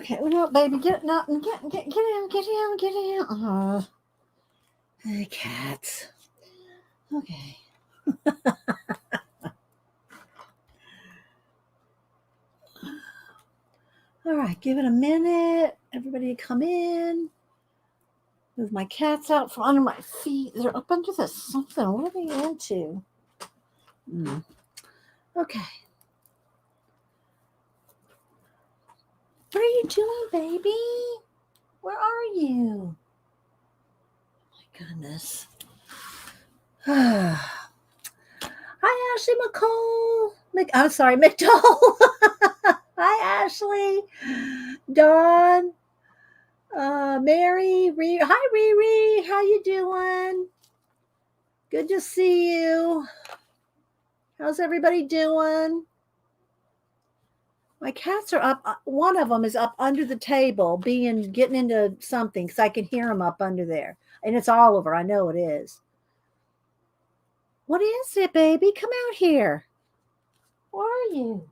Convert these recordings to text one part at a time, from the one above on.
Okay, well, no, baby, get out and get out. Hey, cats. Okay. All right, give it a minute. Everybody come in. Move my cats out from under my feet. They're up under the something. What are they into? Okay. What are you doing, baby? Where are you? My goodness. Hi, Ashley McCall. I'm sorry, McDowell. Hi, Ashley. Dawn. Mary. Hi, Riri. How you doing? Good to see you. How's everybody doing? My cats are up. One of them is up under the table, getting into something because I can hear them up under there, and it's Oliver. I know it is. What is it, baby? Come out here. Where are you?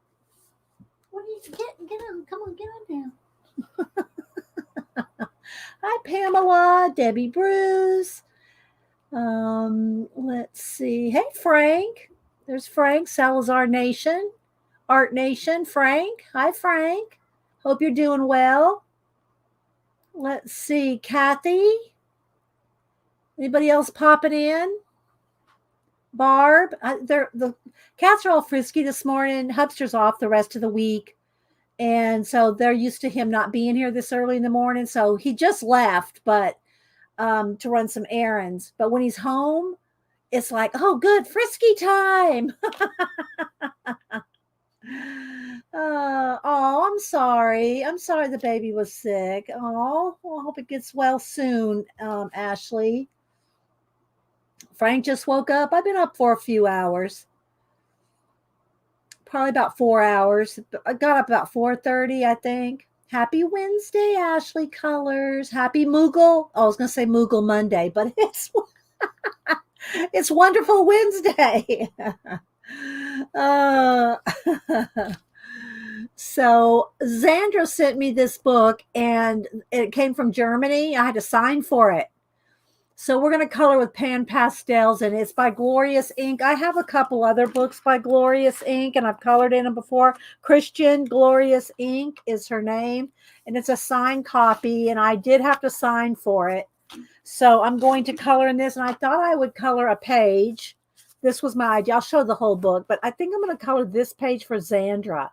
What are you get on? Come on, get on down. Hi, Pamela, Debbie Bruce. Let's see. Hey, Frank. There's Frank, Salazar Nation, Art Nation. Frank. Hi, Frank. Hope you're doing well. Let's see. Kathy. Anybody else popping in? Barb. The cats are all frisky this morning. Hubster's off the rest of the week. And so they're used to him not being here this early in the morning. So he just left, but to run some errands. But when he's home, it's like, oh, good, frisky time. Oh, I'm sorry. I'm sorry the baby was sick. Oh, well, I hope it gets well soon, Ashley. Frank just woke up. I've been up for a few hours. Probably about 4 hours. I got up about 4:30, I think. Happy Wednesday, Ashley Colors. Happy Moogle. Oh, I was going to say Moogle Monday, but it's Wonderful Wednesday. So Xandra sent me this book, and it came from Germany. I had to sign for it. So we're going to color with Pastels, and it's by Glorious Ink. I have a couple other books by Glorious Ink, and I've colored in them before. Christian Glorious Ink is her name, and it's a signed copy, and I did have to sign for it. So I'm going to color in this, and I thought I would color a page. This was my idea. I'll show the whole book, but I think I'm going to color this page for Xandra.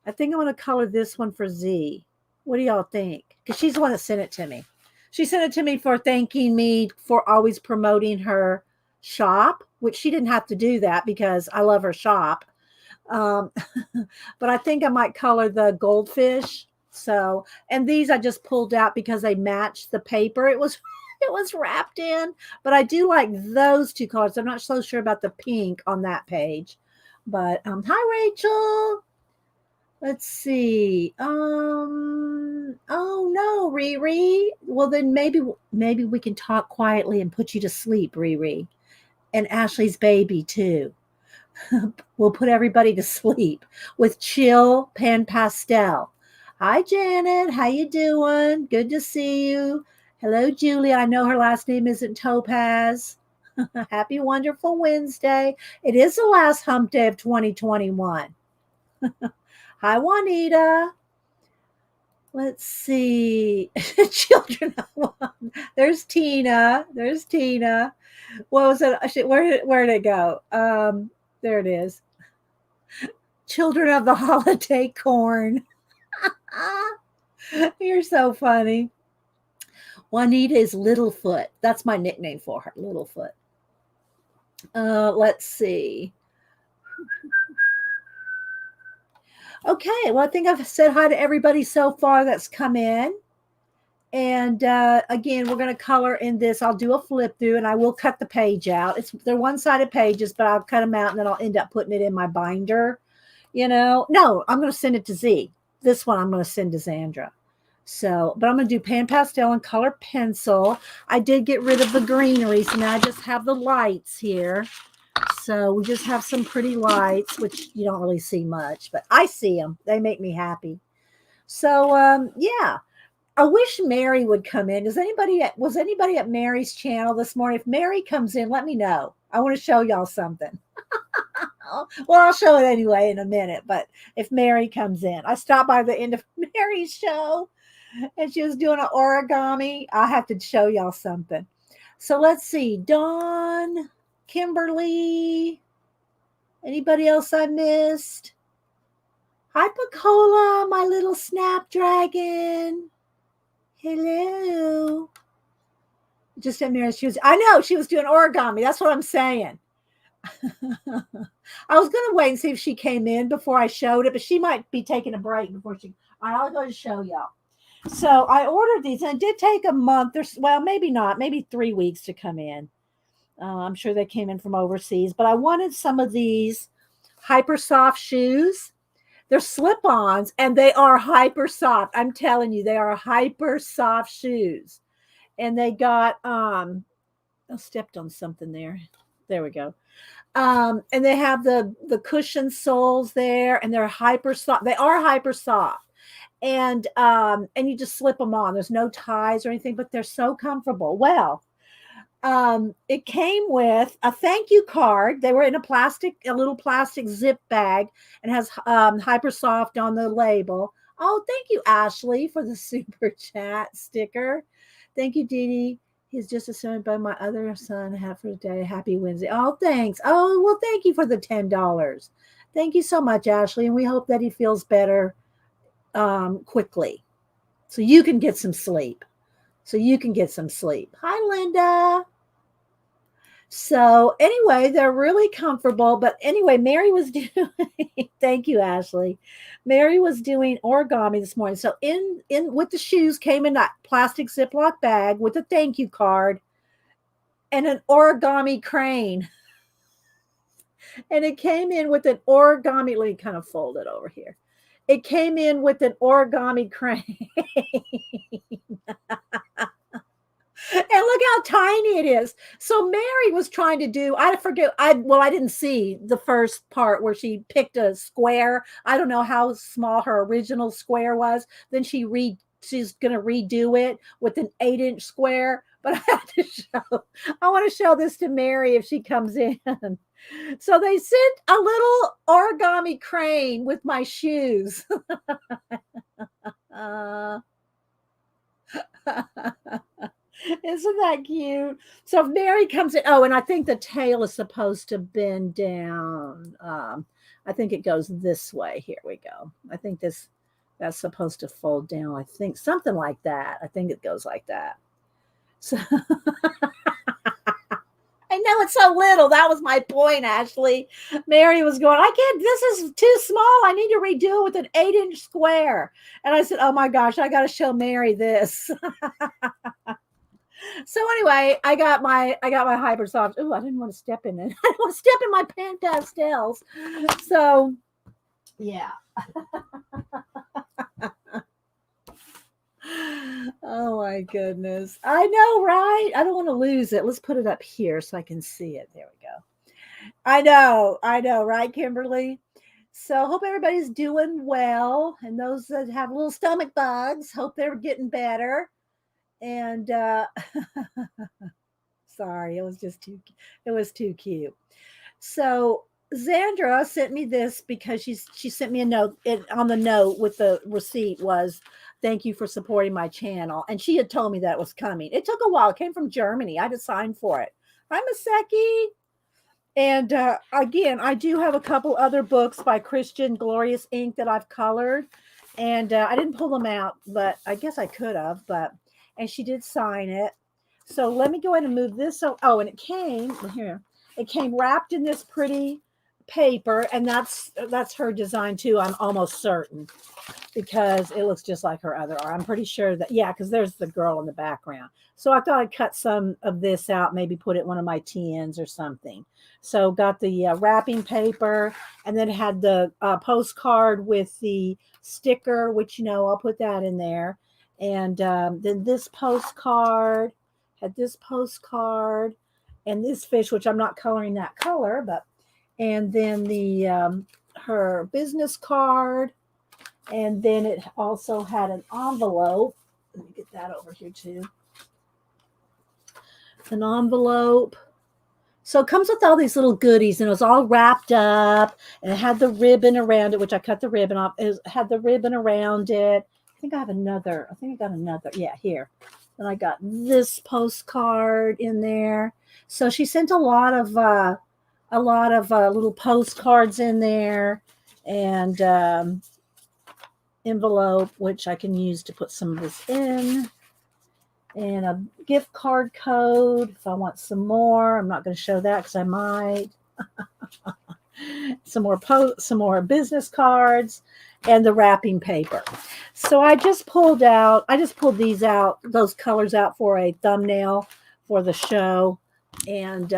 I think I'm going to color this one for Z. What do y'all think? Because she's the one that sent it to me. She sent it to me for thanking me for always promoting her shop, which she didn't have to do that because I love her shop. But I think I might color the goldfish. So, and these I just pulled out because they matched the paper. It was wrapped in, but I do like those two colors. I'm not so sure about the pink on that page, but hi, Rachel. Let's see. Oh no, Riri. Well, then maybe we can talk quietly and put you to sleep, Riri. And Ashley's baby too. We'll put everybody to sleep with chill Pastel. Hi, Janet. How you doing? Good to see you. Hello, Julie. I know her last name isn't Topaz. Happy Wonderful Wednesday. It is the last hump day of 2021. Hi, Juanita. Let's see. Children. There's Tina. What was it? Where did it go? There it is. Children of the Holiday Corn. You're so funny. Juanita is Littlefoot. That's my nickname for her, Littlefoot. Let's see. Okay, well, I think I've said hi to everybody so far that's come in. And again, we're going to color in this. I'll do a flip through, and I will cut the page out. They're one-sided pages, but I'll cut them out, and then I'll end up putting it in my binder. No, I'm going to send it to Z. This one I'm going to send to Xandra. So, but I'm going to do Pastel and color pencil. I did get rid of the greenery, so now I just have the lights here. So we just have some pretty lights, which you don't really see much, but I see them. They make me happy. So yeah, I wish Mary would come in. Was anybody at Mary's channel this morning? If Mary comes in, let me know. I want to show y'all something. Well, I'll show it anyway in a minute. But if Mary comes in, I stopped by the end of Mary's show and she was doing an origami. I'll have to show y'all something. So let's see. Dawn, Kimberly, anybody else I missed? Hi, Pacola, my little snapdragon. Hello. Just at Mary's, I know she was doing origami. That's what I'm saying. I was going to wait and see if she came in before I showed it, but she might be taking a break before she. All right, I'll go to show y'all. So I ordered these, and it did take a month or well, maybe not, maybe 3 weeks to come in. I'm sure they came in from overseas, but I wanted some of these hyper soft shoes. They're slip-ons, and they are hyper soft. I'm telling you, they are hyper soft shoes. And they got I stepped on something there. There we go. And they have the cushion soles there, and they're hyper soft. They are hyper soft. And you just slip them on. There's no ties or anything, but they're so comfortable. Well, it came with a thank you card. They were in a little plastic zip bag, and has hyper soft on the label. Oh, thank you, Ashley, for the super chat sticker. Thank you, Dee Dee. He's just assigned by my other son. Have for the day. Happy Wednesday. Oh, thanks. Oh, well, thank you for the $10. Thank you so much, Ashley. And we hope that he feels better quickly, so you can get some sleep. Hi, Linda. So anyway, they're really comfortable. But anyway, Mary was doing. Thank you, Ashley. Mary was doing origami this morning. So in with the shoes came in that plastic Ziploc bag with a thank you card and an origami crane. And it came in with an origami. Let me kind of fold it over here. It came in with an origami crane. And look how tiny it is. So Mary was trying to do, I forget, I didn't see the first part where she picked a square. I don't know how small her original square was. Then she's going to redo it with an 8-inch square. But I want to show this to Mary if she comes in. So they sent a little origami crane with my shoes. Isn't that cute? So if Mary comes in, and I think the tail is supposed to bend down. I think it goes this way. Here we go. I think that's supposed to fold down. I think something like that. I think it goes like that. So I know it's so little. That was my point, Ashley. Mary was going, this is too small. I need to redo it with an 8-inch square. And I said, oh my gosh, I got to show Mary this. So anyway, I got my hyper soft. Oh, I didn't want to step in it. I didn't want to step in my pastels. So yeah. Oh my goodness. I know, right? I don't want to lose it. Let's put it up here so I can see it. There we go. I know, right, Kimberly? So hope everybody's doing well. And those that have little stomach bugs, hope they're getting better. And sorry, it was too cute. So Zandra sent me this because she sent me a note. On the note with the receipt was, thank you for supporting my channel. And she had told me that it was coming. It took a while. It came from Germany. I had to sign for it. Hi, Maseki. And again, I do have a couple other books by Christian Glorious Ink that I've colored. And I didn't pull them out, but I guess I could have. And she did sign it. So let me go ahead and move this. And it came here. It came wrapped in this pretty paper, and that's her design too. I'm almost certain, because it looks just like her other art. I'm pretty sure that, yeah, because there's the girl in the background. So I thought I'd cut some of this out, maybe put it in one of my TNs or something. So got the wrapping paper, and then had the postcard with the sticker, which, I'll put that in there. And then this postcard, had this postcard, and this fish, which I'm not coloring that color, and then the her business card, And then it also had an envelope. Let me get that over here too. An envelope. So it comes with all these little goodies, and it was all wrapped up, and it had the ribbon around it, which I cut the ribbon off. It had the ribbon around it. I think I have another. I think I got another. Yeah, here. And I got this postcard in there. So she sent a lot of little postcards in there, and envelope, which I can use to put some of this in, and a gift card code if I want some more. I'm not going to show that because I might. some more business cards, and the wrapping paper. So I just pulled these out, those colors out for a thumbnail for the show. And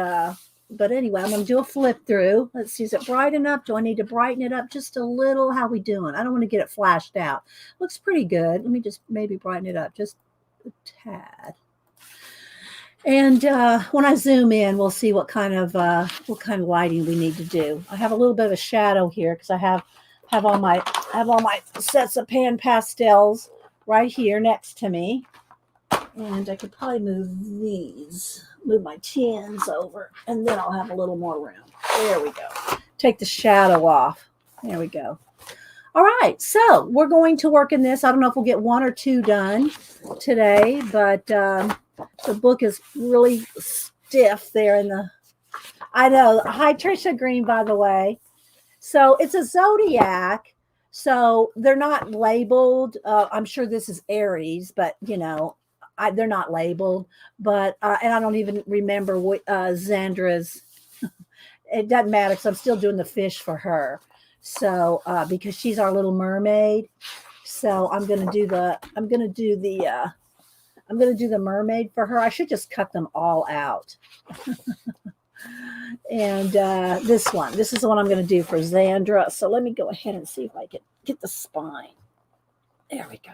but anyway, I'm going to do a flip through. Let's see, is it bright enough? Do I need to brighten it up just a little? How we doing? I don't want to get it flashed out. Looks pretty good. Let me just maybe brighten it up just a tad. And when I zoom in, we'll see what kind of lighting we need to do. I have a little bit of a shadow here because I have all my sets of pan pastels right here next to me. And I could probably move my tins over, and then I'll have a little more room. There we go. Take the shadow off. There we go. All right, so we're going to work in this. I don't know if we'll get one or two done today, but the book is really stiff there in the. I know. Hi, Trisha Green, by the way. So it's a zodiac. So they're not labeled. I'm sure this is Aries, but they're not labeled. But and I don't even remember what Zandra's. It doesn't matter because I'm still doing the fish for her. So because she's our little mermaid. So I'm gonna do the mermaid for her. I should just cut them all out. And this is the one I'm going to do for Zandra. So let me go ahead and see if I can get the spine. There we go.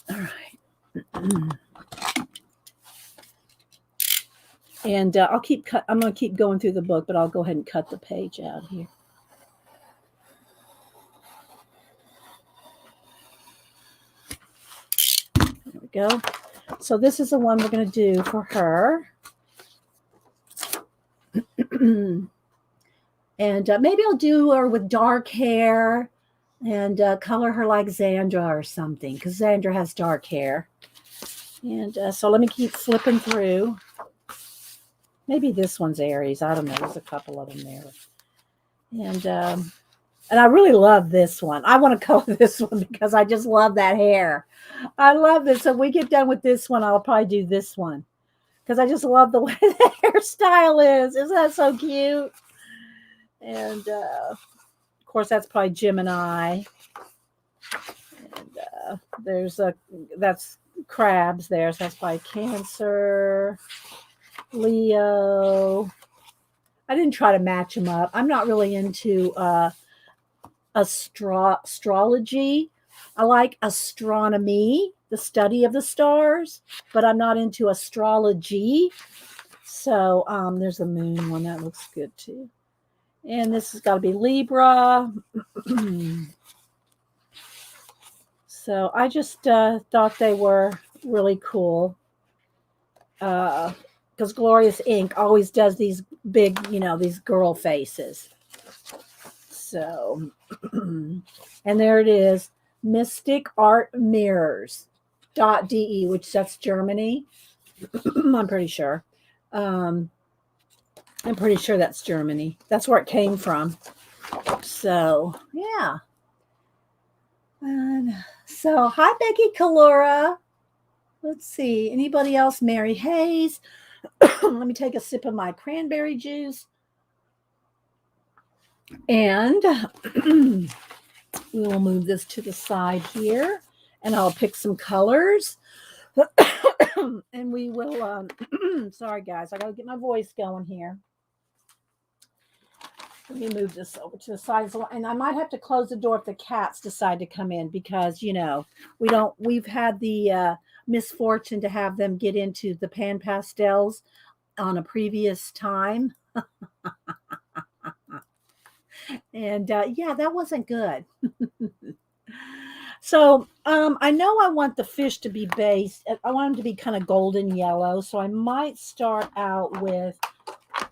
All right. And I'm going to keep going through the book, but I'll go ahead and cut the page out here. There we go. So this is the one we're going to do for her. And maybe I'll do her with dark hair and color her like Zandra or something, because Zandra has dark hair. And so let me keep flipping through. Maybe this one's Aries. I don't know. There's a couple of them there. And I really love this one. I want to color this one because I just love that hair. I love this. So if we get done with this one, I'll probably do this one, because I just love the way the hairstyle is. Isn't that so cute? And of course, that's probably Gemini. And that's crabs there. So that's probably Cancer, Leo. I didn't try to match them up. I'm not really into astrology. I like astronomy, the study of the stars, but I'm not into astrology. So there's the moon one. That looks good too. And this has got to be Libra. So I just thought they were really cool. Because Glorious Ink always does these big, these girl faces. So, and there it is, Mystic Art Mirrors .de, which that's Germany. I'm pretty sure. I'm pretty sure that's Germany. That's where it came from. So, yeah. And so, hi, Becky Kalura. Let's see. Anybody else? Mary Hayes. Let me take a sip of my cranberry juice. And we will move this to the side here. And I'll pick some colors. And we will, sorry, guys. I got to get my voice going here. Let me move this over to the side. And I might have to close the door if the cats decide to come in, because, we've had the misfortune to have them get into the pan pastels on a previous time. And yeah, that wasn't good. So I know I want the fish to be based. I want them to be kind of golden yellow. So I might start out with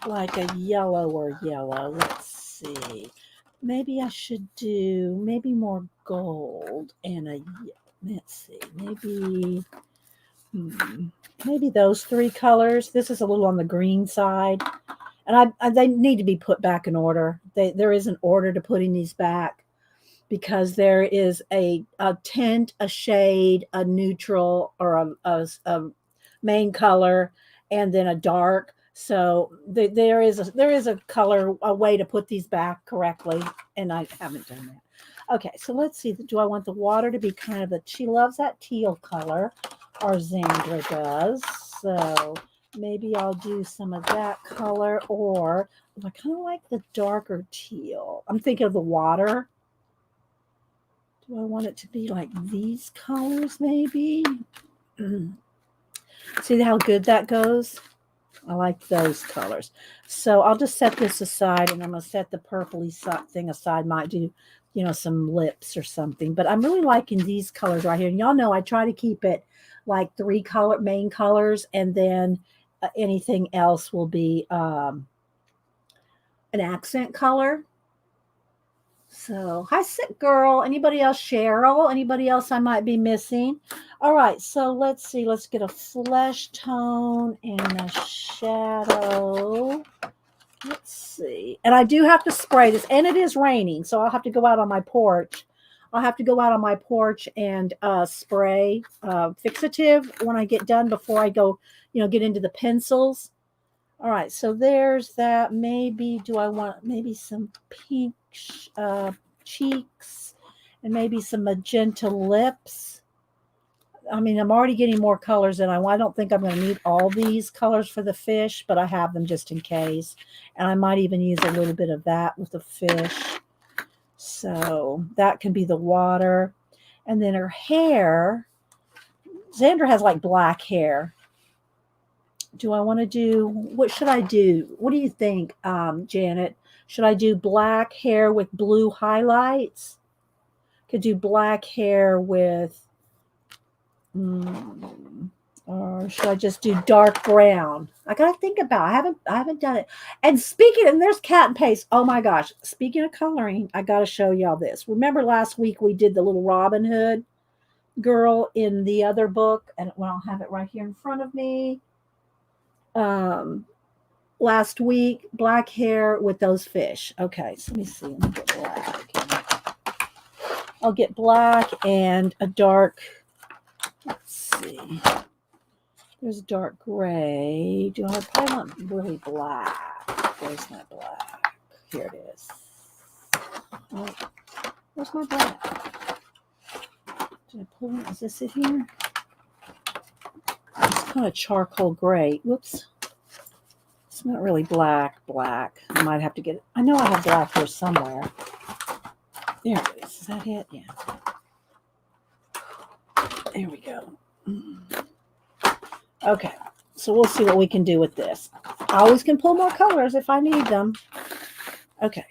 like a yellower yellow. Let's see. Maybe I should do maybe more gold and a. Let's see. Maybe those three colors. This is a little on the green side, and they need to be put back in order. There is an order to putting these back because there is a tint, a shade, a neutral, or a main color, and then a dark. So there is a color, a way to put these back correctly, and I haven't done that. Okay, so let's see. Do I want the water to be kind of she loves that teal color, or Zandra does. So maybe I'll do some of that color, or I kind of like the darker teal. I'm thinking of the water. Do I want it to be like these colors, maybe? See how good that goes? I like those colors. So I'll just set this aside, and I'm going to set the purpley thing aside. Might do, some lips or something. But I'm really liking these colors right here. And y'all know I try to keep it like three main colors, and then anything else will be an accent color. So, hi, sick girl. Anybody else? Cheryl? Anybody else I might be missing? All right, so let's see. Let's get a flesh tone and a shadow. Let's see. And I do have to spray this, and it is raining, so I'll have to go out on my porch. I'll have to go out on my porch and spray fixative when I get done before I go, get into the pencils. All right, so there's that. Maybe do I want maybe some pink cheeks and maybe some magenta lips? I mean, I'm already getting more colors than I want. I don't think I'm going to need all these colors for the fish, but I have them just in case. And I might even use a little bit of that with the fish. So that can be the water. And then her hair. Xandra has like black hair. Do I want to do, what should I do? What do you think, Janet? Should I do black hair with blue highlights? Could do black hair with, or should I just do dark brown? I gotta think about it. I haven't done it. And there's cat and paste. Oh my gosh. Speaking of coloring, I gotta show y'all this. Remember last week we did the little Robin Hood girl in the other book, and I'll have it right here in front of me. Last week, black hair with those fish. Okay, so let me see. Let me get black. I'll get black and a dark. Let's see. There's dark gray. Do I probably want really black? There's my black. Here it is. Oh, where's my black? Did I pull it? Is this it here? It's kind of charcoal gray. Whoops. It's not really black. I might have to get it. I know I have black here somewhere. There it is. Is that it? Yeah. There we go. Okay. So we'll see what we can do with this. I always can pull more colors if I need them. Okay.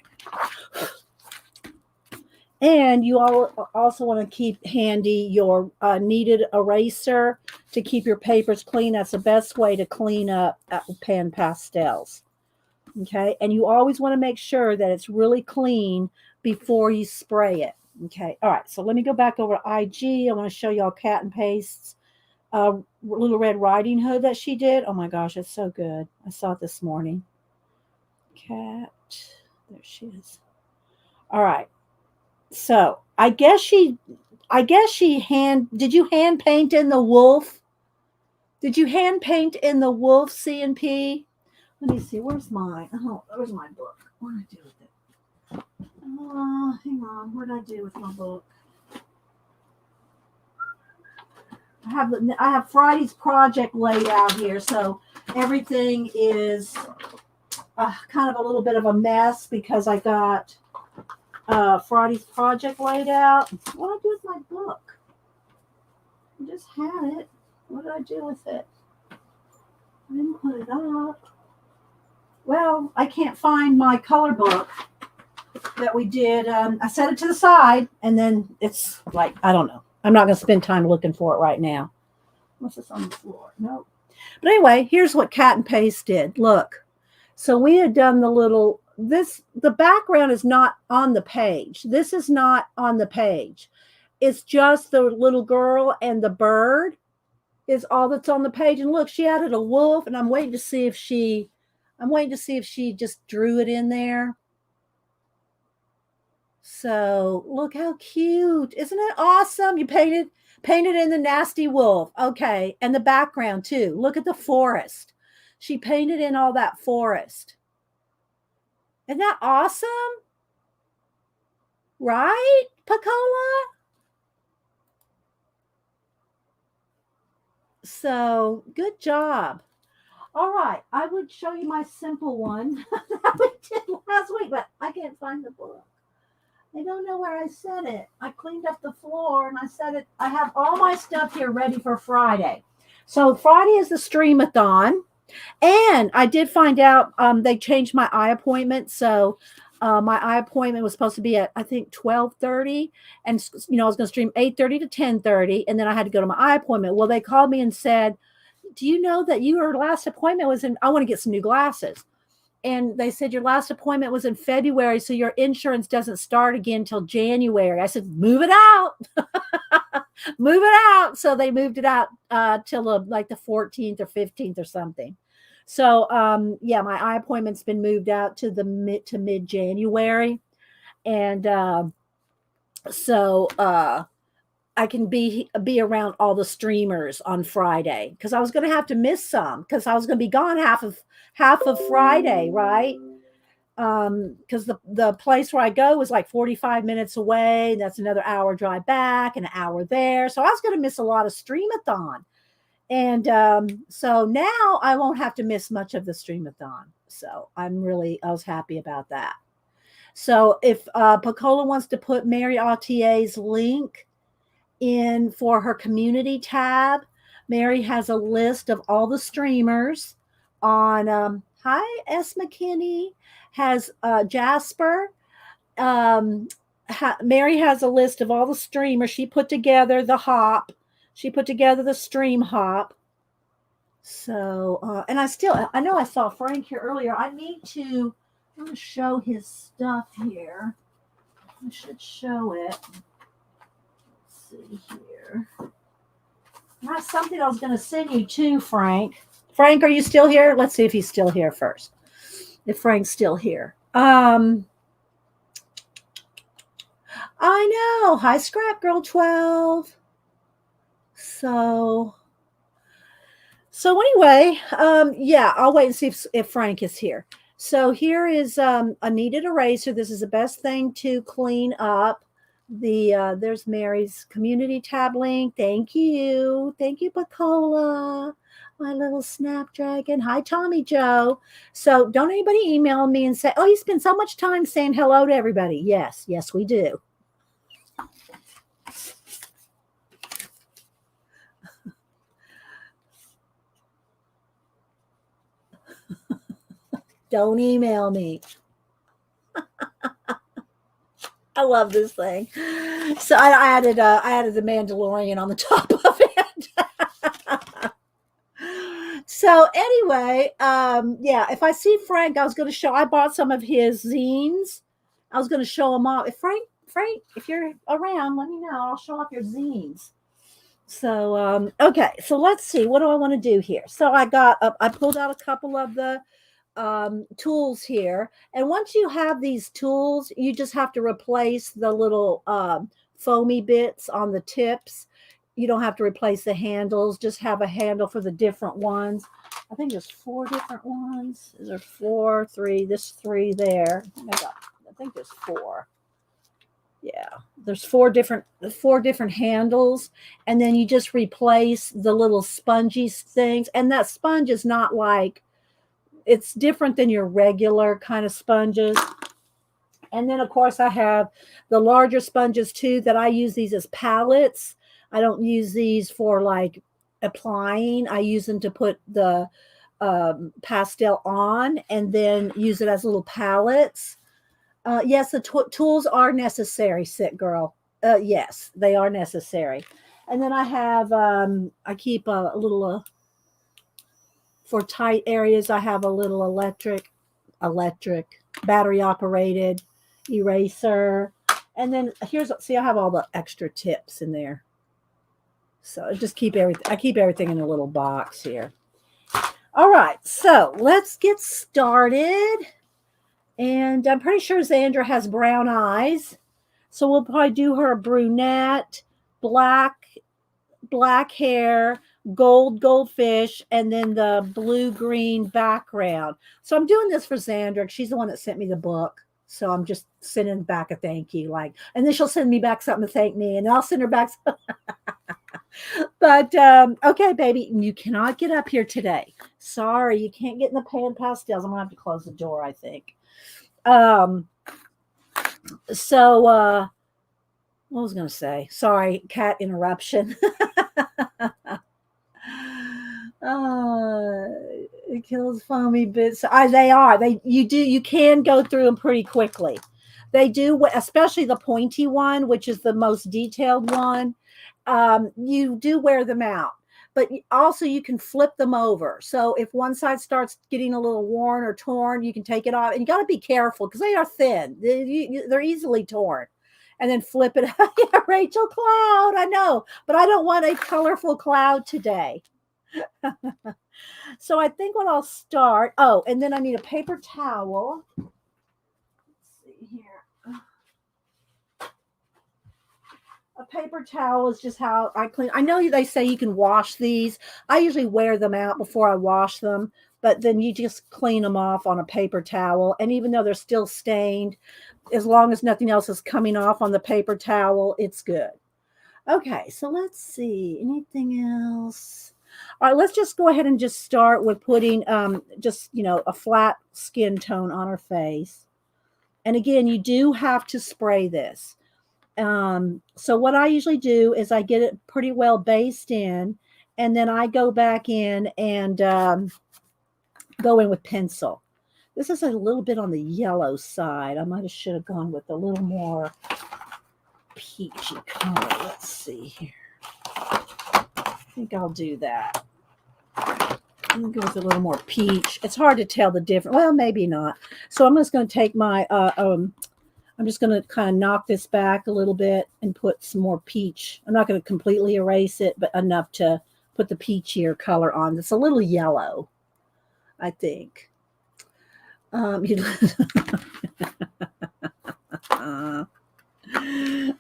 And you all also want to keep handy your kneaded eraser to keep your papers clean. That's the best way to clean up pan pastels. Okay. And you always want to make sure that it's really clean before you spray it. Okay. All right. So let me go back over to IG. I want to show y'all Cat and Paste's Little Red Riding Hood that she did. Oh my gosh, it's so good. I saw it this morning. Cat. There she is. All right. So I guess she did you hand paint in the wolf? Did you hand paint in the wolf C&P? Let me see. Where's mine? Oh, where's my book? What did I do with it? Hang on. What did I do with my book? I have Friday's project laid out here, so everything is kind of a little bit of a mess because I got Friday's project laid out. What did I do with my book? I just had it. What did I do with it? I didn't put it up. Well, I can't find my color book. that we did. I set it to the side, and then it's like, I don't know. I'm not going to spend time looking for it right now. What's this on the floor? Nope. But anyway, here's what Cat and Paste did. Look. So we had done the background is not on the page. This is not on the page. It's just the little girl and the bird is all that's on the page. And look, she added a wolf, and I'm waiting to see if she just drew it in there. So look how cute. Isn't it awesome? You painted in the nasty wolf. Okay. And the background too. Look at the forest. She painted in all that forest. Isn't that awesome? Right, Pacola? So good job. All right. I would show you my simple one that we did last week, but I can't find the book. I don't know where I set it. I cleaned up the floor and I set it. I have all my stuff here ready for Friday. So Friday is the streamathon. And I did find out they changed my eye appointment. So my eye appointment was supposed to be at, I think, 12:30. And, I was going to stream 8:30 to 10:30. And then I had to go to my eye appointment. Well, they called me and said, do you know that your last appointment was I want to get some new glasses. And they said your last appointment was in February, so your insurance doesn't start again until January. I said, move it out. Move it out. So they moved it out till like the 14th or 15th or something. So, my eye appointment's been moved out to the mid January. And I can be around all the streamers on Friday, because I was going to have to miss some because I was going to be gone half of Friday, right? Because the place where I go is like 45 minutes away. That's another hour drive back, an hour there. So I was going to miss a lot of streamathon. And so now I won't have to miss much of the streamathon. So I was happy about that. So if Pacola wants to put Mary Autier's link in for her community tab, Mary has a list of all the streamers on hi S McKinney, has Jasper. Mary has a list of all the streamers. She put together the hop. She put together the stream hop. So and I know I saw Frank here earlier. I'm going to show his stuff here. I should show it. Let's see here. That's something I was going to send you too, Frank. Frank, are you still here? Let's see if he's still here first. If Frank's still here. I know. Hi, Scrap Girl 12. So anyway, I'll wait and see if Frank is here. So here is a kneaded eraser. This is the best thing to clean up. There's Mary's community tab link. Thank you, Pacola, my little snapdragon. Hi, Tommy Joe. So don't anybody email me and say, oh, you spend so much time saying hello to everybody. Yes, we do. Don't email me. I love this thing. So I added the Mandalorian on the top of it. So anyway, if I see Frank, I bought some of his zines. I was going to show them off. If Frank, if you're around, let me know. I'll show off your zines. So, okay. So let's see. What do I want to do here? So I pulled out a couple of the tools here, and once you have these tools, you just have to replace the little foamy bits on the tips. You don't have to replace the handles, just have a handle for the different ones. I think there's 4 different ones. Is there 4, 3, this 3 there. I think there's 4. Yeah, there's 4 different handles, and then you just replace the little spongy things. And that sponge is not like, it's different than your regular kind of sponges. And then, of course, I have the larger sponges, too, that I use these as palettes. I don't use these for, like, applying. I use them to put the pastel on and then use it as little palettes. Yes, the tools are necessary, sick girl. Yes, they are necessary. And then I have, I keep a little, for tight areas, I have a little electric, battery operated eraser. And then here's, see, I have all the extra tips in there. So I just keep everything, I keep everything in a little box here. All right, so let's get started. And I'm pretty sure Xandra has brown eyes. So we'll probably do her brunette, black hair, goldfish, and then the blue-green background. So I'm doing this for Xandra. She's the one that sent me the book. So I'm just sending back a thank you. And then she'll send me back something to thank me, and I'll send her back But okay, baby, you cannot get up here today. Sorry, you can't get in the pan pastels. I'm gonna have to close the door, I think. So what was I gonna say? Sorry, cat interruption. It kills foamy bits. You can go through them pretty quickly. They do, especially the pointy one, which is the most detailed one. You do wear them out, but also you can flip them over. So if one side starts getting a little worn or torn, you can take it off, and you got to be careful because they are thin. They're easily torn. And then flip it. Yeah, Rachel Cloud, I know, but I don't want a colorful cloud today. So I think what I'll start, and then I need a paper towel. Let's see here. A paper towel is just how I clean. I know they say you can wash these. I usually wear them out before I wash them, but then you just clean them off on a paper towel. And even though they're still stained, as long as nothing else is coming off on the paper towel, it's good. Okay, so let's see. Anything else? All right, let's just go ahead and just start with putting just, a flat skin tone on her face. And again, you do have to spray this. So what I usually do is I get it pretty well based in, and then I go back in and go in with pencil. This is a little bit on the yellow side. I should have gone with a little more peachy color. Let's see here. I think I'll do that. I'm going to go with a little more peach. It's hard to tell the difference. Well, maybe not. So I'm just going to take my, I'm just going to kind of knock this back a little bit and put some more peach. I'm not going to completely erase it, but enough to put the peachier color on. It's a little yellow, I think.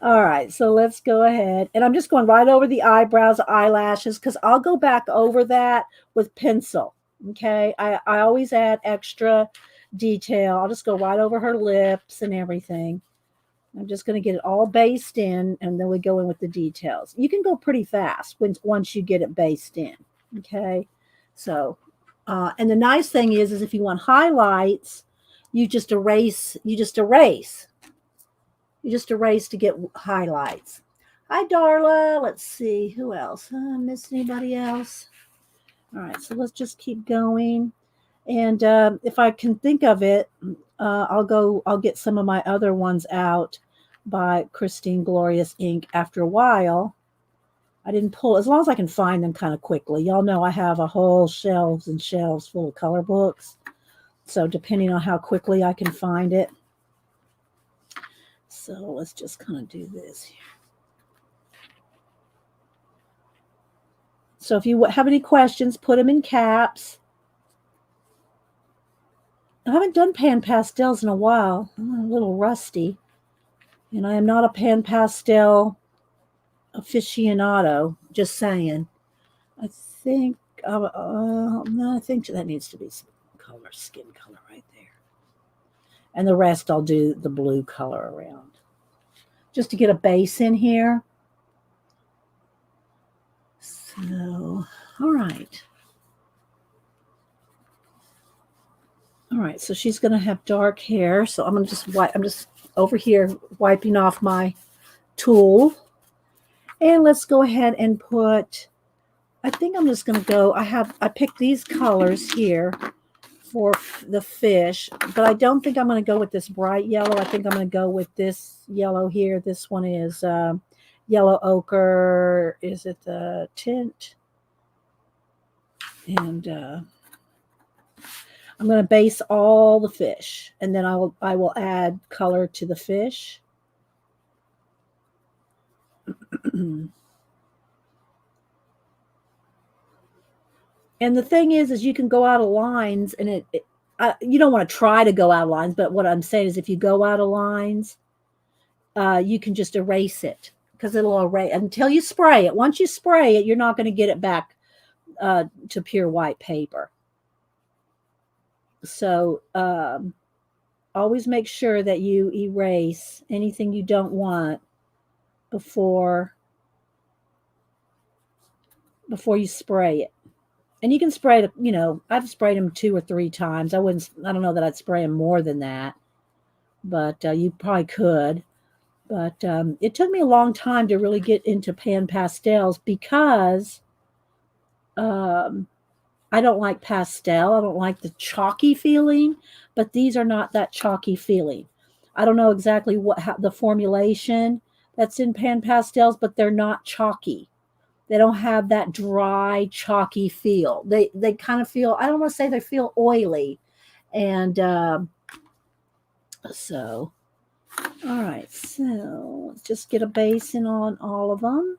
All right, so let's go ahead. And I'm just going right over the eyebrows, eyelashes, because I'll go back over that with pencil. Okay, I always add extra detail. I'll just go right over her lips and everything. I'm just going to get it all based in, and then we go in with the details. You can go pretty fast once you get it based in. Okay, so and the nice thing is if you want highlights, you just erase. You just erase to get highlights. Hi, Darla. Let's see who else. Miss anybody else? All right, so let's just keep going. And if I can think of it, I'll get some of my other ones out by Christine Glorious Ink after a while. I didn't pull, as long as I can find them kind of quickly. Y'all know I have a whole shelves and shelves full of color books. So depending on how quickly I can find it. So let's just kind of do this here. So if you have any questions, put them in caps. I haven't done pan pastels in a while. I'm a little rusty. And I am not a pan pastel aficionado, just saying. I think I think that needs to be some color, skin color right there. And the rest I'll do the blue color around. Just to get a base in here. So, all right. All right, so she's going to have dark hair. So I'm just over here wiping off my tool. And let's go ahead and put, I think I'm just going to go, I picked these colors here for the fish, but I don't think I'm going to go with this bright yellow. I think I'm going to go with this yellow here. This one is yellow ochre. Is it the tint? And I'm going to base all the fish, and then I will add color to the fish. And the thing is you can go out of lines, and you don't want to try to go out of lines, but what I'm saying is if you go out of lines, you can just erase it, because it'll erase until you spray it. Once you spray it, you're not going to get it back to pure white paper. So always make sure that you erase anything you don't want before you spray it. And you can spray it, I've sprayed them 2 or 3 times. I don't know that I'd spray them more than that, but you probably could. But it took me a long time to really get into pan pastels, because I don't like pastel. I don't like the chalky feeling, but these are not that chalky feeling. I don't know exactly how the formulation that's in pan pastels, but they're not chalky. They don't have that dry, chalky feel. They kind of feel, I don't want to say they feel oily. And so, all right. So let's just get a base in on all of them.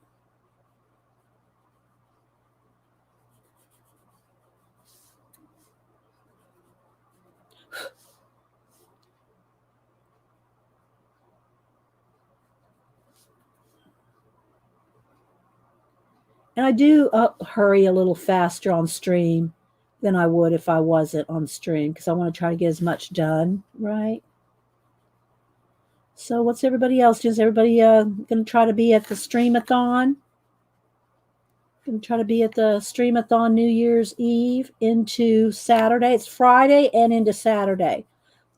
And I do hurry a little faster on stream than I would if I wasn't on stream, because I want to try to get as much done, right? So what's everybody else doing? Is everybody going to try to be at the streamathon? Going to try to be at the streamathon New Year's Eve into Saturday. It's Friday and into Saturday.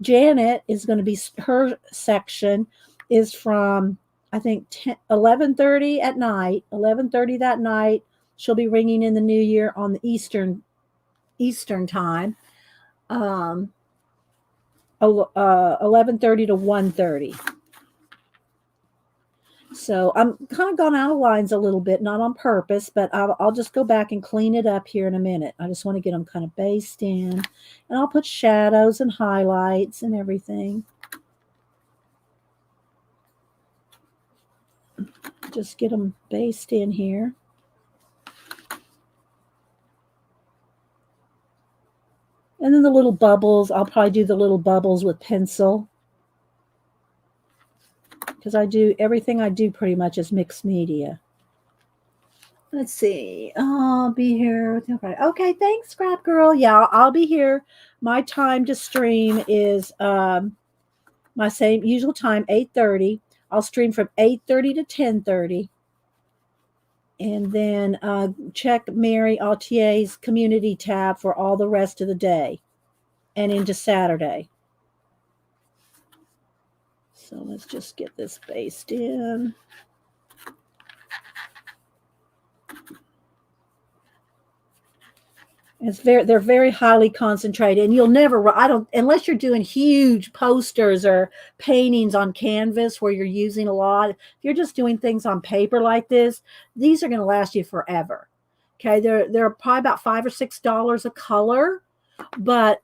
Janet is going to be, her section is from, I think, 11:30 at night. 11:30 that night. She'll be ringing in the new year on the Eastern time. 11:30 to 1:30. So I'm kind of gone out of lines a little bit, not on purpose, but I'll just go back and clean it up here in a minute. I just want to get them kind of based in, and I'll put shadows and highlights and everything. Just get them based in here. And then the little bubbles, I'll probably do the little bubbles with pencil, because everything I do pretty much is mixed media. Let's see. I'll be here. Okay, thanks, Scrap Girl. Yeah, I'll be here. My time to stream is my same usual time, 8:30. I'll stream from 8:30 to 10:30. And then check Mary Autier's community tab for all the rest of the day and into Saturday. So let's just get this based in. They're very highly concentrated, and you'll never, unless you're doing huge posters or paintings on canvas where you're using a lot. If you're just doing things on paper like this, these are going to last you forever. Okay, they're probably about $5 or $6 a color, but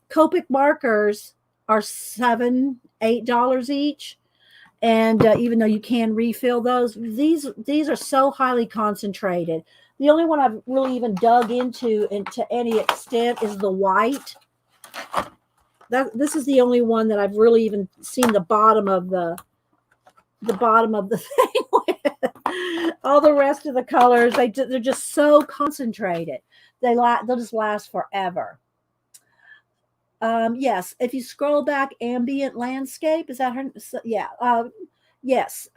Copic markers are $7, $8 each. And even though you can refill those, these are so highly concentrated. The only one I've really even dug into to any extent is the white. This is the only one that I've really even seen the bottom of the thing with. All the rest of the colors, they're just so concentrated. They'll just last forever. Yes, if you scroll back, ambient landscape, is that her? Yeah. Yes.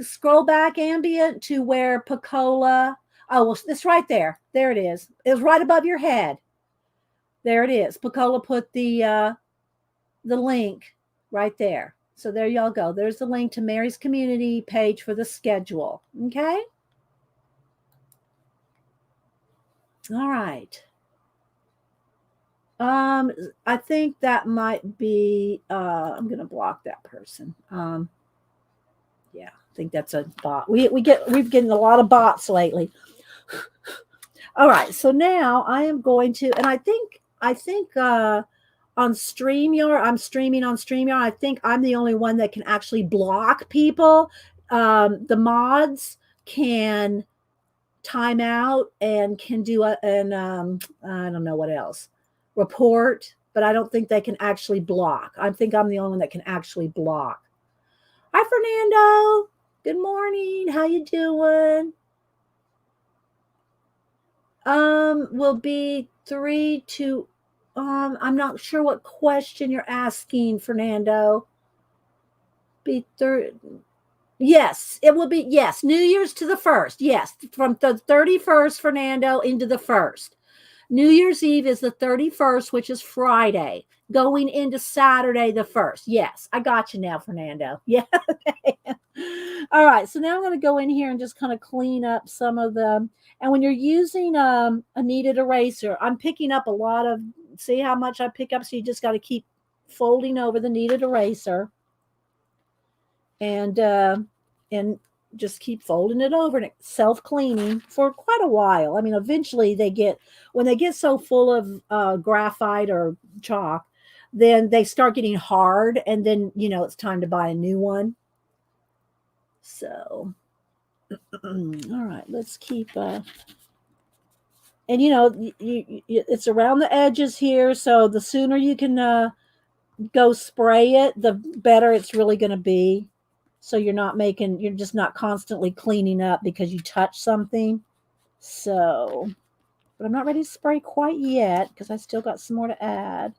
Scroll back ambient to where Piccola. Oh, well, it's right there. There it is. It's right above your head. There it is. Piccola put the link right there. So there y'all go. There's the link to Mary's community page for the schedule. Okay. All right. I think that might be, I'm going to block that person. Yeah, I think that's a bot. We've getting a lot of bots lately. All right, so now I am going to, and I think on StreamYard, I'm streaming on StreamYard. I think I'm the only one that can actually block people. The mods can time out and can do I don't know what else, report, but I don't think they can actually block. I think I'm the only one that can actually block. Hi, Fernando. Good morning. How you doing? Will be 3 to I'm not sure what question you're asking, Fernando. Be third. Yes, it will be. Yes, New Year's to the 1st. Yes, from the 31st, Fernando, into the 1st. New Year's Eve is the 31st, which is Friday, going into Saturday the 1st. Yes, I got you now, Fernando. Yeah. Okay. All right. So now I'm going to go in here and just kind of clean up some of them. And when you're using a kneaded eraser, I'm picking up a lot of, see how much I pick up? So you just got to keep folding over the kneaded eraser and just keep folding it over, and it's self-cleaning for quite a while. I mean, eventually when they get so full of graphite or chalk, then they start getting hard, and then it's time to buy a new one. So all right, let's keep and it's around the edges here, so the sooner you can go spray it, the better it's really going to be. So you're just not constantly cleaning up because you touch something. So, but I'm not ready to spray quite yet because I still got some more to add.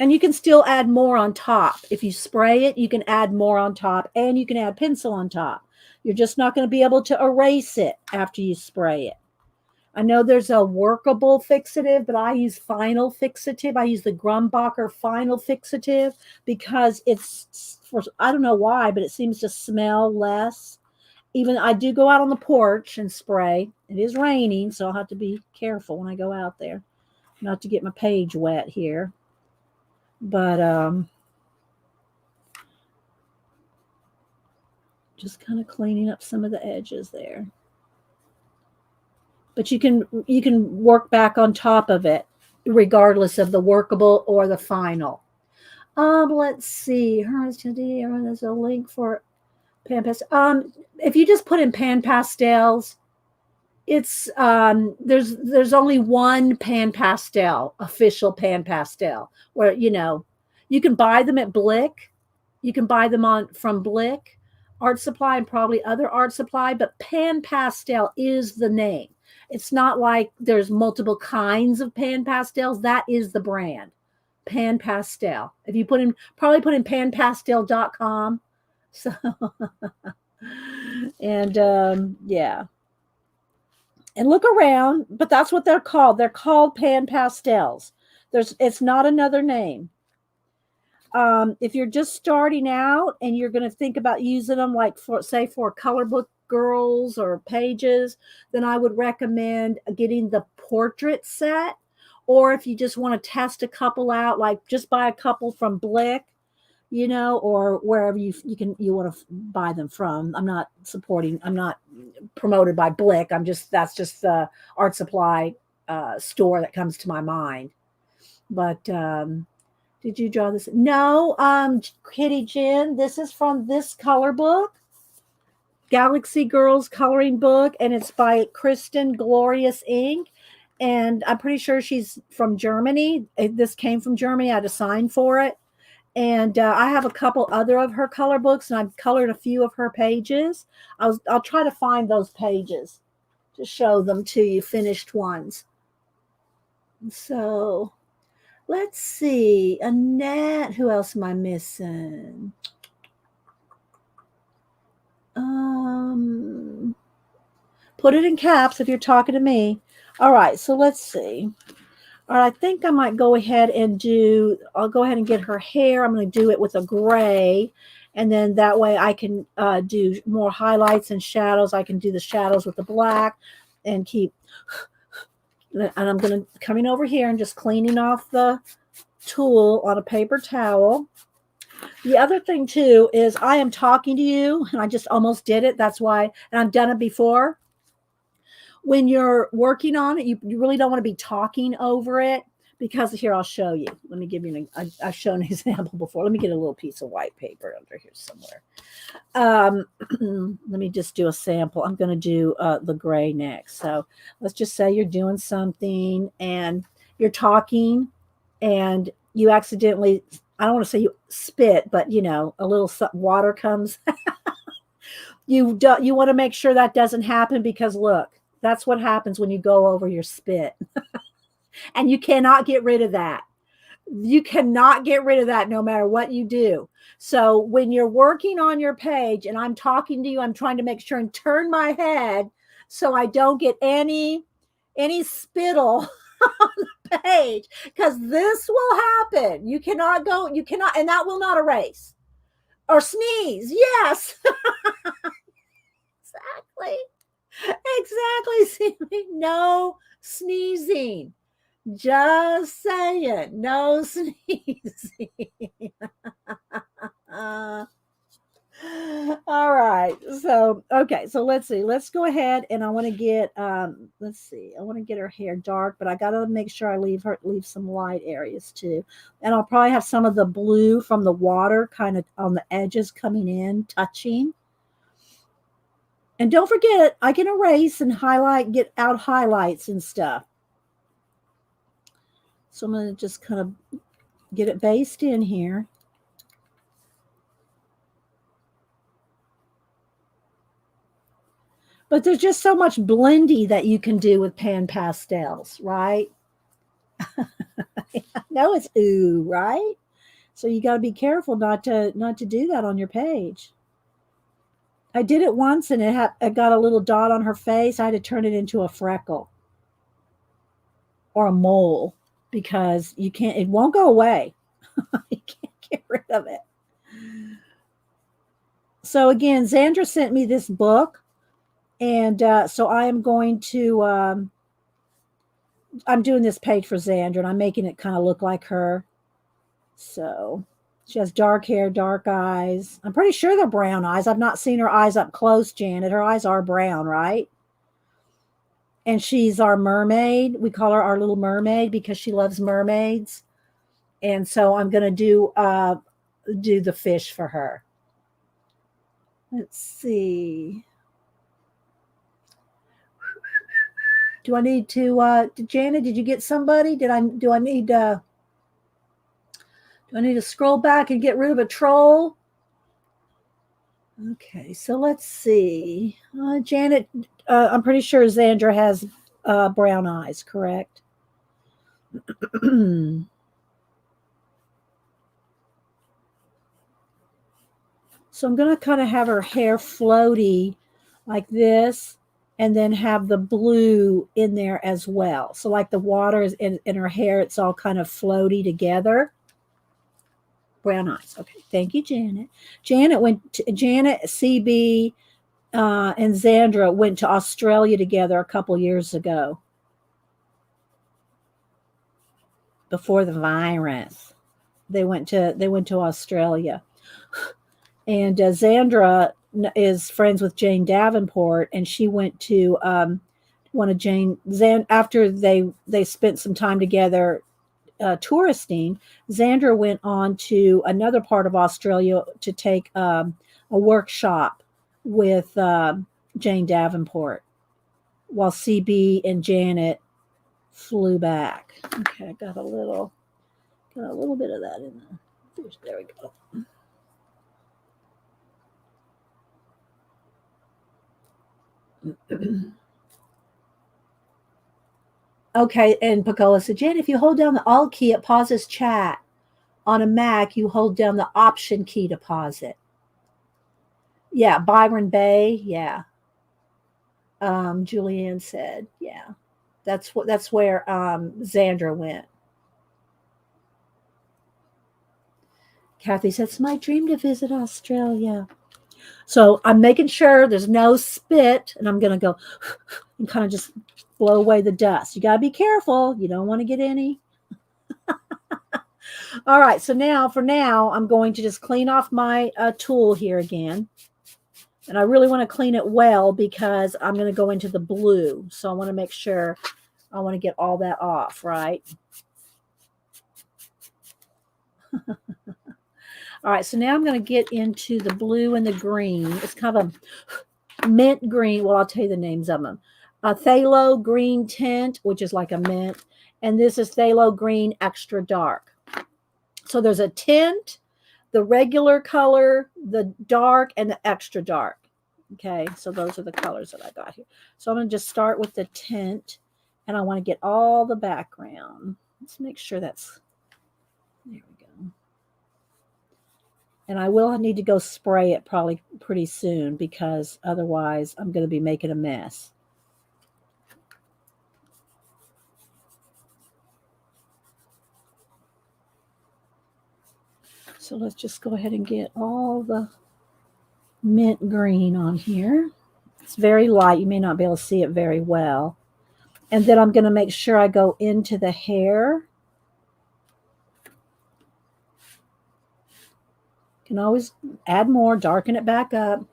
And you can still add more on top. If you spray it, you can add more on top, and you can add pencil on top. You're just not going to be able to erase it after you spray it. I know there's a workable fixative, but I use final fixative. I use the Grumbacher final fixative because I don't know why, but it seems to smell less. Even I do go out on the porch and spray. It is raining, so I'll have to be careful when I go out there, not to get my page wet here. But just kind of cleaning up some of the edges there. But you can work back on top of it regardless of the workable or the final. Let's see. There's a link for Pan Pastels. If you just put in Pan Pastels, it's there's only one Pan Pastel, official Pan Pastel, where you can buy them at Blick. You can buy them from Blick, Art Supply, and probably other art supply, but Pan Pastel is the name. It's not like there's multiple kinds of Pan Pastels. That is the brand, Pan Pastel. If you probably put in panpastel.com. So, and yeah. And look around, but that's what they're called. They're called Pan Pastels. It's not another name. If you're just starting out and you're going to think about using them, like for color book girls or pages, then I would recommend getting the portrait set. Or if you just want to test a couple out, like just buy a couple from Blick, or wherever you want to buy them from. I'm not promoted by Blick. That's just the art supply store that comes to my mind. But did you draw this? No, Kitty Jen, this is from this color book, Galaxy Girls coloring book, and it's by Kristen Glorious Ink. And I'm pretty sure she's from Germany. This came from Germany. I had to sign for it. And I have a couple other of her color books, and I've colored a few of her pages. I'll try to find those pages to show them to you, finished ones. So let's see. Annette, who else am I missing? Put it in caps if you're talking to me. All right, so let's see. All right, I think I might go ahead and I'll go ahead and get her hair. I'm going to do it with a gray, and then that way I can do more highlights and shadows. I can do the shadows with the black and keep And I'm going to coming over here and just cleaning off the tool on a paper towel. The other thing too is I am talking to you and I just almost did it. That's why, and I've done it before. When you're working on it, you really don't want to be talking over it, because here, I'll show you. Let me give you I've shown an example before. Let me get a little piece of white paper under here somewhere. Let me just do a sample. I'm going to do the gray next. So let's just say you're doing something and you're talking and you accidentally, I don't want to say you spit, but a little water comes. You want to make sure that doesn't happen, because look, that's what happens when you go over your spit. And you cannot get rid of that. You cannot get rid of that no matter what you do. So when you're working on your page and I'm talking to you, I'm trying to make sure and turn my head so I don't get any spittle on the page, because this will happen. You cannot, and that will not erase or sneeze. Yes. Exactly. No sneezing. Just saying, no sneezing. All right. So, okay. So let's see. Let's go ahead, and I want to get, let's see. I want to get her hair dark, but I got to make sure I leave some light areas too. And I'll probably have some of the blue from the water kind of on the edges coming in, touching. And don't forget, I can erase and highlight, get out highlights and stuff. So I'm going to just kind of get it based in here. But there's just so much blendy that you can do with pan pastels, right? No, it's ooh, right? So you got to be careful not to do that on your page. I did it once and it got a little dot on her face. I had to turn it into a freckle or a mole, because it won't go away. You can't get rid of it. So again, Xandra sent me this book, and so I am going to, I'm doing this page for Xandra, and I'm making it kind of look like her. So she has dark hair, dark eyes. I'm pretty sure they're brown eyes. I've not seen her eyes up close, Janet. Her eyes are brown, right? And she's our mermaid. We call her our little mermaid because she loves mermaids. And so I'm going to do the fish for her. Let's see. Do I need to, Janet, did you get somebody? Do I need to scroll back and get rid of a troll? Okay, so let's see. Janet, I'm pretty sure Xandra has brown eyes, correct? So I'm going to kind of have her hair floaty like this, and then have the blue in there as well. So like the water is in her hair, it's all kind of floaty together. Brown eyes. Okay, thank you, Janet. Janet, CB, and Xandra went to Australia together a couple years ago, before the virus. They went to Australia. And Xandra is friends with Jane Davenport, and she went to one of after they spent some time together touristing. Xandra went on to another part of Australia to take a workshop with Jane Davenport, while CB and Janet flew back. Okay, I got a little bit of that in there. There we go. Okay, and Pacola said, Jan, if you hold down the Alt key, it pauses chat. On a Mac, you hold down the Option key to pause it. Yeah, Byron Bay, yeah. Julianne said, yeah. That's where Xandra went. Kathy said, it's my dream to visit Australia. So I'm making sure there's no spit, and I'm going to go and kind of just blow away the dust. You got to be careful. You don't want to get any. All right. So now, for now, I'm going to just clean off my tool here again. And I really want to clean it well because I'm going to go into the blue. So I want to make sure I want to get all that off, right? All right, so now I'm going to get into the blue and the green. It's kind of a mint green. Well, I'll tell you the names of them. A phthalo green tint, which is like a mint. And this is phthalo green extra dark. So there's a tint, the regular color, the dark, and the extra dark. Okay, so those are the colors that I got here. So I'm going to just start with the tint, and I want to get all the background. Let's make sure that's, there we go. And I will need to go spray it probably pretty soon because otherwise I'm going to be making a mess. So let's just go ahead and get all the mint green on here. It's very light. You may not be able to see it very well. And then I'm going to make sure I go into the hair. You can always add more, darken it back up.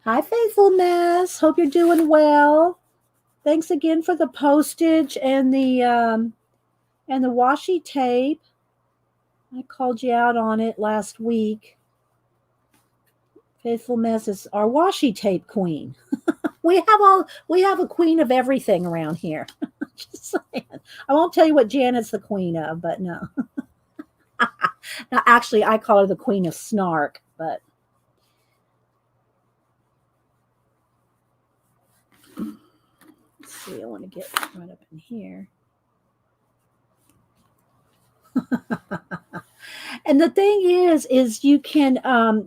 Hi, Faithfulness. Hope you're doing well. Thanks again for the postage and the washi tape. I called you out on it last week. Faithfulness is our washi tape queen. We have a queen of everything around here. Just saying. I won't tell you what Janet's the queen of, but no. Now, actually, I call her the queen of snark, but let's see. I want to get right up in here. And the thing is you can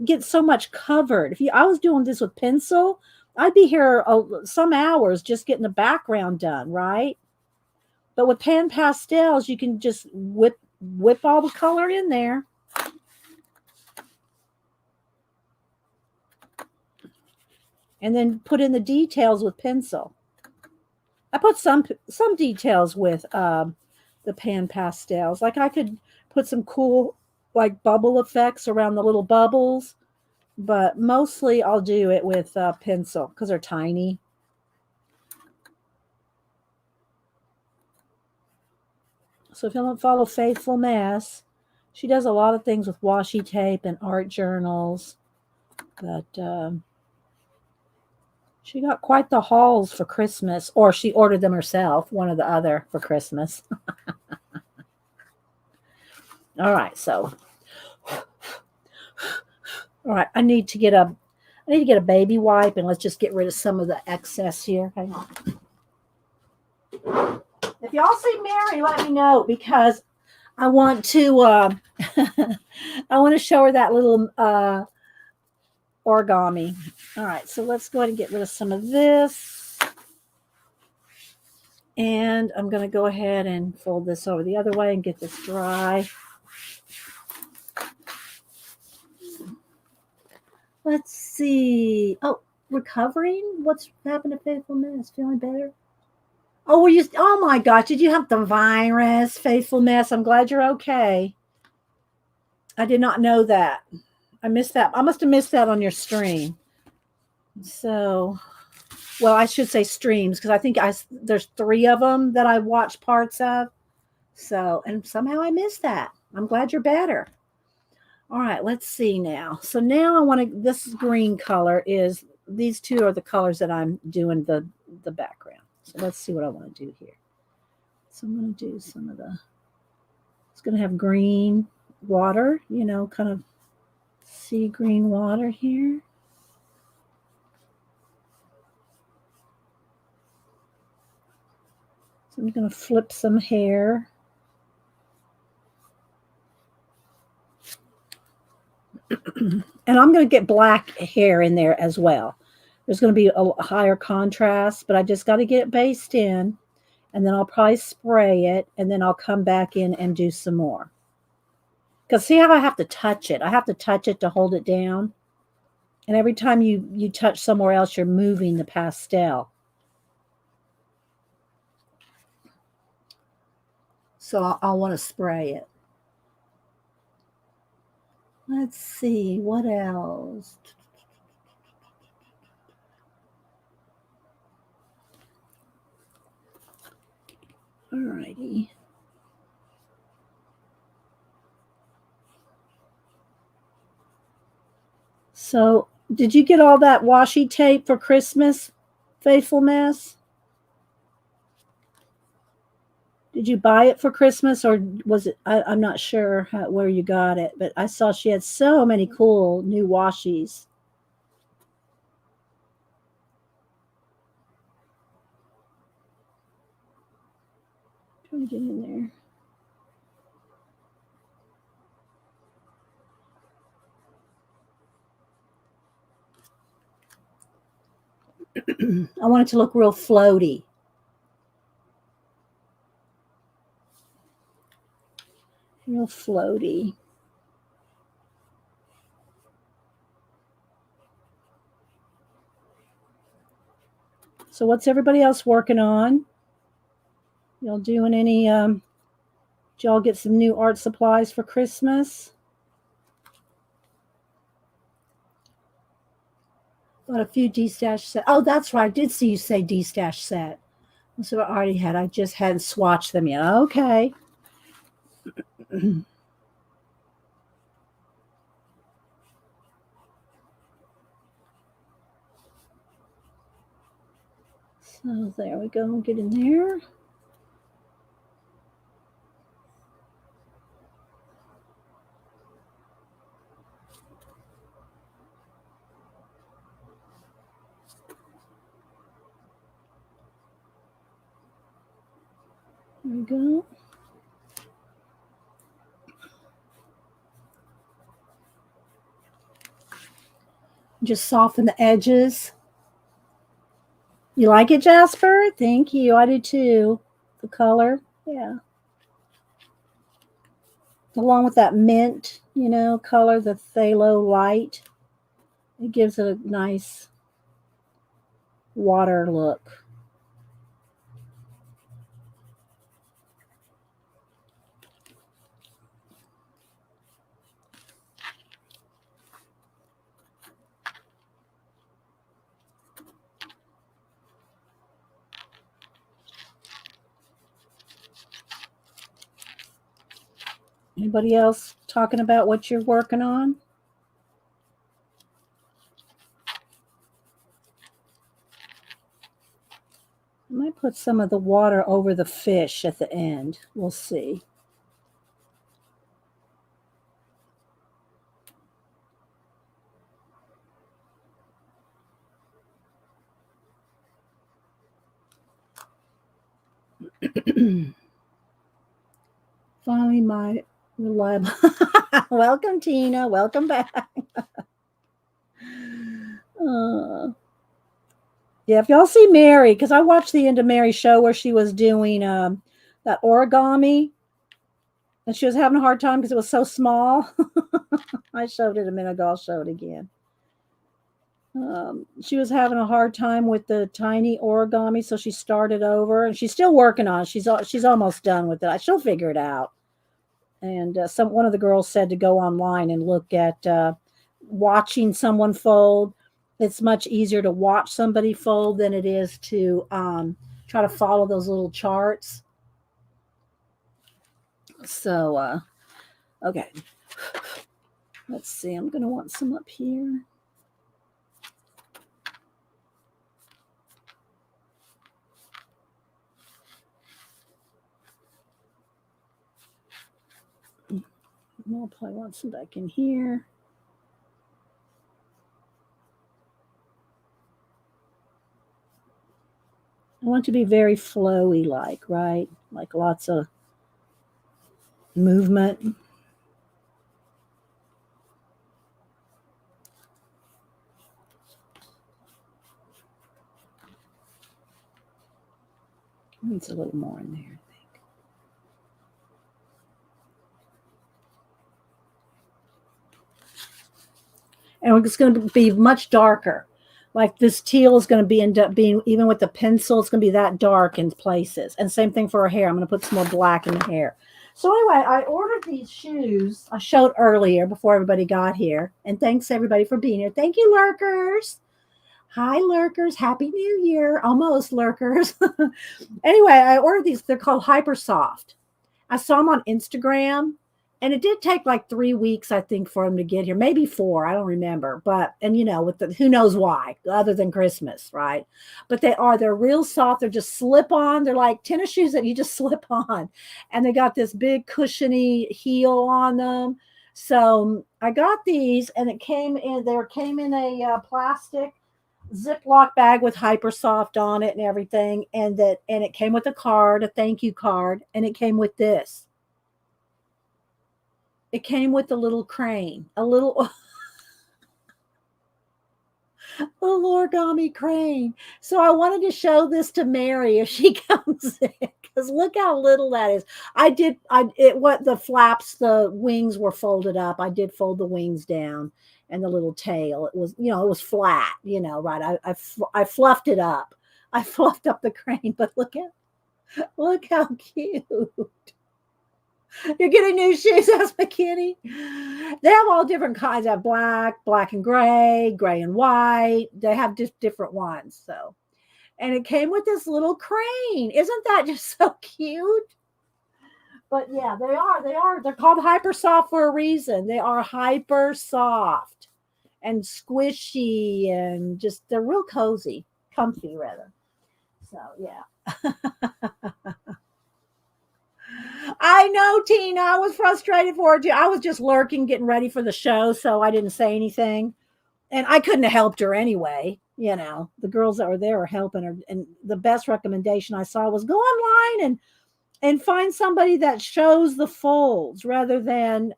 get so much covered. I was doing this with pencil, I'd be here some hours just getting the background done, right? But with pan pastels, you can just whip all the color in there. And then put in the details with pencil. I put some details with the pan pastels. Like I could put some cool like bubble effects around the little bubbles, but mostly I'll do it with pencil because they're tiny. So if you don't follow Faithfulness, she does a lot of things with washi tape and art journals, but she got quite the hauls for Christmas, or she ordered them herself, one or the other, for Christmas. All right, so all right, I need to get a baby wipe, and let's just get rid of some of the excess here. Hang on. If y'all see Mary, let me know because I want to I want to show her that little origami. All right, so let's go ahead and get rid of some of this. And I'm going to go ahead and fold this over the other way and get this dry. Let's see. Oh, recovering? What's happened to Faithfulness? Feeling better? Oh, oh my gosh, did you have the virus, Faithfulness? I'm glad you're okay. I did not know that. I missed that. I must have missed that on your stream. So, well, I should say streams because I think there's 3 of them that I watched parts of. So, and somehow I missed that. I'm glad you're better. All right, let's see now. So now I want to, this green color is, these 2 are the colors that I'm doing the background. So let's see what I want to do here. So I'm going to do some of it's going to have green water, kind of sea green water here. So I'm going to flip some hair. And I'm going to get black hair in there as well. There's going to be a higher contrast, but I just got to get it based in, and then I'll probably spray it, and then I'll come back in and do some more. Because see how I have to touch it? I have to touch it to hold it down. And every time you touch somewhere else, you're moving the pastel. So I'll want to spray it. Let's see, what else? Alrighty. So, did you get all that washi tape for Christmas, Faithful Mess? Did you buy it for Christmas, or was it? I'm not sure where you got it, but I saw she had so many cool new washies. Trying to get in there. I want it to look real floaty. Real floaty. So what's everybody else working on? Y'all doing any, did y'all get some new art supplies for Christmas? Got a few D-stash set. Oh, that's right. I did see you say D-stash set. That's what I already had. I just hadn't swatched them yet. Okay. So there we go. Get in there. There we go. Just soften the edges. You like it, Jasper? Thank you. I do too. The color. Yeah. Along with that mint, color, the phthalo light. It gives it a nice water look. Anybody else talking about what you're working on? I might put some of the water over the fish at the end. We'll see. Finally, my reliable. Welcome, Tina. Welcome back. Yeah, if y'all see Mary, because I watched the end of Mary's show where she was doing that origami, and she was having a hard time because it was so small. I showed it a minute ago. I'll show it again. She was having a hard time with the tiny origami, so she started over, and she's still working on it. She's almost done with it. She'll figure it out. And one of the girls said to go online and look at watching someone fold. It's much easier to watch somebody fold than it is to try to follow those little charts. So, okay. Let's see. I'm going to want some up here. I'll probably want some back in here. I want it to be very flowy, right? Like lots of movement. Needs a little more in there, I think. and it's going to be much darker. Like this teal is going to end up being, even with the pencil, it's going to be that dark in places. And same thing for her hair. I'm going to put some more black in the hair. So anyway, I ordered these shoes. I showed earlier before everybody got here. And thanks everybody for being here. Thank you, lurkers. Hi, lurkers. Happy New Year. Almost, lurkers. Anyway, I ordered these. They're called Hyper Soft. I saw them on Instagram, and it did take like 3 weeks, I think, for them to get here. Maybe 4. I don't remember. But, and you know, with the, who knows why, other than Christmas, right? But they're real soft. They're just slip on. They're like tennis shoes that you just slip on. And they got this big cushiony heel on them. So I got these, and it came in a plastic Ziploc bag with Hypersoft on it and everything, and it came with a card, a thank you card, and it came with this. It came with a little crane, a little origami crane. So I wanted to show this to Mary if she comes in, because look how little that is. The flaps, the wings were folded up. I did fold the wings down. And the little tail, it was, it was flat, right. I fluffed it up. I fluffed up the crane, but look how cute. You're getting new shoes, that's my kitty. They have all different kinds. They have black and gray and white. They have just different ones. So, and it came with this little crane. Isn't that just so cute? But yeah, they are. They're called Hyper Soft for a reason. They are hyper soft and squishy, and just, they're real cozy, comfy rather. So yeah. I know, Tina. I was frustrated for it too. I was just lurking, getting ready for the show, so I didn't say anything. And I couldn't have helped her anyway. The girls that were there are helping her. And the best recommendation I saw was go online and find somebody that shows the folds rather than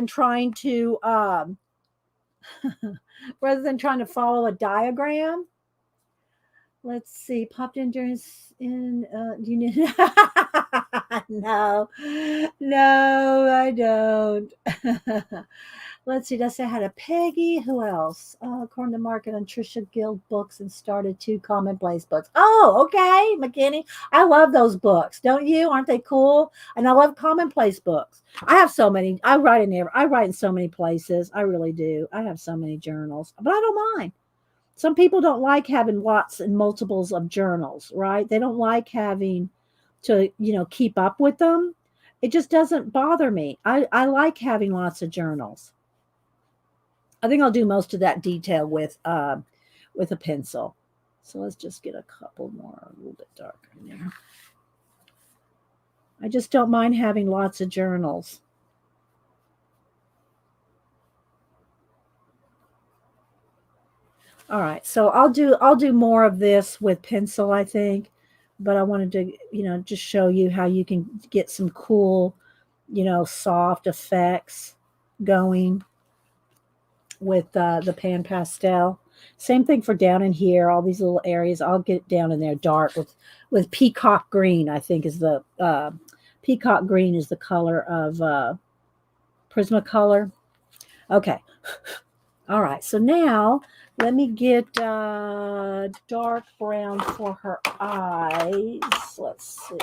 trying to follow a diagram. Let's see. Popped in during do you need No, I don't. Let's see. Does I had a Peggy? Who else? According to Market and Trisha Guild books, and started 2 commonplace books. Oh, okay, McKinney. I love those books. Don't you? Aren't they cool? And I love commonplace books. I have so many. I write in so many places. I really do. I have so many journals, but I don't mind. Some people don't like having lots and multiples of journals, right? They don't like having to, keep up with them. It just doesn't bother me. I like having lots of journals. I think I'll do most of that detail with a pencil. So let's just get a couple more, a little bit darker in there. I just don't mind having lots of journals. All right, so I'll do more of this with pencil, I think, but I wanted to, just show you how you can get some cool, soft effects going with the pan pastel. Same thing for down in here, all these little areas. I'll get down in there dark with Peacock Green. I think is the Peacock Green is the color of Prismacolor. Okay. All right. So now let me get dark brown for her eyes. Let's see.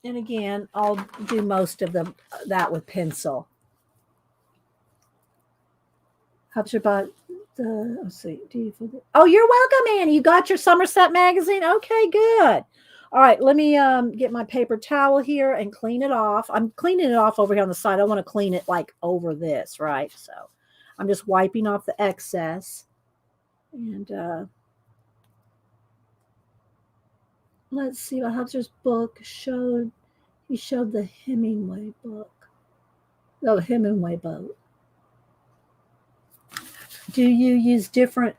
And again, I'll do most of that with pencil. Helps you about the, let's see. Oh, you're welcome, Annie. You got your Somerset magazine? Okay, good. All right, let me get my paper towel here and clean it off. I'm cleaning it off over here on the side. I want to clean it like over this, right? So I'm just wiping off the excess. And let's see what Hubster's book showed. He showed the Hemingway book. Oh, Hemingway boat. Do you use different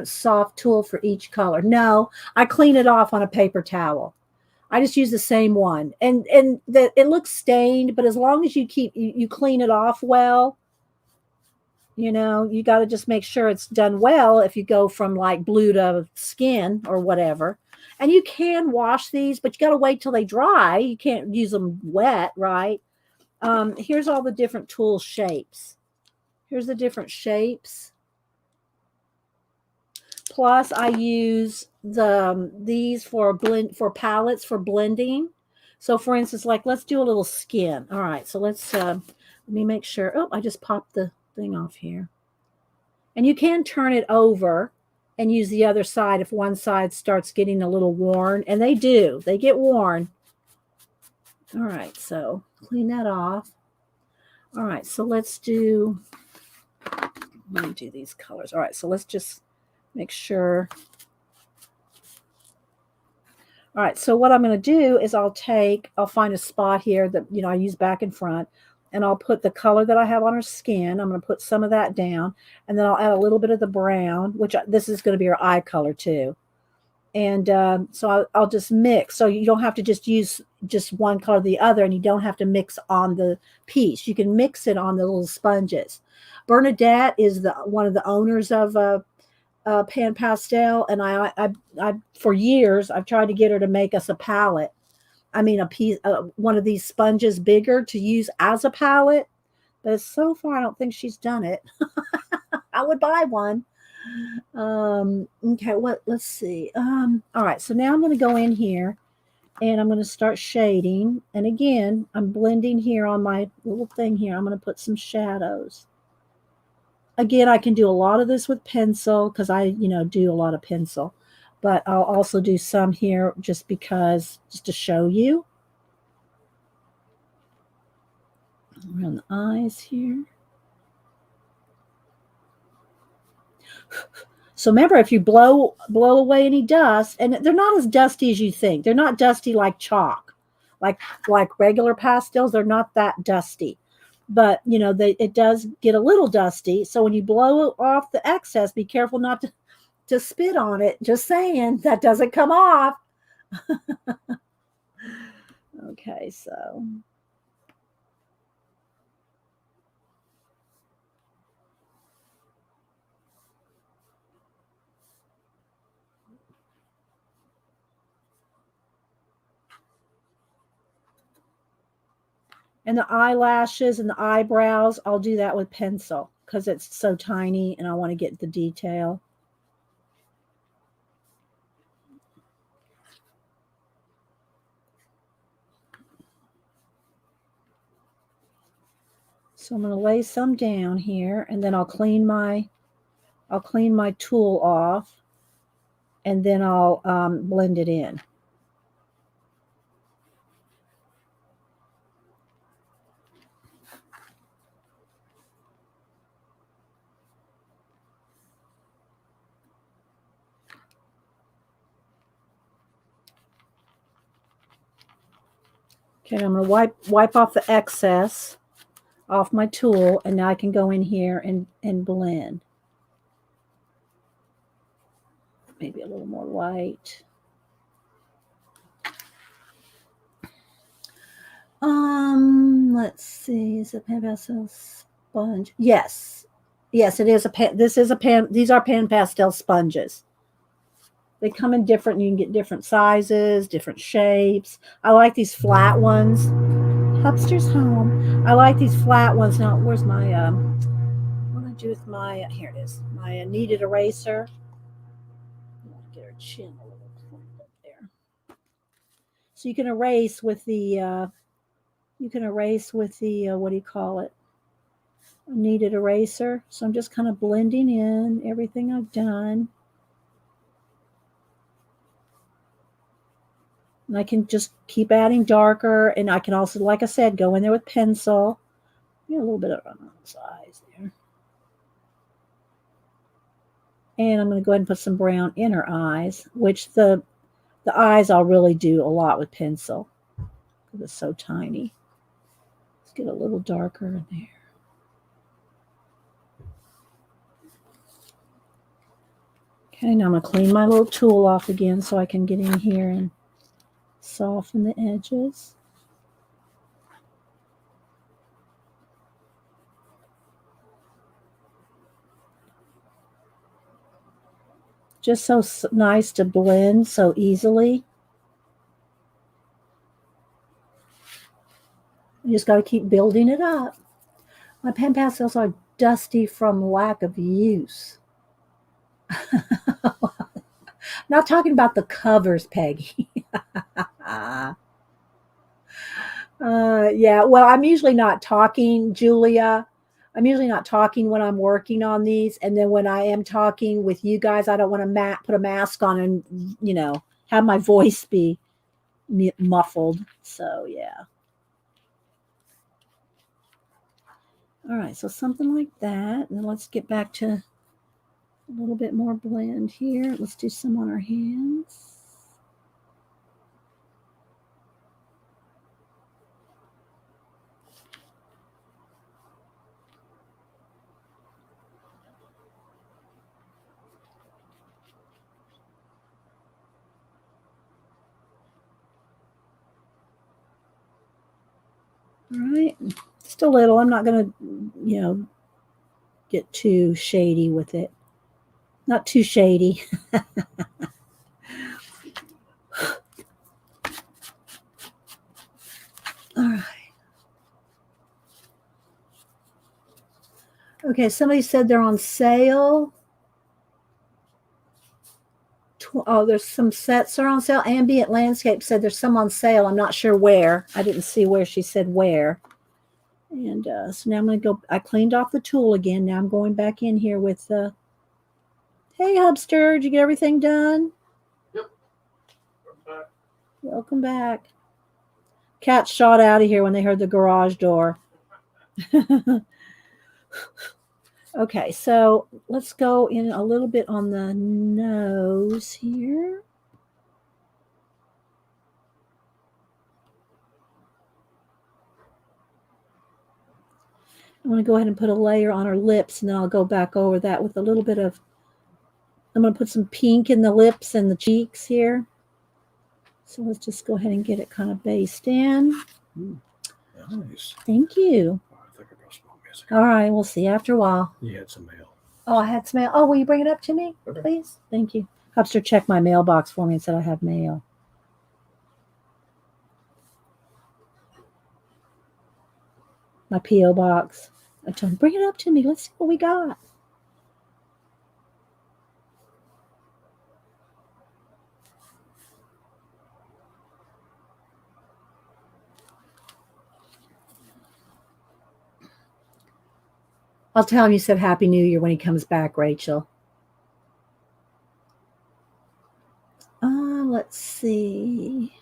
soft tool for each color? No, I clean it off on a paper towel. I just use the same one. And it looks stained, but as long as you clean it off well, you got to just make sure it's done well if you go from like blue to skin or whatever. And you can wash these, but you got to wait till they dry. You can't use them wet, right? Here's all the different tool shapes. Here's the different shapes. Plus, I use these for palettes for blending. So, for instance, like let's do a little skin. All right, so let me make sure. Oh, I just popped the thing off here. And you can turn it over and use the other side if one side starts getting a little worn. And they do. They get worn. All right, so clean that off. All right, so let me do these colors. All right, so let's just make sure. All right, so what I'm going to do is I'll find a spot here that, I use back and front, and I'll put the color that I have on her skin. I'm going to put some of that down, and then I'll add a little bit of the brown, this is going to be her eye color too. And so I'll just mix. So you don't have to just use just one color or the other, and you don't have to mix on the piece. You can mix it on the little sponges. Bernadette is one of the owners of Pan Pastel, and I for years I've tried to get her to make us a palette. I mean, a piece, one of these sponges bigger to use as a palette, but so far I don't think she's done it. I would buy one. Okay, let's see. All right, so now I'm going to go in here and I'm going to start shading. And again, I'm blending here on my little thing here. I'm going to put some shadows. Again, I can do a lot of this with pencil because I, do a lot of pencil. But I'll also do some here just to show you. Around the eyes here. So remember, if you blow away any dust, and they're not as dusty as you think. They're not dusty like chalk, like regular pastels. They're not that dusty. But it does get a little dusty. So when you blow off the excess, be careful not to spit on it. Just saying, that doesn't come off. Okay, so. And the eyelashes and the eyebrows, I'll do that with pencil because it's so tiny and I want to get the detail. So I'm going to lay some down here, and then I'll clean my tool off, and then I'll blend it in. Okay, I'm going to wipe off the excess off my tool, and now I can go in here and blend. Maybe a little more white. Let's see. Is it Pan Pastel sponge? Yes, it is a pan. This is a pan. These are Pan Pastel sponges. They come in different. You can get different sizes, different shapes. I like these flat ones. Hubster's home. I like these flat ones. Now, where's my what do I do with my? Here it is. My kneaded eraser. I want to get her chin a little up there. So you can erase with the. What do you call it? Kneaded eraser. So I'm just kind of blending in everything I've done. And I can just keep adding darker, and I can also, like I said, go in there with pencil. A little bit of eyes there. And I'm going to go ahead and put some brown in her eyes, which the eyes I'll really do a lot with pencil because it's so tiny. Let's get a little darker in there. Okay, now I'm going to clean my little tool off again so I can get in here and soften the edges. Just so nice to blend so easily. You just got to keep building it up. My pen pastels are dusty from lack of use. Not talking about the covers, Peggy. Yeah, well, I'm usually not talking, Julia. I'm usually not talking when I'm working on these. And then when I am talking with you guys, I don't want to put a mask on and, have my voice be muffled. So, yeah. All right, so something like that. And then let's get back to a little bit more blend here. Let's do some on our hands. All right, just a little. I'm not going to, get too shady with it. Not too shady. All right. Okay, somebody said they're on sale. Oh, there's some sets are on sale. Ambient Landscape said there's some on sale. I'm not sure where. I didn't see where she said where. And so now I'm going to go. I cleaned off the tool again. Now I'm going back in here with the. Hey, Hubster, did you get everything done? Yep. Welcome back. Welcome back. Cats shot out of here when they heard the garage door. Okay, so let's go in a little bit on the nose here. I'm going to go ahead and put a layer on her lips, and then I'll go back over that with a little bit of, I'm going to put some pink in the lips and the cheeks here. So let's just go ahead and get it kind of based in. Nice. Thank you. Oh, I think I got some music. All right, we'll see after a while. You had some mail. Oh, I had some mail. Oh, will you bring it up to me, please? Thank you. Hubster checked my mailbox for me and said I have mail. My P.O. box. I told him, bring it up to me. Let's see what we got. I'll tell him you said Happy New Year when he comes back, Rachel. Let's see.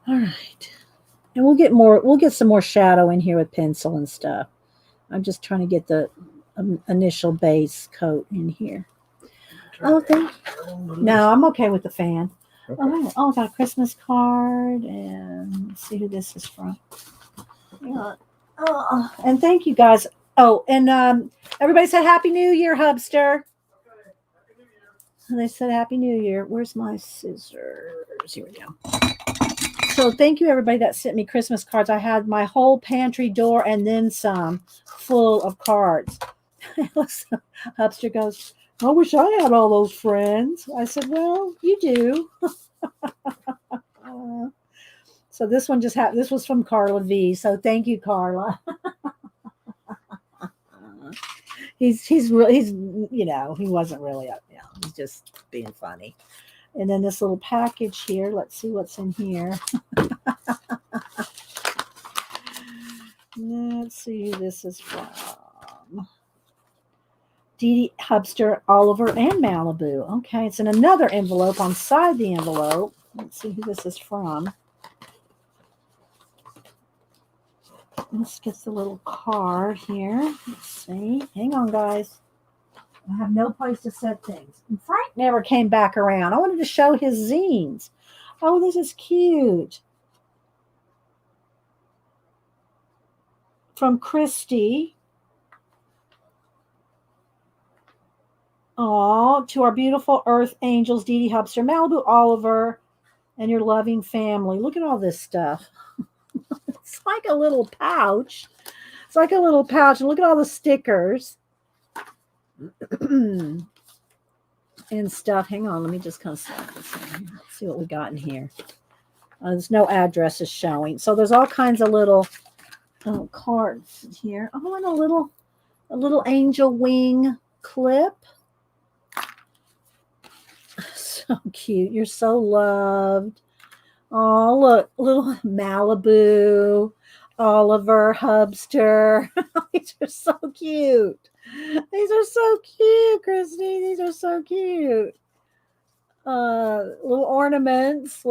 All right. And we'll get some more shadow in here with pencil and stuff. I'm just trying to get the initial base coat in here. Oh, thank you. No, I'm okay with the fan. Okay. Oh, I got a Christmas card, and let's see who this is from. And thank you guys. Oh, and everybody said Happy New Year, Hubster. Okay. Happy New Year. And they said Happy New Year. Where's my scissors? Here we go. So thank you, everybody that sent me Christmas cards. I had my whole pantry door and then some full of cards. Hubster goes, I wish I had all those friends. I said, well, you do. So this one this was from Carla V. So thank you, Carla. He's he wasn't really he's just being funny. And then this little package here. Let's see what's in here. Let's see who this is from. Dee Dee, Hubster, Oliver, and Malibu. Okay, it's in another envelope on side the envelope. Let's see who this is from. Let's get the little card here. Let's see. Hang on, guys. I have no place to set things. And Frank never came back around. I wanted to show his zines. Oh, this is cute. From Christy. Oh, to our beautiful earth angels, Dee Dee, Hubster, Malibu, Oliver, and your loving family. Look at all this stuff. It's like a little pouch. It's like a little pouch. And look at all the stickers. and stuff. Hang on, let me just kind of slide this in here. Let's see what we got in here. There's no addresses showing. So there's all kinds of little cards here. Oh, and a little angel wing clip. So cute. You're so loved. Oh, look, little Malibu, Oliver, Hubster. These are so cute. These are so cute, Christy. These are so cute. Little ornaments,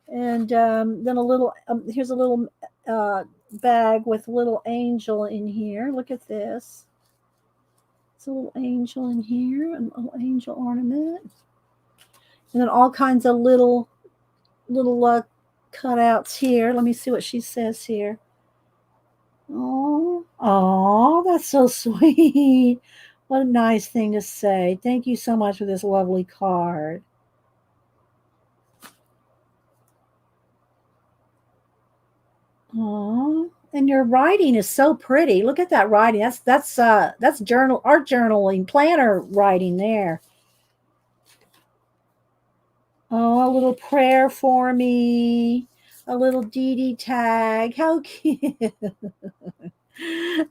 and then here's a little bag with little angel in here. Look at this. It's a little angel in here, a little angel ornament, and then all kinds of little cutouts here. Let me see what she says here. Oh, that's so sweet. What a nice thing to say. Thank you so much for this lovely card. Oh, and your writing is so pretty. Look at that writing. That's art journaling planner writing there. Oh, a little prayer for me. A little Dee Dee tag. How cute.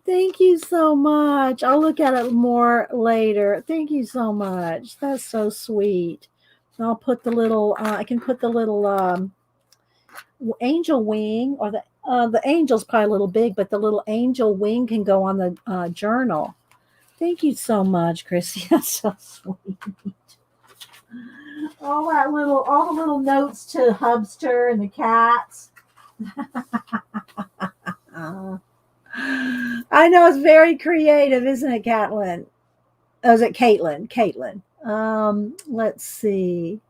Thank you so much. I'll look at it more later. Thank you so much. That's so sweet. I'll put the little, I can put the little angel wing, or the angel's probably a little big, but the little angel wing can go on the journal. Thank you so much, Chrissy. That's so sweet. All the little notes to Hubster and the cats. I know, it's very creative, isn't it, Caitlin? Oh, is it Caitlin? Caitlin. Let's see.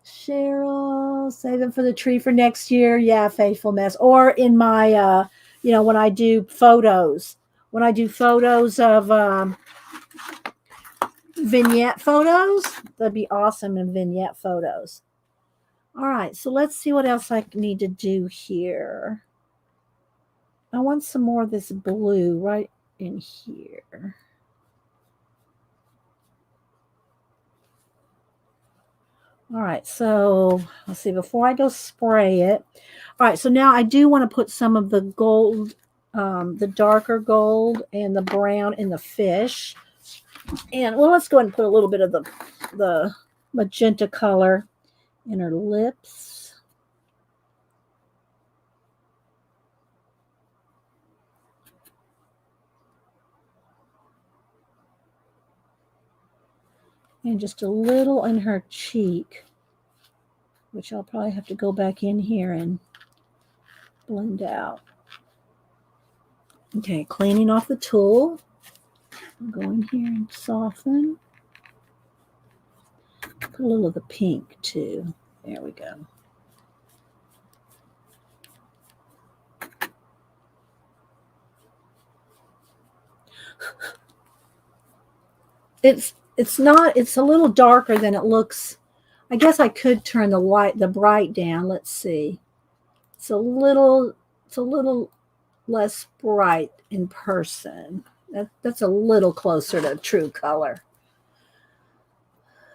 Cheryl, save them for the tree for next year. Yeah, faithful mess. Or in my, when I do photos, of vignette photos, that'd be awesome in vignette photos. All right, so let's see what else I need to do here. I want some more of this blue right in here. All right, so let's see, before I go spray it. All right, so now I do want to put some of the gold, the darker gold and the brown in the fish. And well, let's go ahead and put a little bit of the magenta color in her lips. And just a little in her cheek, which I'll probably have to go back in here and blend out. Okay, cleaning off the tool. I'll go in here and soften. Put a little of the pink too. There we go. It's a little darker than it looks. I guess I could turn the bright down. Let's see. It's a little less bright in person. That's a little closer to true color.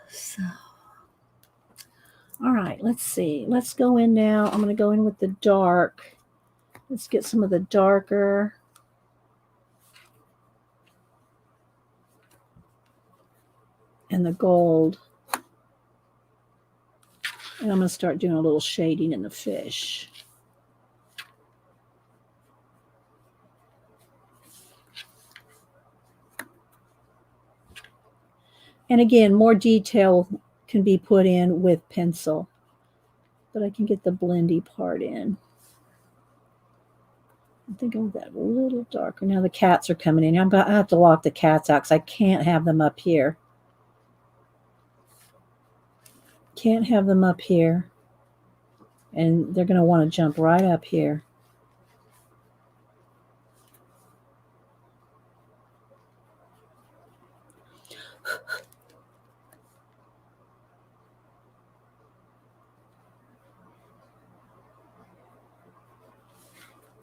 So, all right, let's see. Let's go in now. I'm going to go in with the dark. Let's get some of the darker. And the gold. And I'm going to start doing a little shading in the fish. And again, more detail can be put in with pencil. But I can get the blendy part in. I think I'll get a little darker. Now the cats are coming in. I have to lock the cats out because I can't have them up here. Can't have them up here. And they're going to want to jump right up here.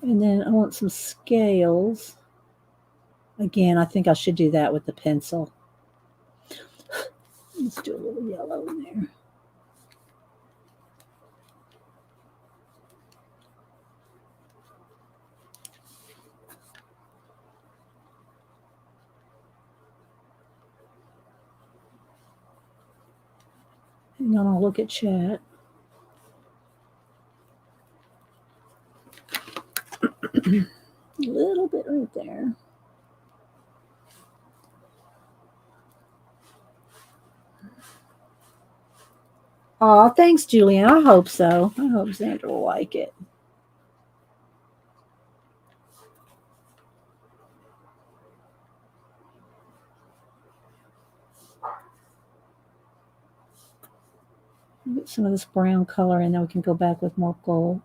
And then I want some scales. Again, I think I should do that with the pencil. Let's do a little yellow in there. Hang on, I'll look at chat. A little bit right there. Oh, thanks, Julian. I hope so. I hope Xander will like it. Get some of this brown color and then we can go back with more gold.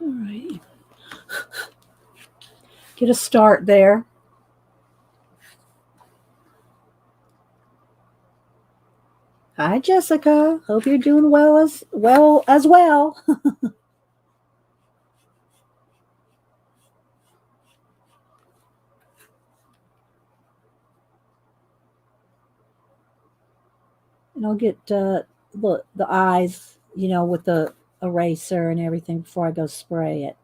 All right. Get a start there. Hi, Jessica. Hope you're doing well as well. And I'll get the eyes, with the eraser and everything before I go spray it.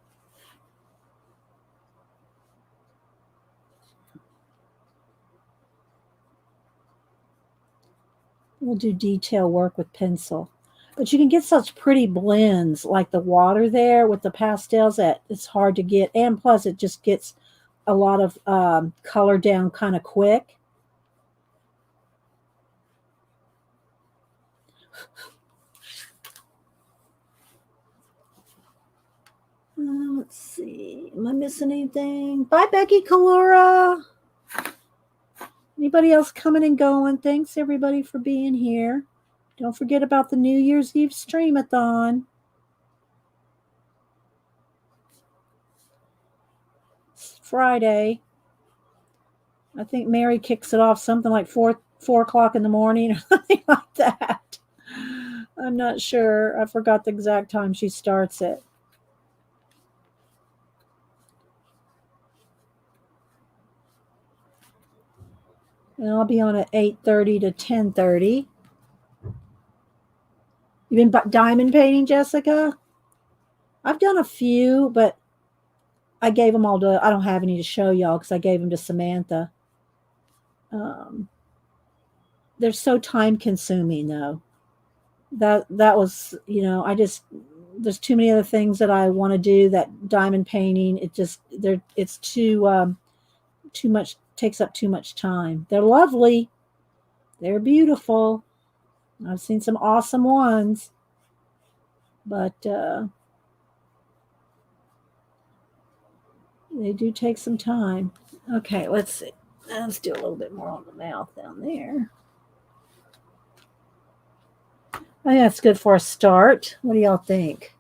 We'll do detail work with pencil. But you can get such pretty blends like the water there with the pastels that it's hard to get. And plus it just gets a lot of color down kind of quick. Let's see. Am I missing anything? Bye, Becky Kalura. Anybody else coming and going? Thanks, everybody, for being here. Don't forget about the New Year's Eve stream-a-thon. It's Friday. I think Mary kicks it off something like 4 o'clock in the morning or something like that. I'm not sure. I forgot the exact time she starts it. And I'll be on at 8:30 to 10:30. You've been diamond painting, Jessica? I've done a few, but I gave them all to, I don't have any to show y'all because I gave them to Samantha. They're so time consuming though. That was, there's too many other things that I want to do. That diamond painting, it's too much, takes up too much time. They're lovely. They're beautiful. I've seen some awesome ones, but they do take some time. Okay, let's see. Let's do a little bit more on the mouth down there. I think that's good for a start. What do y'all think?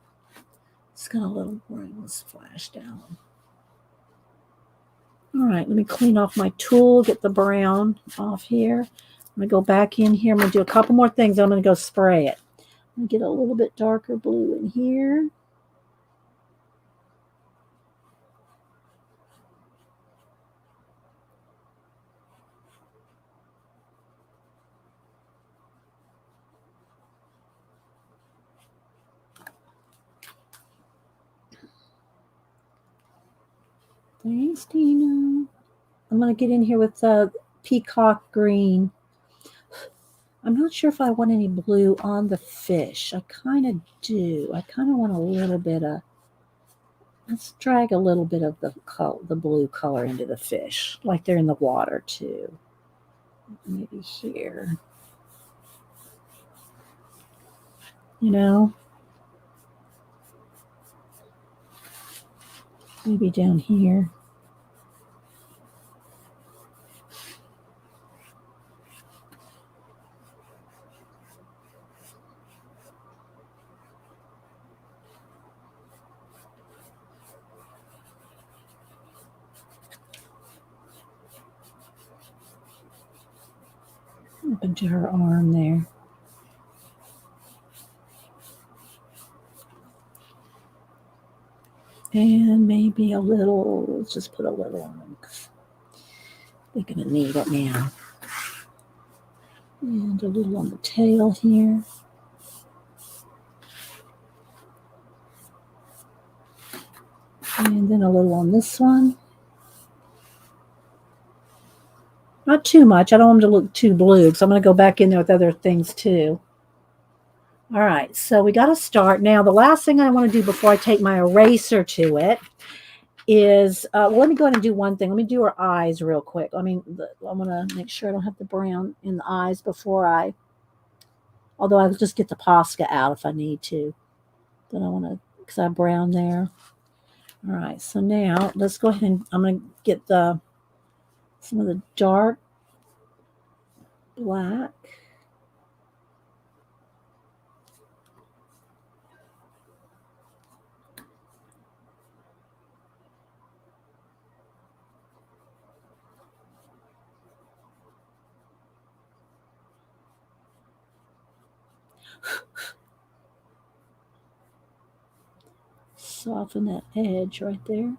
It's got a little brown splash down. All right, let me clean off my tool, get the brown off here. I'm going to go back in here. I'm going to do a couple more things. I'm going to go spray it. I'm going to get a little bit darker blue in here. Thanks, Tina. I'm going to get in here with Peacock Green. I'm not sure if I want any blue on the fish. I kind of do. I kind of want a little bit of, let's drag a little bit of the blue color into the fish, like they're in the water too. Maybe here. Maybe down here. Up into her arm there. And maybe a little, let's just put a little on. We're going to need it now. And a little on the tail here. And then a little on this one. Not too much. I don't want them to look too blue because I'm going to go back in there with other things too. All right, so we got to start. Now, the last thing I want to do before I take my eraser to it is, well, let me go ahead and do one thing. Let me do her eyes real quick. I want to make sure I don't have the brown in the eyes before although I'll just get the Posca out if I need to. Then I want to, because I have brown there. All right, so now let's go ahead and I'm going to get some of the dark black. Soften that edge right there.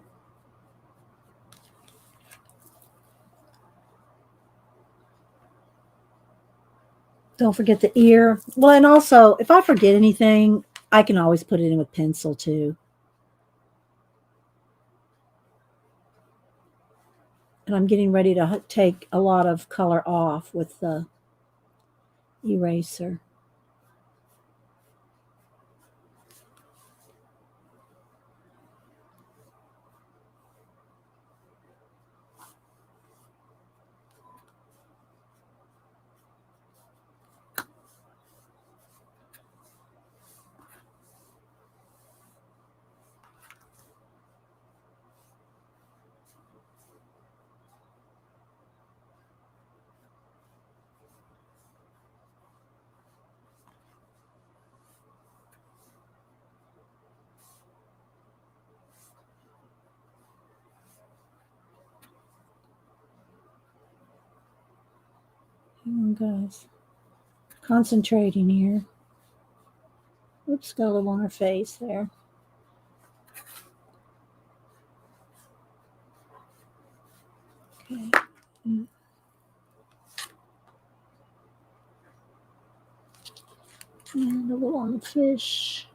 Don't forget the ear. Well, and also, if I forget anything, I can always put it in with pencil too. And I'm getting ready to take a lot of color off with the eraser. Hang on, guys. Concentrating here. Oops, got a little on her face there. Okay. And a little on the fish.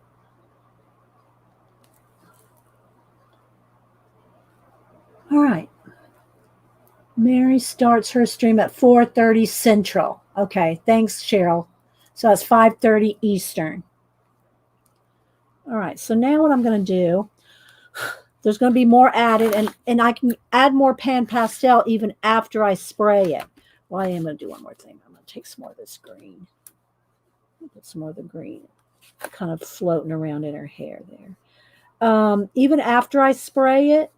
All right. Mary starts her stream at 4:30 Central. Okay, thanks, Cheryl. So that's 5:30 Eastern. All right, so now what I'm going to do, there's going to be more added, and I can add more pan pastel even after I spray it. Well, I am going to do one more thing. I'm going to take some more of this green. Put some more of the green kind of floating around in her hair there. Even after I spray it,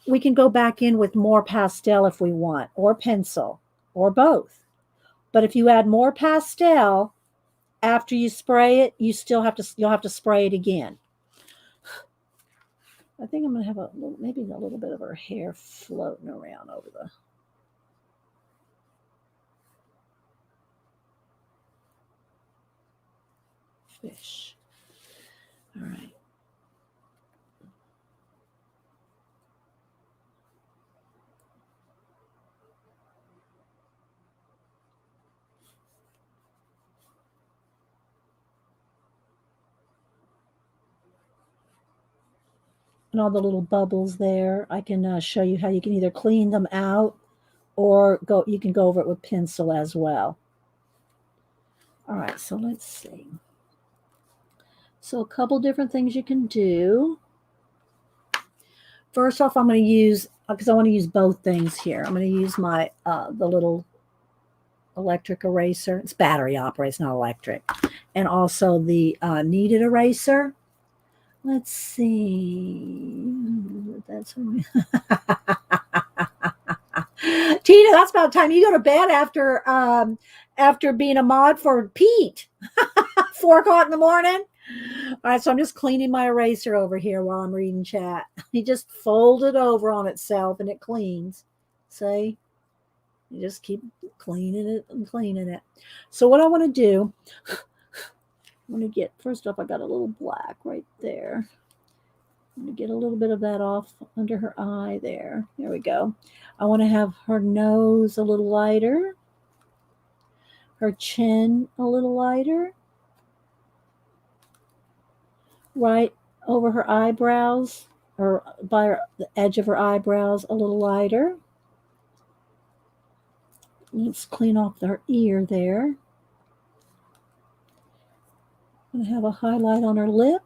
we can go back in with more pastel if we want, or pencil, or both. But if you add more pastel after you spray it, you'll have to spray it again. I think I'm going to have maybe a little bit of her hair floating around over the fish. All right. And all the little bubbles there, I can show you how you can either clean them out or you can go over it with pencil as well. All right, so let's see. So a couple different things you can do. First off, I'm going to use, because I want to use both things here. I'm going to use my the little electric eraser. It's battery operated, it's not electric. And also the kneaded eraser. Let's see. That's Tina, that's about time you go to bed after being a mod for Pete. 4 o'clock in the morning. All right, so I'm just cleaning my eraser over here while I'm reading chat. You just fold it over on itself and it cleans. See? You just keep cleaning it and cleaning it. So what I want to do, I'm going to get, first off, I got a little black right there. I'm going to get a little bit of that off under her eye there. There we go. I want to have her nose a little lighter, her chin a little lighter, right over her eyebrows, or by the edge of her eyebrows a little lighter. Let's clean off her ear there. I'm going to have a highlight on her lip.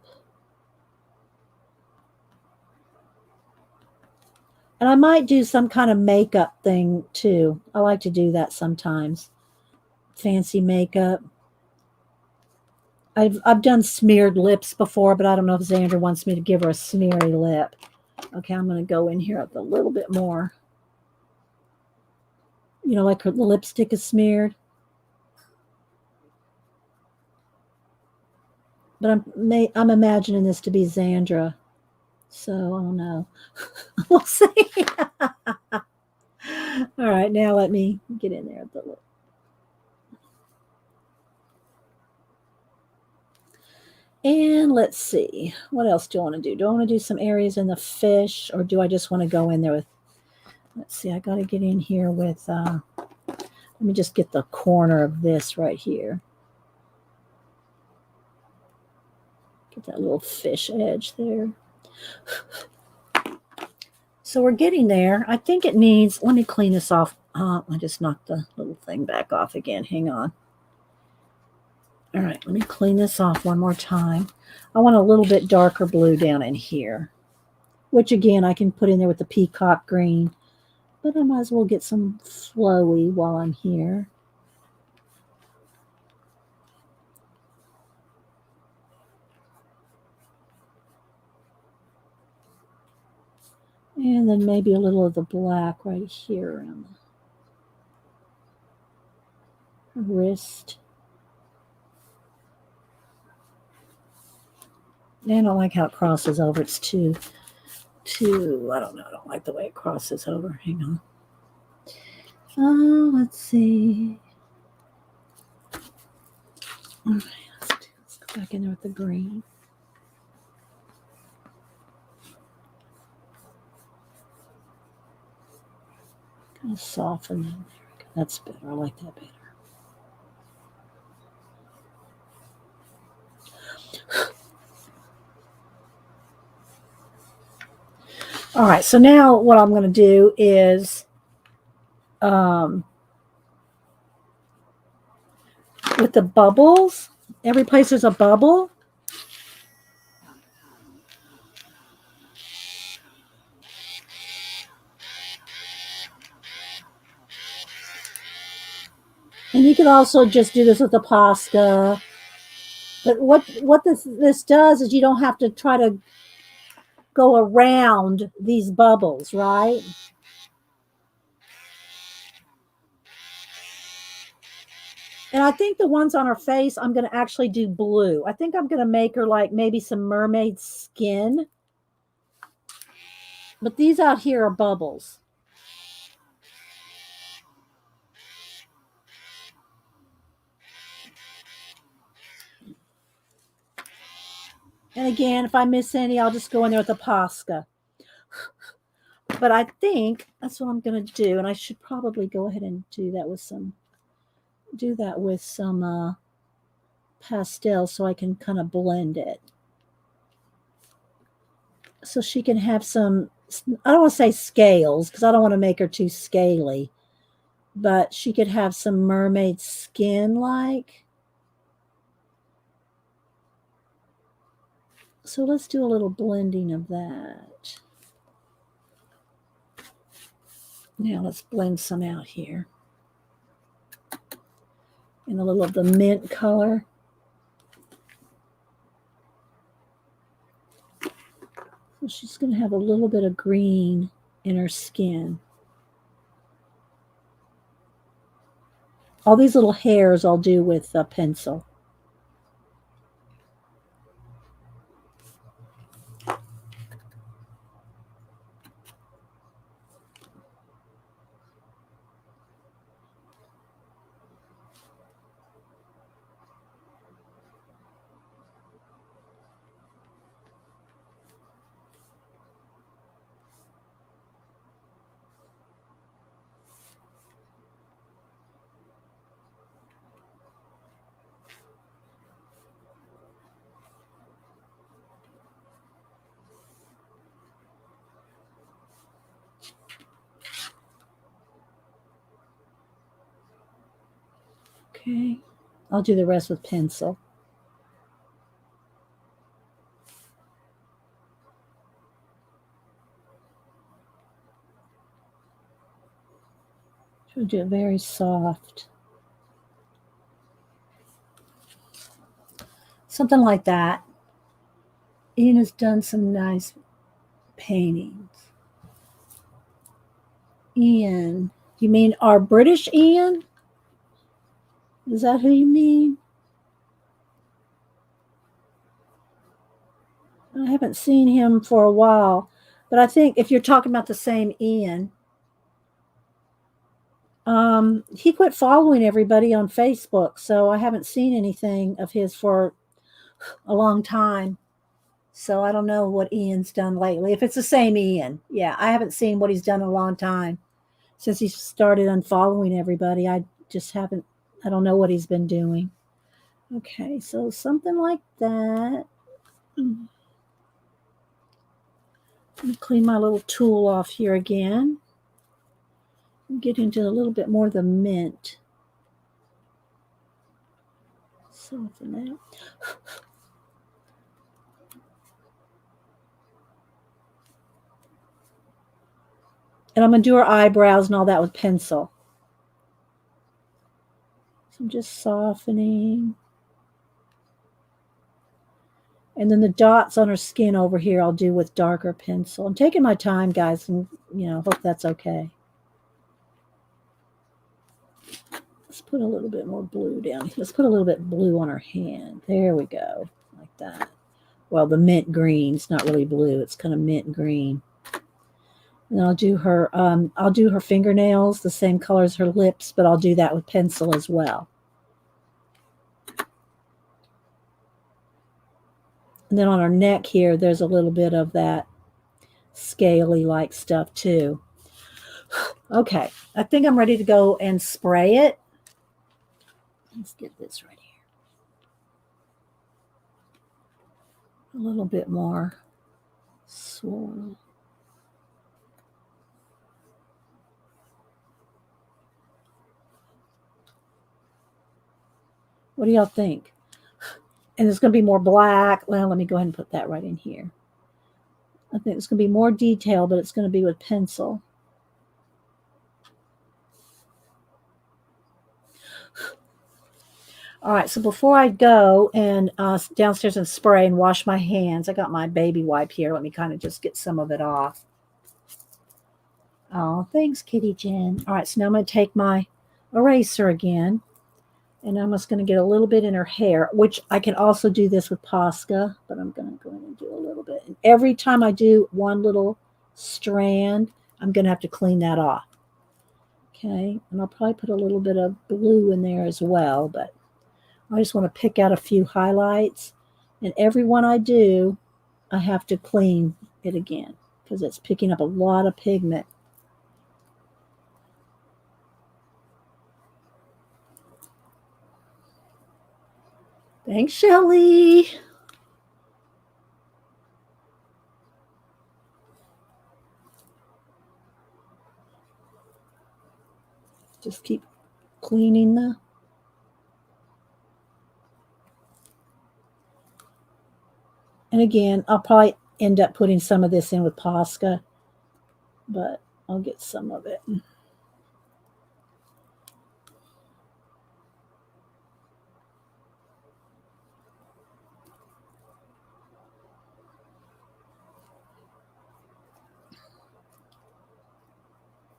And I might do some kind of makeup thing too. I like to do that sometimes. Fancy makeup. I've done smeared lips before, but I don't know if Xandra wants me to give her a smeary lip. Okay, I'm going to go in here with a little bit more. You know, like the lipstick is smeared. But I'm imagining this to be Xandra. So, I don't know. We'll see. All right, now let me get in there with the lip. And let's see, what else do I want to do? Do I want to do some areas in the fish, or do I just want to go in there with, let's see, I got to get in here with, let me just get the corner of this right here. Get that little fish edge there. So we're getting there. I think it needs, let me clean this off. I just knocked the little thing back off again. Hang on. All right, let me clean this off one more time. I want a little bit darker blue down in here, which again, I can put in there with the Peacock Green, but I might as well get some flowy while I'm here. And then maybe a little of the black right here around the wrist. I don't like how it crosses over. It's too, I don't know. I don't like the way it crosses over. Hang on. Oh, let's see. All right, let's go back in there with the green. Kind of soften them. That's better. I like that better. All right, so now what I'm going to do is with the bubbles, every place there's a bubble. And you can also just do this with the pasta. But what this does is you don't have to try to go around these bubbles, right? And I think the ones on her face, I'm going to actually do blue. I think I'm going to make her like maybe some mermaid skin. But these out here are bubbles. And again, if I miss any, I'll just go in there with a Posca. But I think that's what I'm going to do. And I should probably go ahead and do that with some pastel so I can kind of blend it. So she can have some, I don't want to say scales because I don't want to make her too scaly, but she could have some mermaid skin like. So let's do a little blending of that. Now let's blend some out here. And a little of the mint color. So she's going to have a little bit of green in her skin. All these little hairs I'll do with a pencil. Okay. I'll do the rest with pencil. Should do it very soft. Something like that. Ian has done some nice paintings. Ian. You mean our British Ian? Is that who you mean? I haven't seen him for a while, but I think if you're talking about the same Ian, he quit following everybody on Facebook, so I haven't seen anything of his for a long time. So I don't know what Ian's done lately. If it's the same Ian, yeah, I haven't seen what he's done in a long time since he started unfollowing everybody. I just haven't. I don't know what he's been doing. Okay, so something like that. Let me clean my little tool off here again. Get into a little bit more of the mint. Soften that. And I'm going to do her eyebrows and all that with pencil. So I'm just softening. And then the dots on her skin over here I'll do with darker pencil. I'm taking my time, guys, and, hope that's okay. Let's put a little bit more blue down here. Let's put a little bit blue on her hand. There we go, like that. Well, the mint green. It's not really blue. It's kind of mint green. And I'll do her fingernails the same color as her lips, but I'll do that with pencil as well. And then on her neck here, there's a little bit of that scaly like stuff too. Okay, I think I'm ready to go and spray it. Let's get this right here. A little bit more swirl. What do y'all think? And it's going to be more black. Well, let me go ahead and put that right in here. I think it's going to be more detail, but it's going to be with pencil. All right, so before I go and downstairs and spray and wash my hands, I got my baby wipe here. Let me kind of just get some of it off. Oh, thanks, Kitty Jen. All right, so now I'm going to take my eraser again, and I'm just going to get a little bit in her hair, which I can also do this with Posca, but I'm going to go in and do a little bit. And every time I do one little strand, I'm going to have to clean that off. Okay, and I'll probably put a little bit of blue in there as well, but I just want to pick out a few highlights, and every one I do, I have to clean it again because it's picking up a lot of pigment. Thanks, Shelley. Just keep cleaning the. And again, I'll probably end up putting some of this in with Posca, but I'll get some of it.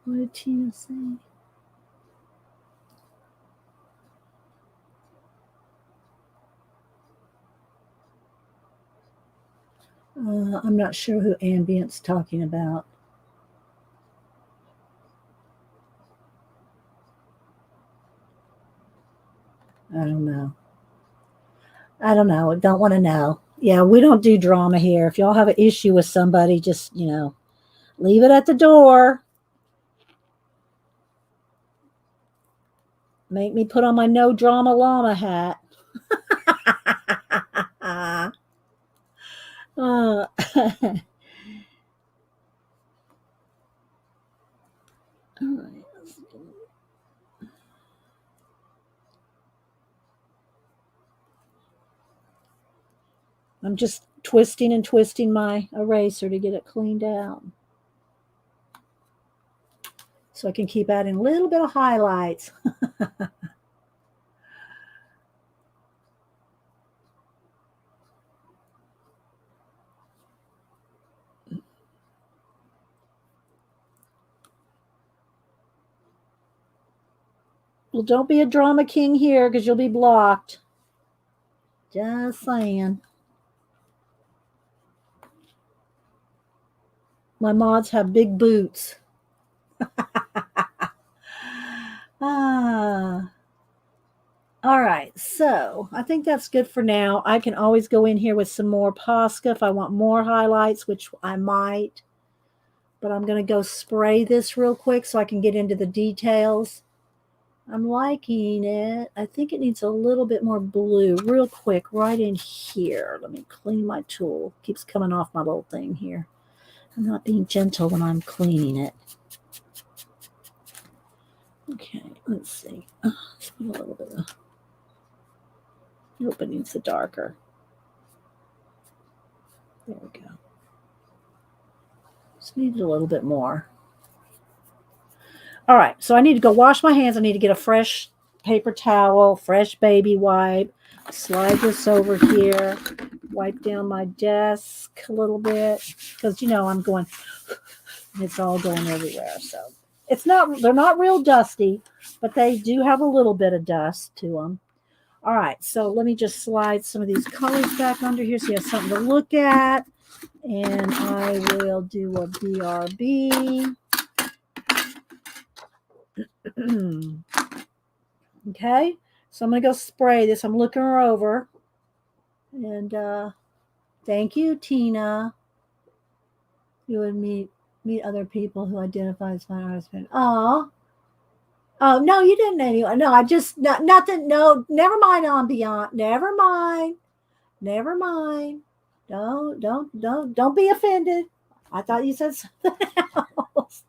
What did Tina say? I'm not sure who Ambient's talking about. I don't know. I don't want to know. Yeah, we don't do drama here. If y'all have an issue with somebody, just, leave it at the door. Make me put on my no drama llama hat. All right. I'm just twisting and twisting my eraser to get it cleaned out. So I can keep adding a little bit of highlights. Well, don't be a drama king here because you'll be blocked. Just saying. My mods have big boots. Ah. All right, so I think that's good for now. I can always go in here with some more Posca if I want more highlights, which I might. But I'm going to go spray this real quick so I can get into the details. I'm liking it. I think it needs a little bit more blue real quick right in here. Let me clean my tool. Keeps coming off my little thing here. I'm not being gentle when I'm cleaning it. Okay, let's see. Let's put a little bit of... Nope, it needs the darker. There we go. Just needed a little bit more. All right, so I need to go wash my hands. I need to get a fresh paper towel, fresh baby wipe. Slide this over here. Wipe down my desk a little bit because, you know, I'm going, it's all going everywhere. So it's not, they're not real dusty, but they do have a little bit of dust to them. All right, so let me just slide some of these colors back under here so you have something to look at. And I will do a BRB. Okay, so I'm going to go spray this. I'm looking her over. And thank you, Tina. You would meet other people who identify as fine artists. Oh, no, you didn't anyway. No, I just, nothing. No, never mind, on beyond. Never mind. Never mind. Don't be offended. I thought you said something else.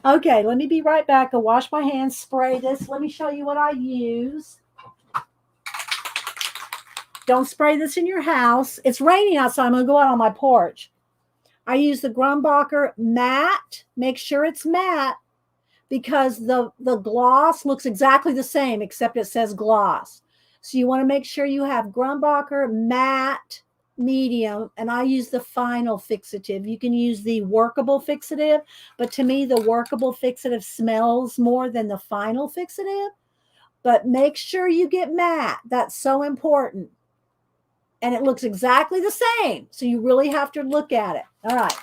Okay, let me be right back. I'll wash my hands, spray this. Let me show you what I use. Don't spray this in your house. It's raining outside. I'm going to go out on my porch. I use the Grumbacher matte. Make sure it's matte because the gloss looks exactly the same except it says gloss. So you want to make sure you have Grumbacher matte medium, and I use the final fixative. You can use the workable fixative, but to me the workable fixative smells more than the final fixative. But make sure you get matte. That's so important. And it looks exactly the same. So you really have to look at it. All right.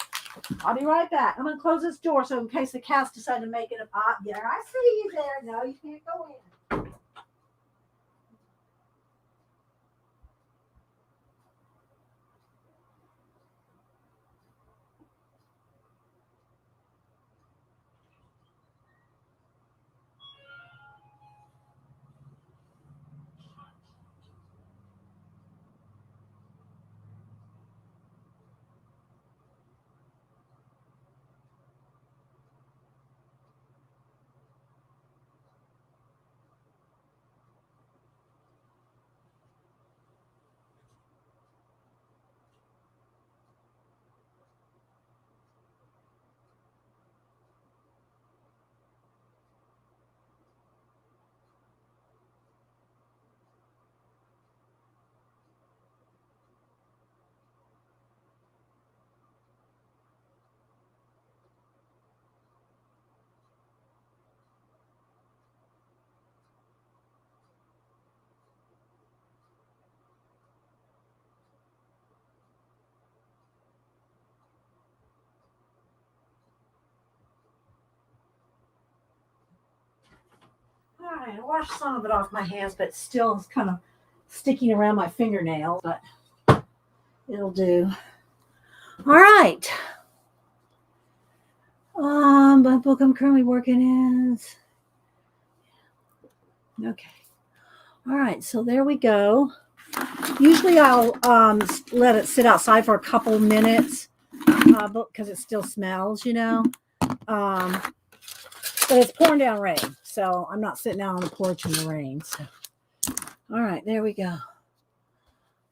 I'll be right back. I'm going to close this door so in case the cats decide to make it a there. I see you there. No, you can't go in. All right, I washed some of it off my hands, but still it's kind of sticking around my fingernail, but it'll do. All right. The book I'm currently working in. Okay. All right, so there we go. Usually I'll let it sit outside for a couple minutes because it still smells, you know. But it's pouring down rain, so I'm not sitting out on the porch in the rain. So. All right, there we go.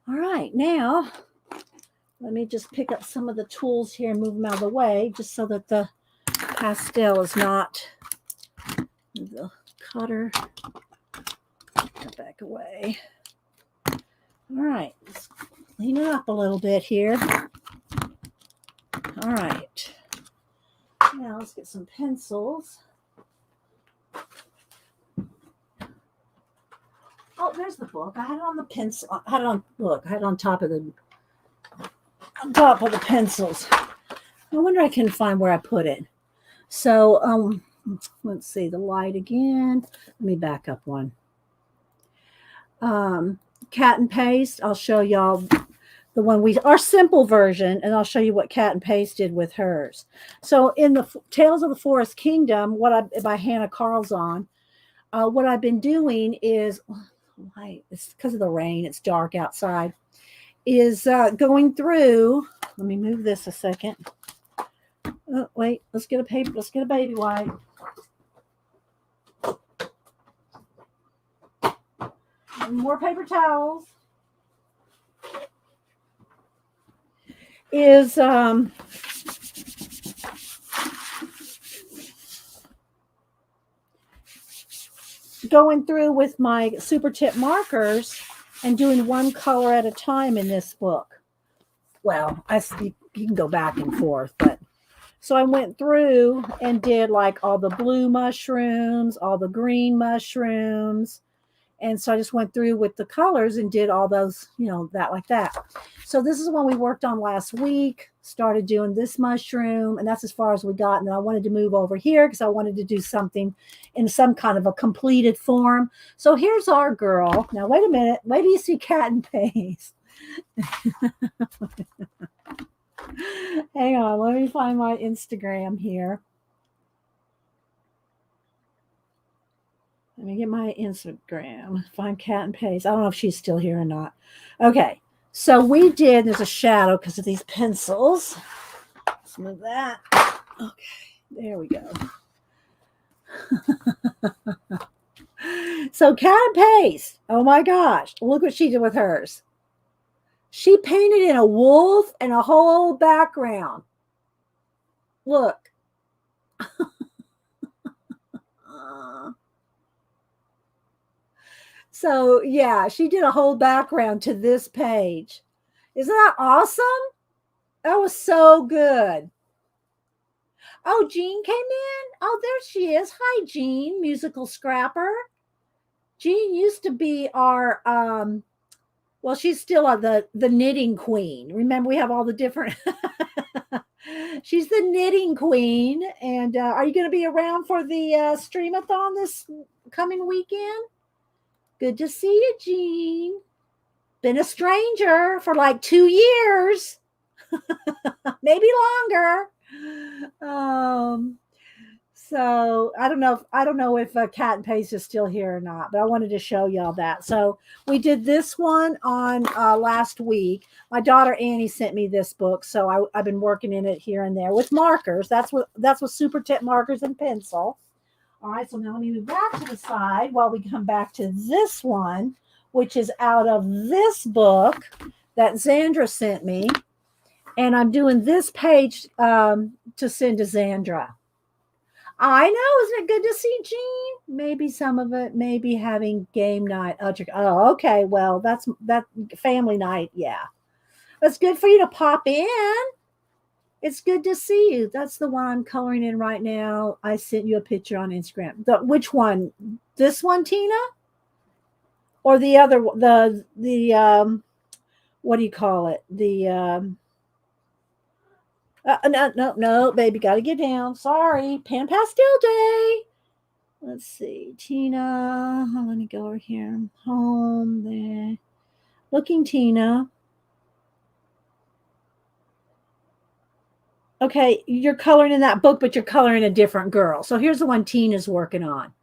All right, now let me just pick up some of the tools here and move them out of the way just so that the pastel is not the cutter. Get back away. All right, let's clean it up a little bit here. All right, now let's get some pencils. Oh, there's the book. I had it on the pencil. I had it on. Look, I had it on top of the pencils. I wonder I can find where I put it. So, let's see the light again. Let me back up one. Cat and Paste. I'll show y'all the one our simple version, and I'll show you what Cat and Paste did with hers. So, in the Tales of the Forest Kingdom, by Hannah Carlzon, what I've been doing is. Light. It's because of the rain. It's dark outside. Is going through. Let me move this a second. Oh, wait. Let's get a paper. Let's get a baby wipe. More paper towels. Is going through with my super tip markers and doing one color at a time in this book. Well, you can go back and forth, but so I went through and did like all the blue mushrooms, all the green mushrooms. And so I just went through with the colors and did all those, that like that. So this is one we worked on last week, started doing this mushroom, and that's as far as we got. And then I wanted to move over here because I wanted to do something in some kind of a completed form. So here's our girl. Now, wait a minute. Wait till you see Cat and Paste. Hang on. Let me find my Instagram here. Let me get my Instagram. Find Cat and Paste. I don't know if she's still here or not. Okay. So we did, there's a shadow because of these pencils. Let's move that. Okay. There we go. So Cat and Paste. Oh my gosh. Look what she did with hers. She painted in a wolf and a whole background. Look. So, yeah, she did a whole background to this page. Isn't that awesome? That was so good. Oh, Jean came in? Oh, there she is. Hi, Jean, musical scrapper. Jean used to be our, well, she's still the knitting queen. Remember, we have all the different, she's the knitting queen. And are you going to be around for the stream-a-thon this coming weekend? Good to see you, Jean. Been a stranger for like 2 years, maybe longer. So I don't know if Cat and Paste is still here or not, but I wanted to show y'all that. So we did this one on last week. My daughter Annie sent me this book, so I've been working in it here and there with markers. That's with super tip markers and pencil. All right, so now let me move back to the side while we come back to this one, which is out of this book that Zandra sent me. And I'm doing this page to send to Zandra. I know, isn't it good to see Jean? Maybe some of it, maybe having game night. Oh, okay, well, that's family night, yeah. That's good for you to pop in. It's good to see you. That's the one I'm coloring in right now. I sent you a picture on Instagram. Which one? This one, Tina? Or the other, the what do you call it? The, no, baby, got to get down. Sorry. Pan Pastel Day. Let's see. Tina. Let me go over here. Home there. Looking Tina. Okay, you're coloring in that book, but you're coloring a different girl. So here's the one Tina's working on.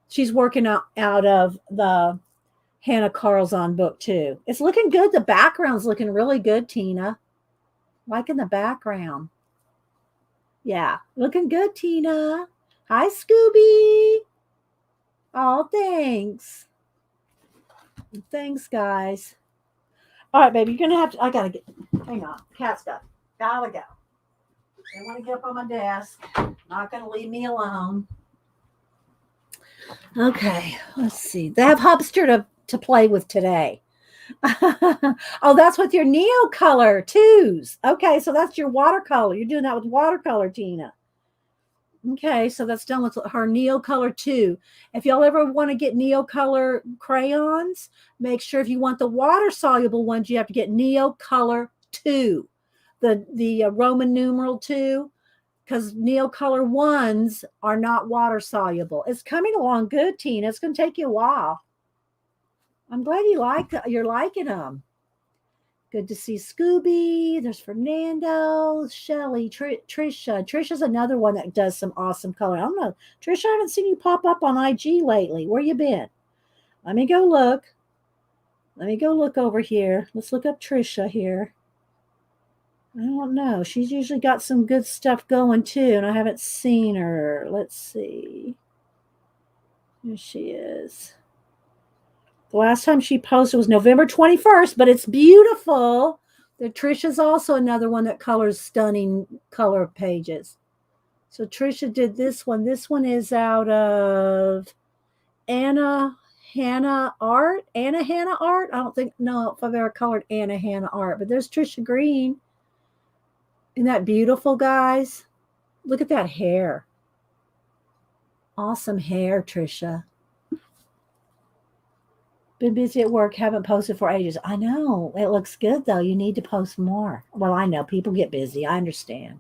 She's working out of the Hannah Carlzon book too. It's looking good. The background's looking really good, Tina. Liking the background. Yeah, looking good, Tina. Hi, Scooby. Oh, thanks. Thanks, guys. All right, baby, you're gonna have to. I gotta get. Hang on, cat's gotta go. They want to get up on my desk. Not gonna leave me alone. Okay, let's see. They have Hubster to play with today. Oh, that's with your Neocolor twos. Okay, so that's your watercolor. You're doing that with watercolor, Tina. Okay, so that's done with her Neocolor 2. If y'all ever want to get Neocolor crayons, make sure if you want the water soluble ones, you have to get Neocolor 2, the Roman numeral 2, because Neocolor 1s are not water soluble. It's coming along good, Tina. It's going to take you a while. I'm glad you're liking them. Good to see Scooby. There's Fernando, Shelly, Trisha. Trisha's another one that does some awesome color. I don't know. Trisha, I haven't seen you pop up on IG lately. Where you been? Let me go look. Let me go look over here. Let's look up Trisha here. I don't know. She's usually got some good stuff going too, and I haven't seen her. Let's see. Here she is. The last time she posted was November 21st, but it's beautiful. The Trisha's also another one that colors stunning color pages. So Trisha did this one. This one is out of Anna Hannah Art. Anna Hannah Art. I don't know if I've ever colored Anna Hannah Art, but there's Trisha Green. Isn't that beautiful, guys? Look at that hair. Awesome hair, Trisha. Been busy at work, haven't posted for ages. I know. It looks good, though. You need to post more. Well, I know. People get busy. I understand.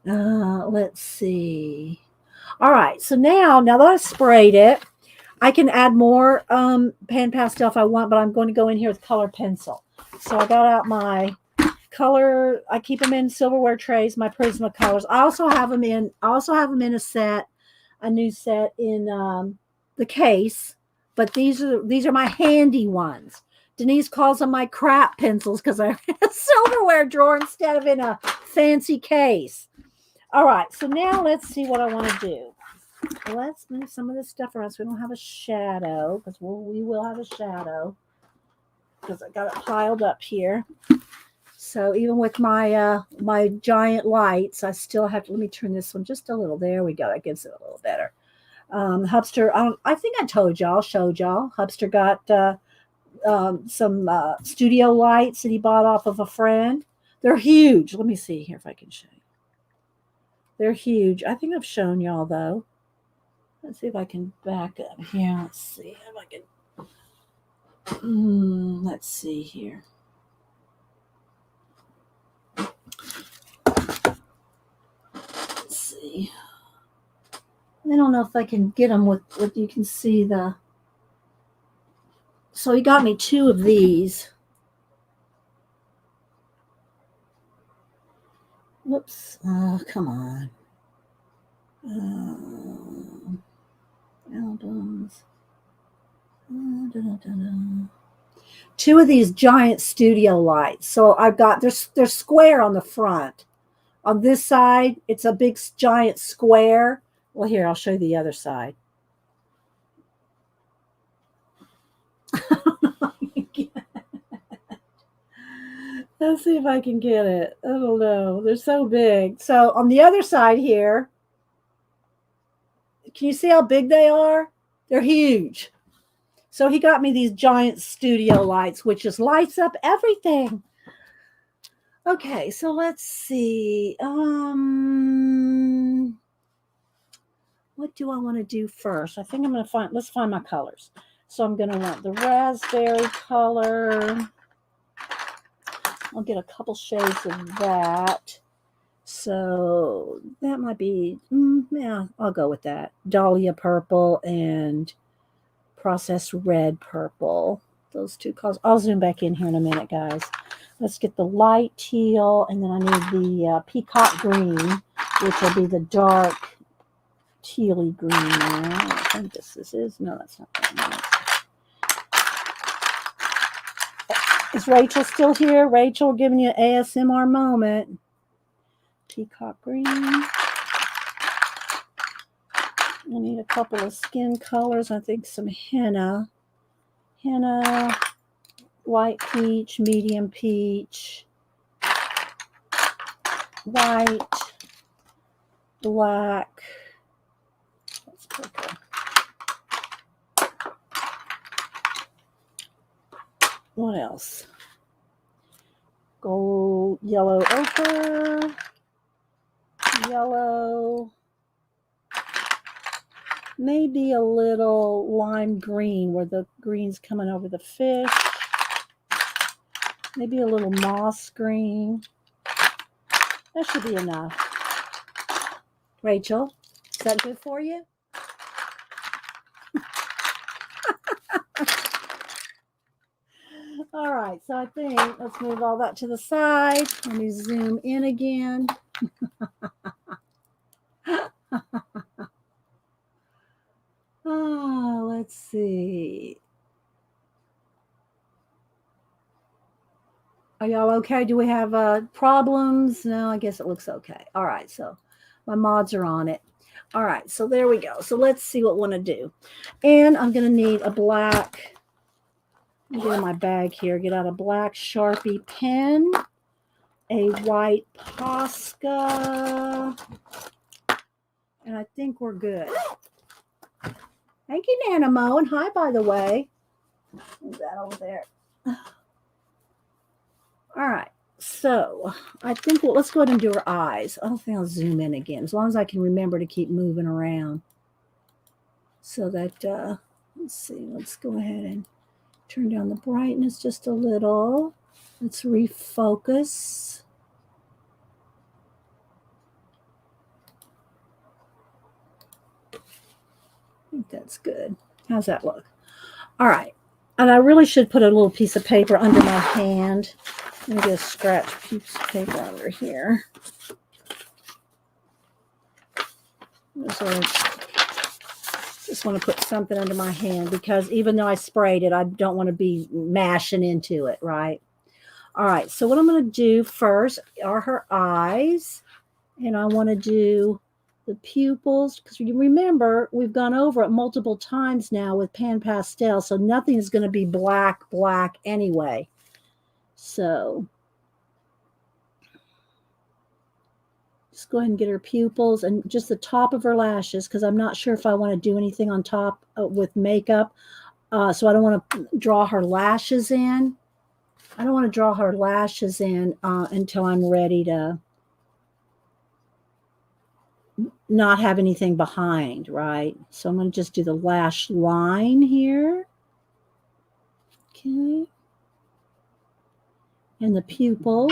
Let's see. All right. So now that I sprayed it, I can add more pan pastel if I want, but I'm going to go in here with color pencil. So I got out my color. I keep them in silverware trays, my Prismacolors. I also have them in a new set in the case. But these are my handy ones. Denise calls them my crap pencils because I have a silverware drawer instead of in a fancy case. All right, so now let's see what I want to do. Let's move some of this stuff around so we don't have a shadow, because we will have a shadow because I got it piled up here. So even with my my giant lights, I still have to, let me turn this one just a little. There we go. That gives it a little better. Hubster, I think I showed y'all. Hubster got some studio lights that he bought off of a friend. They're huge. Let me see here if I can show you. They're huge. I think I've shown y'all though. Let's see if I can back up here. Let's see if I can. Let's see here. Let's see. I don't know if I can get them with you can see the. So he got me 2 of these. Whoops. Oh, come on. Albums. 2 of these giant studio lights. So I've got, they're square on the front. On this side, it's a big giant square. Well, here, I'll show you the other side. Let's see if I can get it. I don't know. They're so big. So on the other side here, can you see how big they are? They're huge. So he got me these giant studio lights, which just lights up everything. Okay, so let's see. What do I want to do first? I think I'm going to let's find my colors. So I'm going to want the raspberry color. I'll get a couple shades of that. So that might be, yeah, I'll go with that. Dahlia purple and processed red purple. Those 2 colors. I'll zoom back in here in a minute, guys. Let's get the light teal, and then I need the peacock green, which will be the dark tealy green. I think this is. No, that's not that. Is Rachel still here? Rachel, giving you an ASMR moment. Peacock green. I need a couple of skin colors. I think some henna. white peach, medium peach, white, black. That's purple. What else? Gold, yellow ochre, yellow, maybe a little lime green where the green's coming over the fish. Maybe a little moss green. That should be enough. Rachel, is that good for you? All right, so I think let's move all that to the side. Let me zoom in again. Oh, let's see. Are y'all okay? Do we have problems? No, I guess it looks okay. All right, so my mods are on it. All right, so there we go. So let's see what we want to do. And I'm going to need a black, get in my bag here, get out a black Sharpie pen, a white Posca, and I think we're good. Thank you, Nanamo, and hi, by the way. Move that over there. All right, so I think let's go ahead and do her eyes. I don't think I'll zoom in again, as long as I can remember to keep moving around. So that, let's see, let's go ahead and turn down the brightness just a little. Let's refocus. I think that's good. How's that look? All right. And I really should put a little piece of paper under my hand. Let me get a scratch piece of paper under here. Just want to put something under my hand because even though I sprayed it, I don't want to be mashing into it, right? All right, so what I'm going to do first are her eyes. And I want to do the pupils because you remember we've gone over it multiple times now with Pan Pastel, so nothing is going to be black anyway. So just go ahead and get her pupils and just the top of her lashes because I'm not sure if I want to do anything on top with makeup. So I don't want to draw her lashes in. I don't want to draw her lashes in until I'm ready to not have anything behind, right? So I'm going to just do the lash line here. Okay. And the pupil.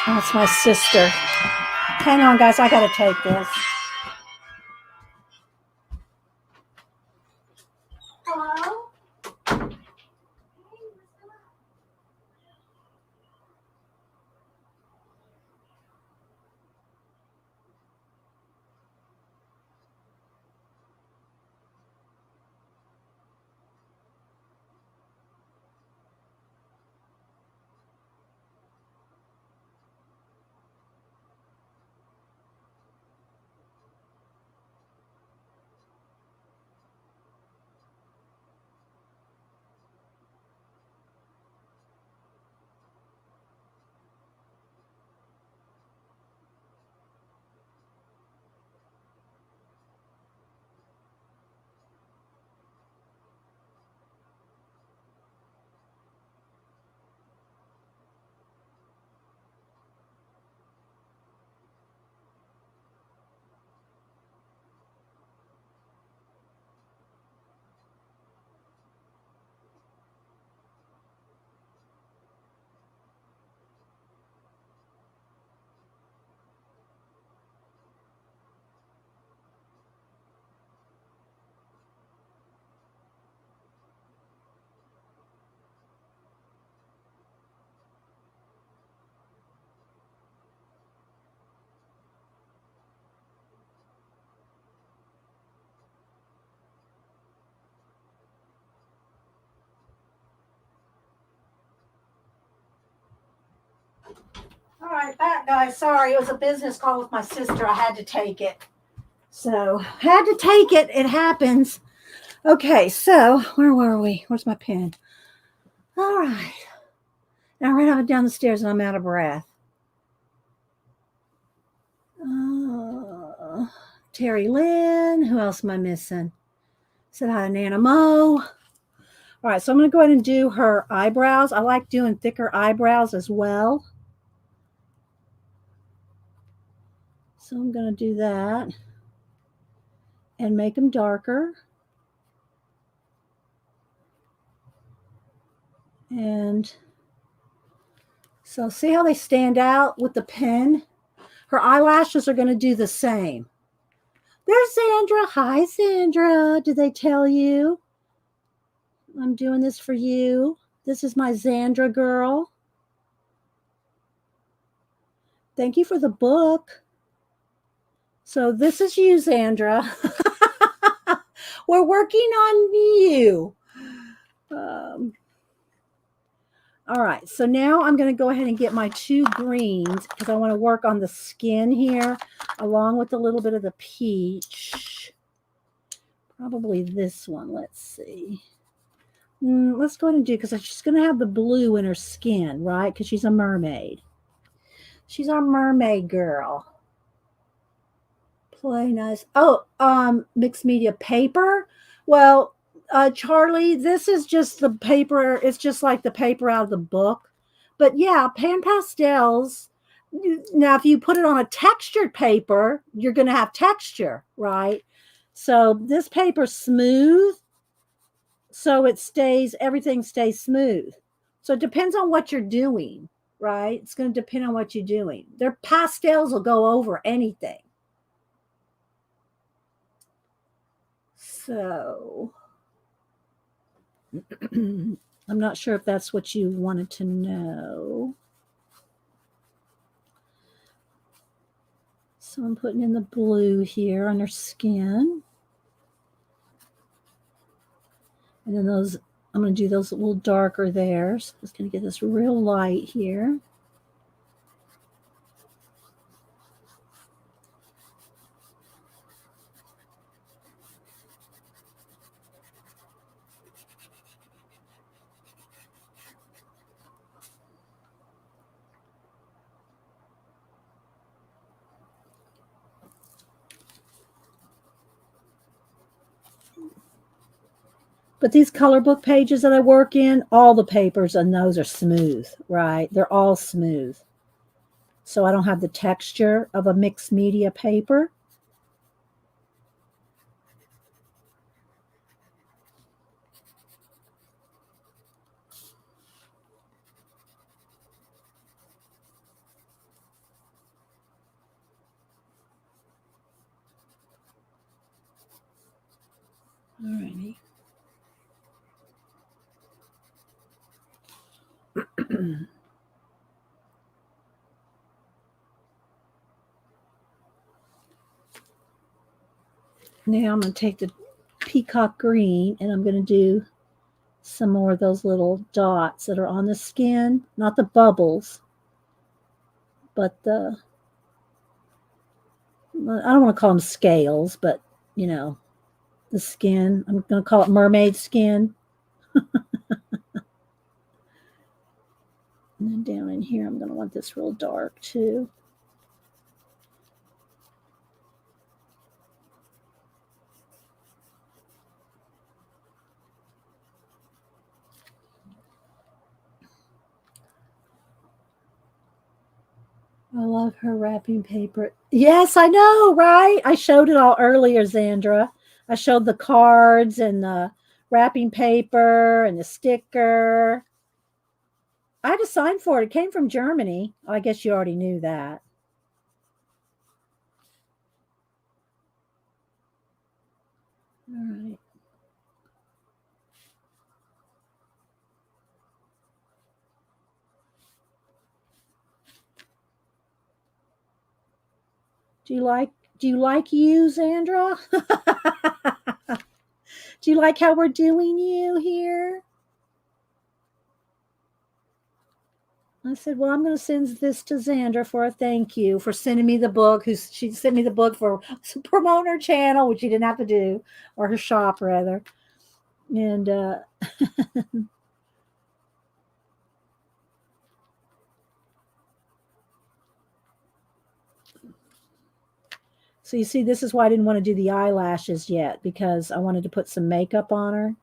That's my sister. Hang on, guys. I got to take this. Hello? All right, back, guys. Sorry, it was a business call with my sister. I had to take it. So, had to take it. It happens. Okay, so where were we? Where's my pen? All right. Now I ran down the stairs and I'm out of breath. Terry Lynn. Who else am I missing? Said hi to Nana Mo. All right, so I'm going to go ahead and do her eyebrows. I like doing thicker eyebrows as well. So I'm going to do that and make them darker. And so see how they stand out with the pen? Her eyelashes are going to do the same. There's Sandra. Hi, Sandra. Did they tell you? I'm doing this for you. This is my Sandra girl. Thank you for the book. So this is you, Sandra. We're working on you. All right, so now I'm going to go ahead and get my 2 greens because I want to work on the skin here along with a little bit of the peach. Probably this one. Let's see. Let's go ahead and do, because she's going to have the blue in her skin, right? Because she's a mermaid. She's our mermaid girl. Play nice. Oh, mixed media paper. Well, Charlie, this is just the paper. It's just like the paper out of the book. But yeah, pan pastels. Now, if you put it on a textured paper, you're going to have texture, right? So this paper's smooth. So everything stays smooth. So it depends on what you're doing, right? It's going to depend on what you're doing. Their pastels will go over anything. So I'm not sure if that's what you wanted to know. So I'm putting in the blue here on her skin. And then I'm going to do those a little darker there. So I'm just going to get this real light here. But these color book pages that I work in, all the papers on those are smooth, right? They're all smooth. So I don't have the texture of a mixed media paper. All righty. Now I'm going to take the Peacock Green and I'm going to do some more of those little dots that are on the skin. Not the bubbles, but I don't want to call them scales, but, the skin. I'm going to call it mermaid skin. And then down in here, I'm going to want this real dark too. I love her wrapping paper. Yes, I know, right? I showed it all earlier, Zandra. I showed the cards and the wrapping paper and the sticker. I had to sign for it. It came from Germany. I guess you already knew that. All right. Do you like you, Zandra? Do you like how we're doing you here? I said, well, I'm going to send this to Xandra for a thank you for sending me the book. She sent me the book for promoting her channel, which she didn't have to do, or her shop rather. And So you see, this is why I didn't want to do the eyelashes yet, because I wanted to put some makeup on her.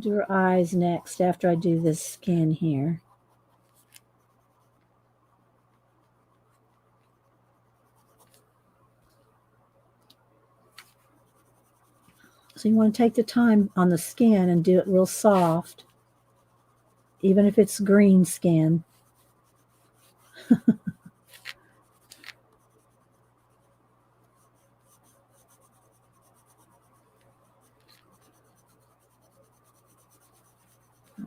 Do her eyes next after I do this skin here. So you want to take the time on the skin and do it real soft, even if it's green skin. All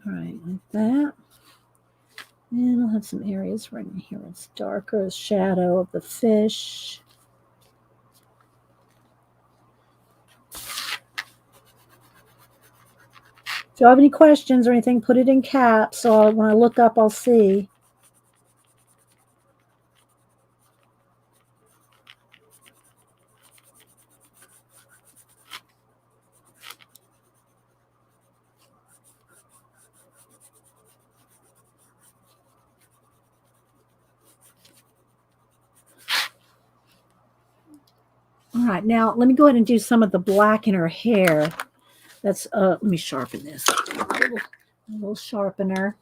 right, like that. And I'll have some areas right in here. It's darker, shadow of the fish. If you have any questions or anything, put it in caps so when I look up, I'll see. All right, now let me go ahead and do some of the black in her hair. That's let me sharpen this. A little sharpener.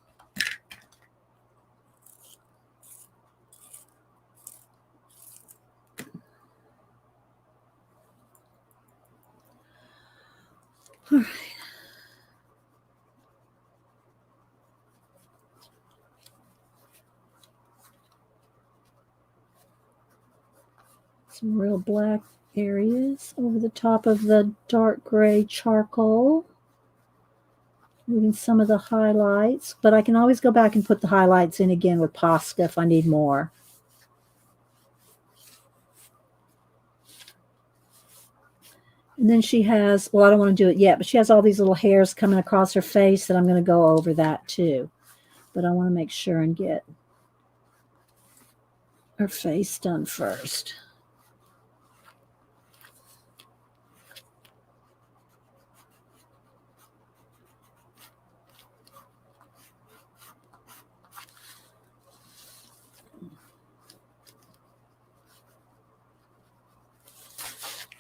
All right. Some real black areas over the top of the dark gray charcoal. Leaving some of the highlights, but I can always go back and put the highlights in again with Posca if I need more. And then she has, well, I don't want to do it yet, but she has all these little hairs coming across her face that I'm going to go over that too. But I want to make sure and get her face done first.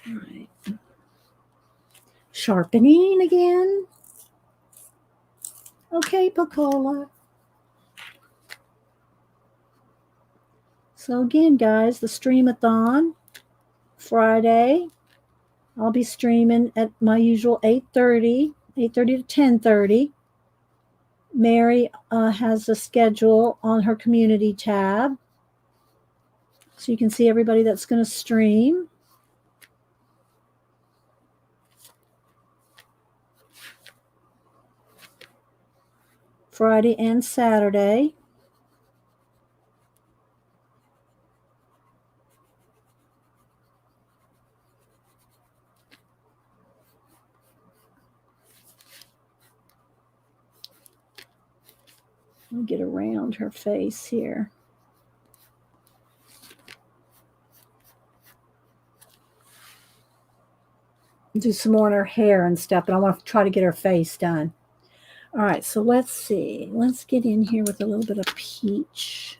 All right. Sharpening again. Okay, Pacola. So again, guys, the streamathon Friday. I'll be streaming at my usual 8:30 to 10:30. Mary has a schedule on her community tab, so you can see everybody that's going to stream. Friday and Saturday. I'll get around her face here. Do some more in her hair and stuff, but I want to try to get her face done. All right, so let's see. Let's get in here with a little bit of peach.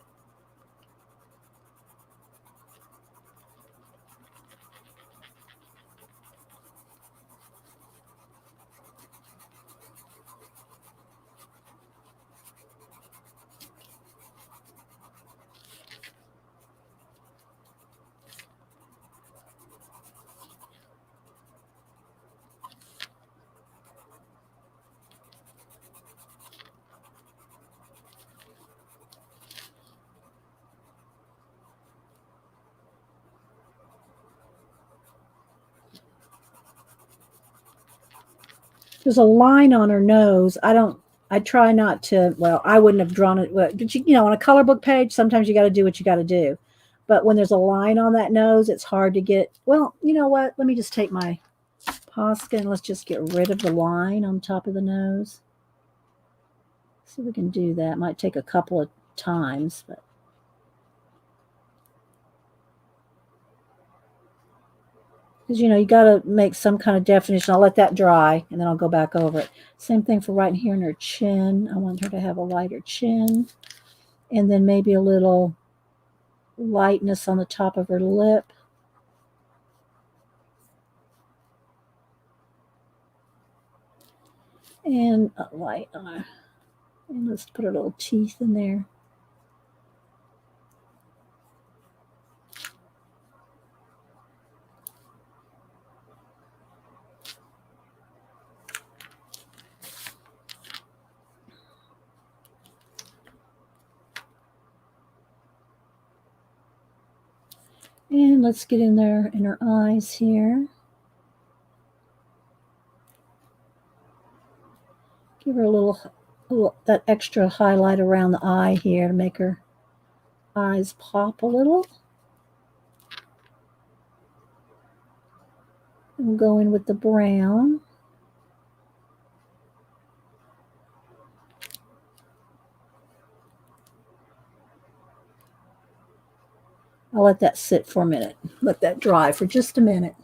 There's a line on her nose. I try not to, well, I wouldn't have drawn it, but on a color book page, sometimes you got to do what you got to do. But when there's a line on that nose, it's hard to get, well, you know what? Let me just take my Posca and let's just get rid of the line on top of the nose. See if we can do that. Might take a couple of times, but Because, you got to make some kind of definition. I'll let that dry, and then I'll go back over it. Same thing for right here in her chin. I want her to have a lighter chin. And then maybe a little lightness on the top of her lip. And a light on her. And let's put her little teeth in there. And let's get in there in her eyes here. Give her a little that extra highlight around the eye here to make her eyes pop a little. And we'll go in with the brown. I'll let that sit for a minute. Let that dry for just a minute.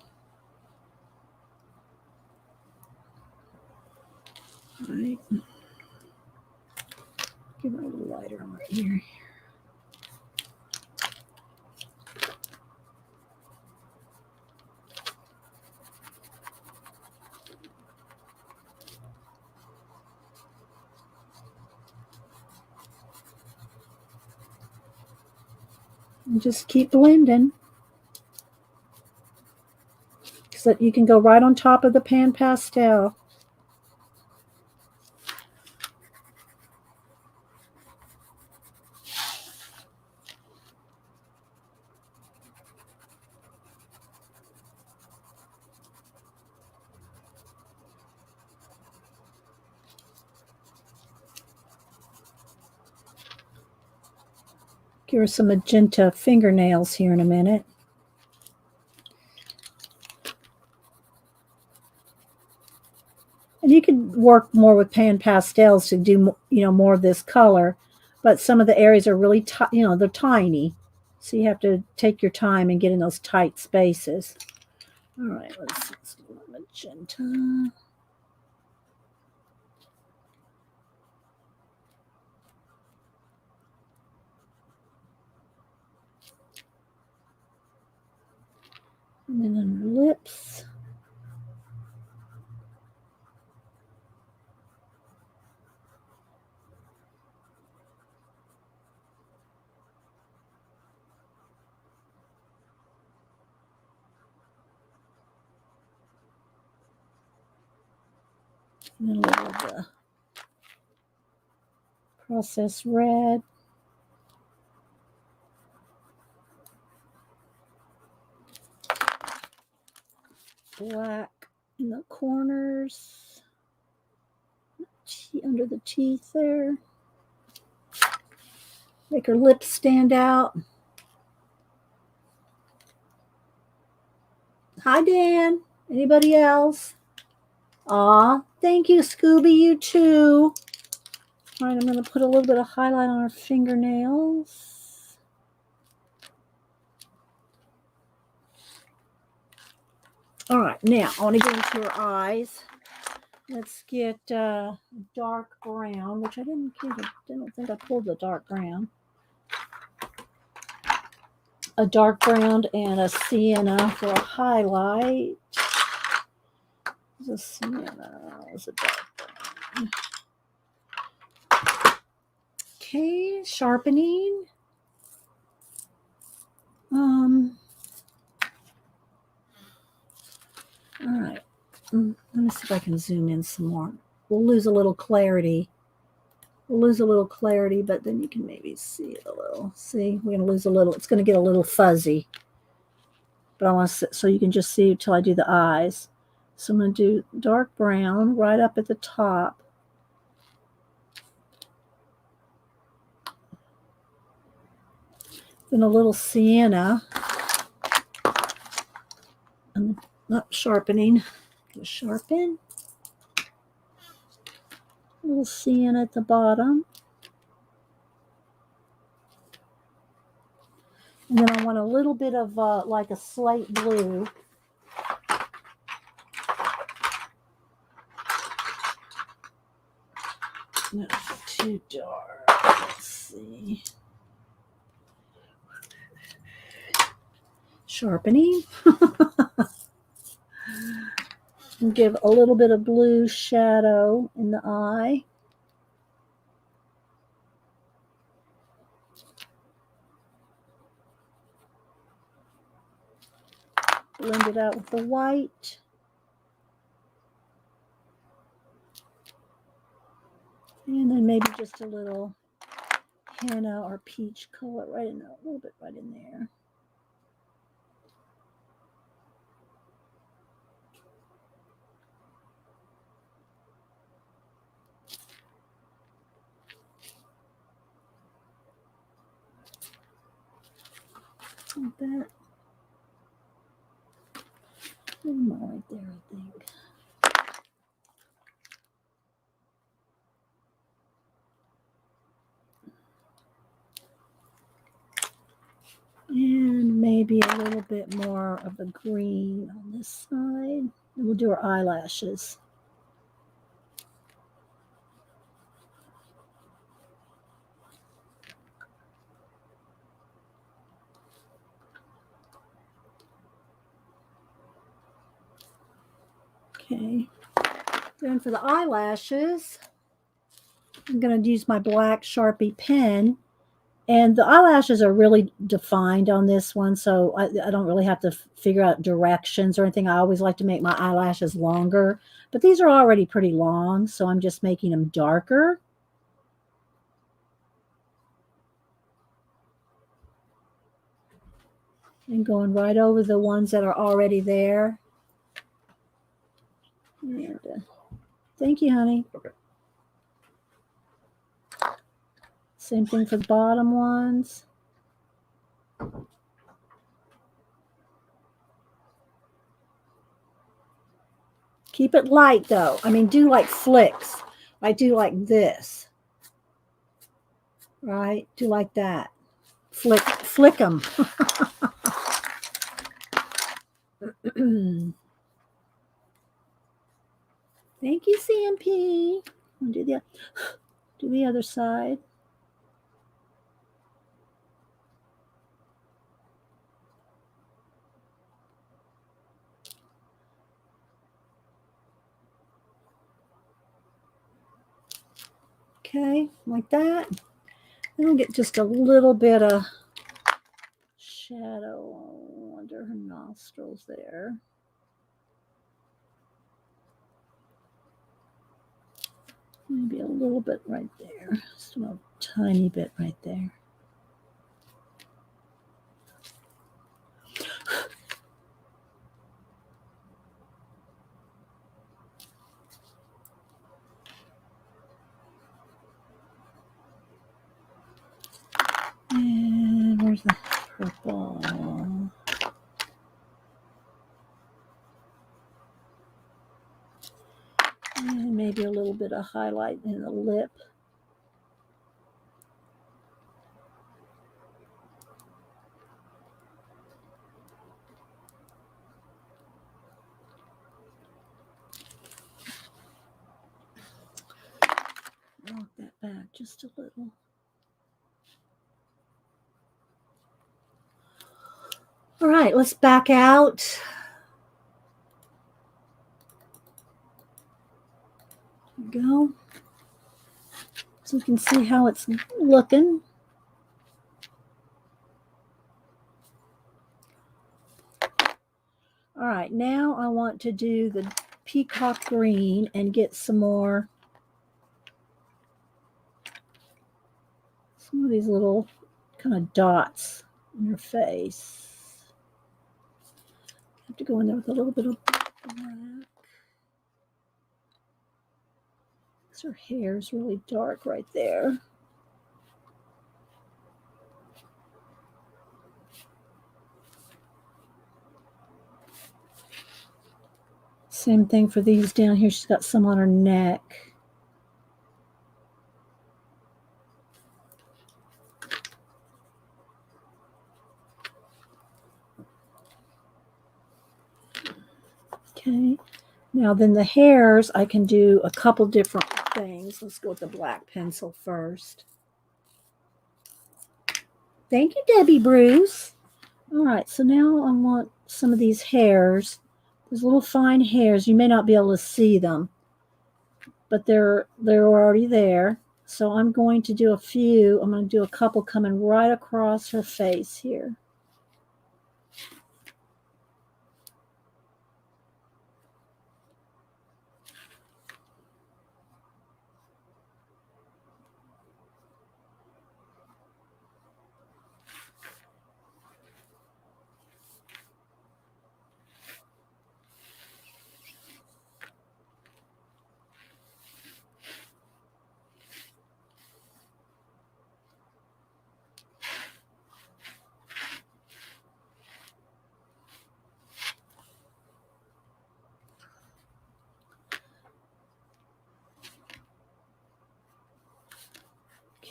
All right. Give her a little lighter on right here. And just keep blending. So that you can go right on top of the pan pastel. Give her some magenta fingernails here in a minute. And you could work more with pan pastels to do, more of this color, but some of the areas are really, they're tiny. So you have to take your time and get in those tight spaces. All right, let's do magenta. And then on her lips. And then a little of the processed red. Black in the corners, under the teeth there. Make her lips stand out. Hi, Dan. Anybody else? Aw, thank you, Scooby. You too. All right, I'm going to put a little bit of highlight on her fingernails. All right, now I want to get into her eyes. Let's get dark brown, which I didn't think I pulled the dark brown. A dark brown and a sienna for a highlight. The sienna is a dark brown. Okay, sharpening. All right. Let me see if I can zoom in some more. We'll lose a little clarity. But then you can maybe see it a little. See, we're going to lose a little. It's going to get a little fuzzy. But I want to, so you can just see until I do the eyes. So I'm going to do dark brown right up at the top. Then a little sienna. I'm not sharpening. Just sharpen. A little sienna at the bottom. And then I want a little bit of like a slate blue. No, too dark. Let's see. Sharpening. And give a little bit of blue shadow in the eye. Blend it out with the white. And then maybe just a little henna or peach color right in there, a little bit right in there. Like that. A little more right there, I think. And maybe a little bit more of the green on this side. And we'll do our eyelashes. Okay. Then for the eyelashes, I'm going to use my black Sharpie pen. And the eyelashes are really defined on this one, so I don't really have to figure out directions or anything. I always like to make my eyelashes longer, but these are already pretty long, so I'm just making them darker. And going right over the ones that are already there. And, thank you, honey. Okay. Same thing for the bottom ones. Keep it light, though. I mean, do like flicks. I do like this. Right? Do like that. Flick them. Thank you, CMP. I'll do the other side. Okay, like that. Then we'll get just a little bit of shadow under her nostrils there. Maybe a little bit right there. Just a tiny bit right there. And where's the purple? And maybe a little bit of highlight in the lip. Walk that back just a little. All right, let's back out. There we go. So you can see how it's looking. All right, now I want to do the Peacock Green and get some of these little kind of dots in her face. I have to go in there with a little bit of black. Her hair is really dark right there. Same thing for these down here. She's got some on her neck. Okay. Now then the hairs, I can do a couple different things. Let's go with the black pencil first. Thank you, Debbie Bruce. All right, so now I want some of these hairs. These little fine hairs. You may not be able to see them, but they're already there. So I'm going to do a few. I'm going to do a couple coming right across her face here.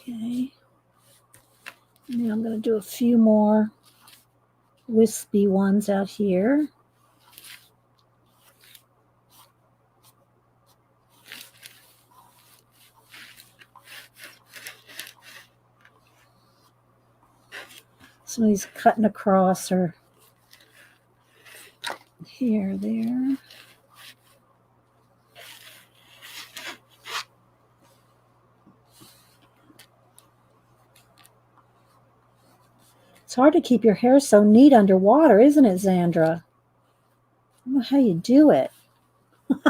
Okay. Now I'm going to do a few more wispy ones out here. Some of these cutting across her here, there. It's hard to keep your hair so neat underwater, isn't it, Zandra? I don't know how you do it. I'm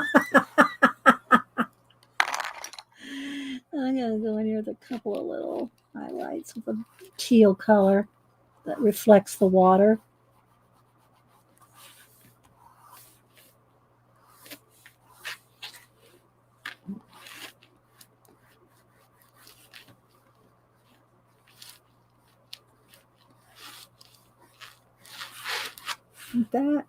going to go in here with a couple of little highlights with a teal color that reflects the water. Like that.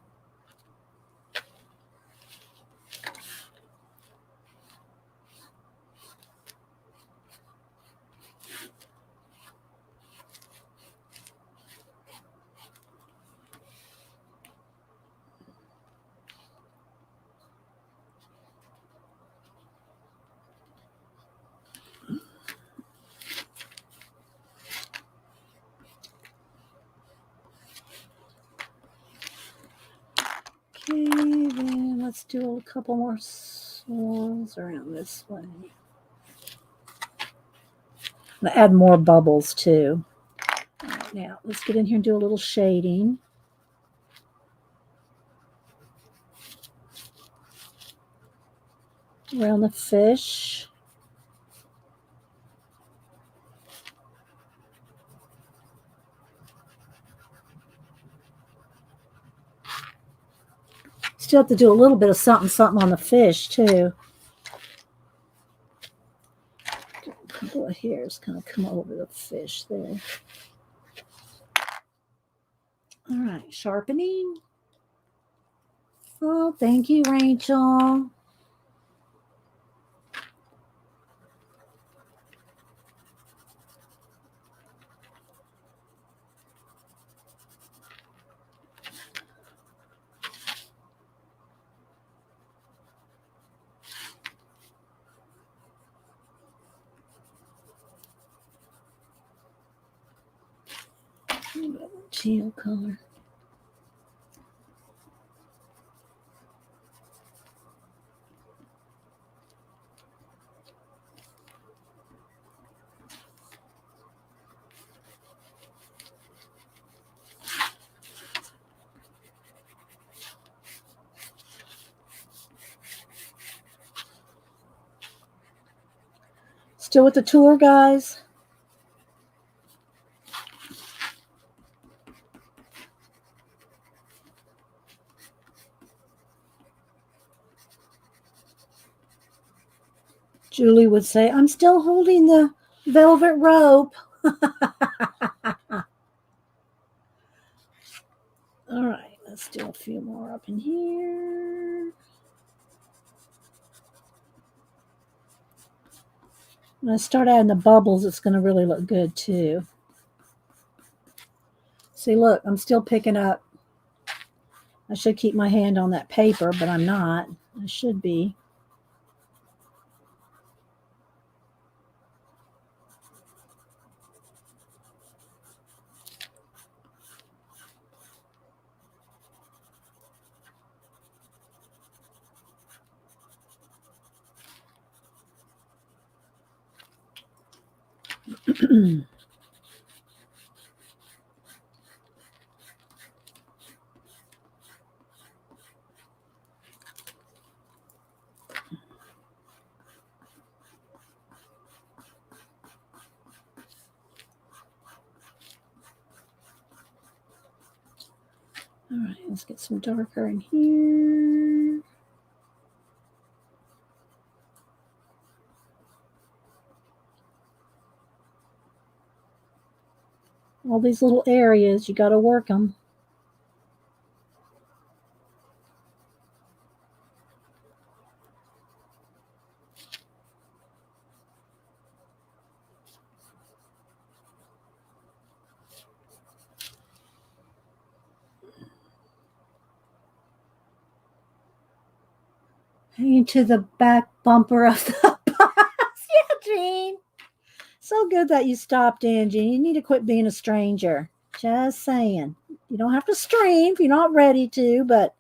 Okay, then let's do a couple more swirls around this way. I'm going to add more bubbles too. All right, now let's get in here and do a little shading. Around the fish. Still have to do a little bit of something on the fish too. A couple of hairs kind of come over the fish there. All right, sharpening. Oh, thank you, Rachel. Teal color. Still with the tour, guys? Julie would say, I'm still holding the velvet rope. All right, let's do a few more up in here. When I start adding the bubbles, it's going to really look good too. See, look, I'm still picking up I should keep my hand on that paper, but I'm not. I should be. All right, let's get some darker in here. All these little areas, you got to work them. Hanging to the back bumper of the bus. Yeah, Jean. So good that you stopped in, Jean. You need to quit being a stranger. Just saying. You don't have to stream if you're not ready to, but,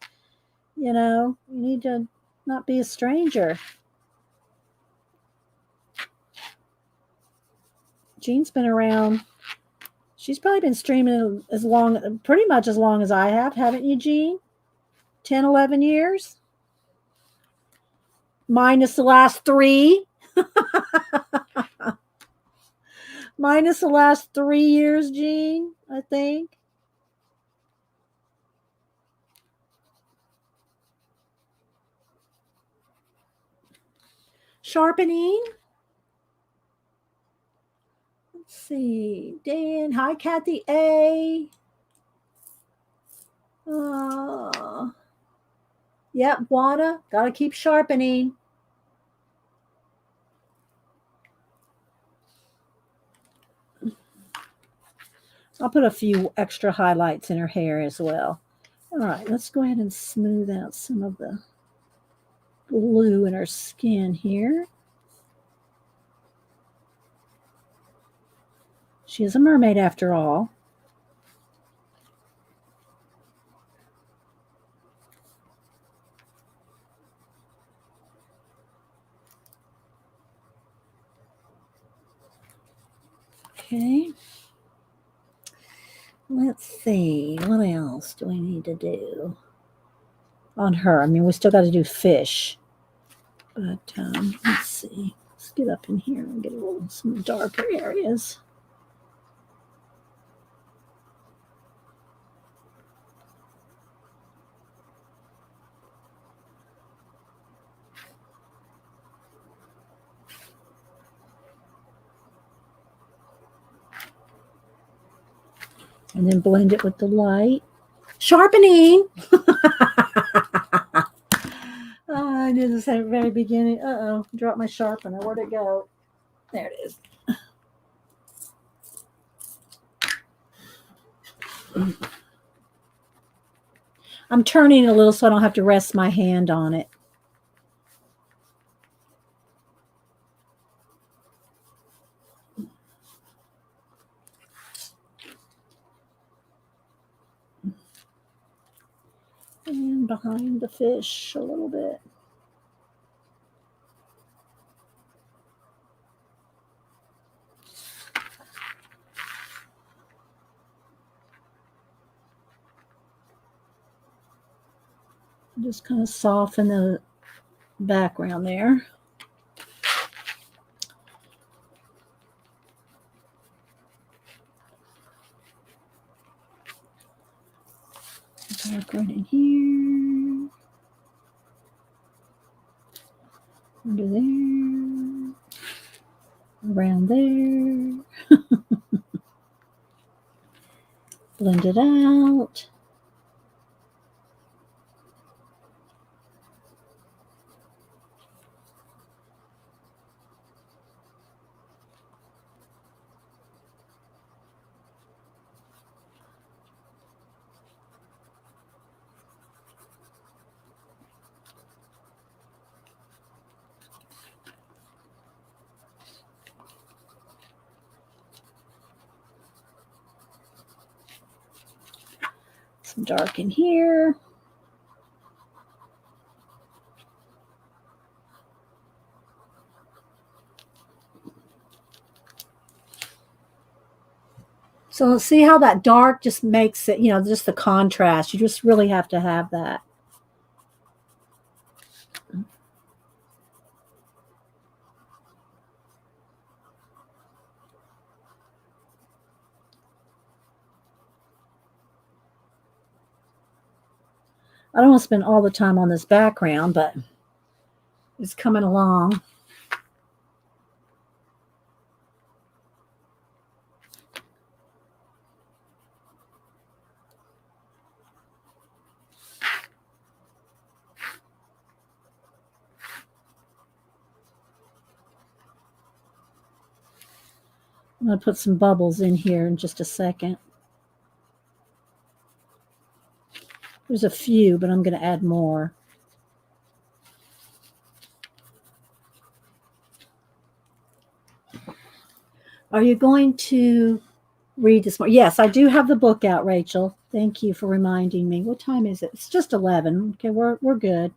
you know, you need to not be a stranger. Jean's been around. She's probably been streaming pretty much as long as I have. Haven't you, Jean? 10, 11 years? Minus the last 3. Minus the last 3 years, Jean, I think. Sharpening. Let's see. Dan. Hi, Kathy A. Yep, Wanda. Got to keep sharpening. I'll put a few extra highlights in her hair as well. All right, let's go ahead and smooth out some of the glue in her skin here. She is a mermaid after all. Okay. Let's see. What else do we need to do on her? I mean, we still got to do fish. But let's see. Let's get up in here and get some darker areas. And then blend it with the light. Sharpening! I knew this at the very beginning. Uh-oh, dropped my sharpener. Where'd it go? There it is. I'm turning it a little so I don't have to rest my hand on it. And behind the fish a little bit. Just kind of soften the background there. Dark right in here. Under there. Around there. Blend it out. some dark in here. So see how that dark just makes it, just the contrast. You just really have to have that. I don't want to spend all the time on this background, but it's coming along. I'm going to put some bubbles in here in just a second. There's a few, but I'm going to add more. Are you going to read this more? Yes, I do have the book out, Rachel. Thank you for reminding me. What time is it? It's just 11. Okay, we're good.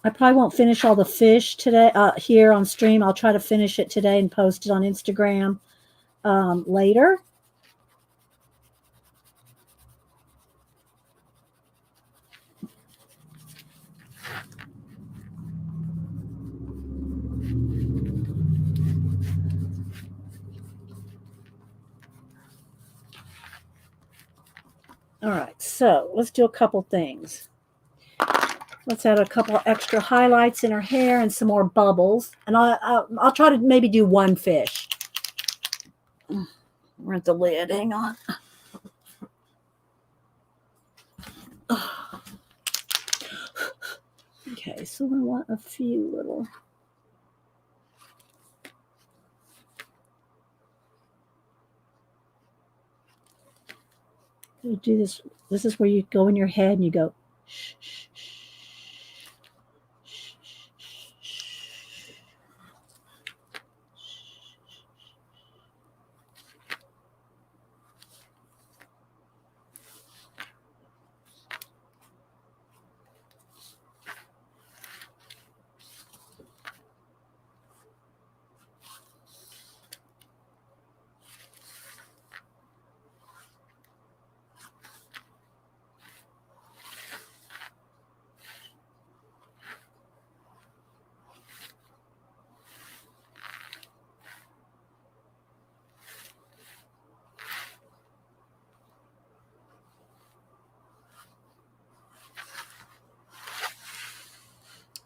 I probably won't finish all the fish today here on stream. I'll try to finish it today and post it on Instagram later. All right, so let's do a couple things. Let's add a couple extra highlights in her hair and some more bubbles. And I'll try to maybe do one fish. We're at the lid. Hang on. Okay, so we want a few little. You do this. This is where you go in your head and you go. Shh, shh, shh.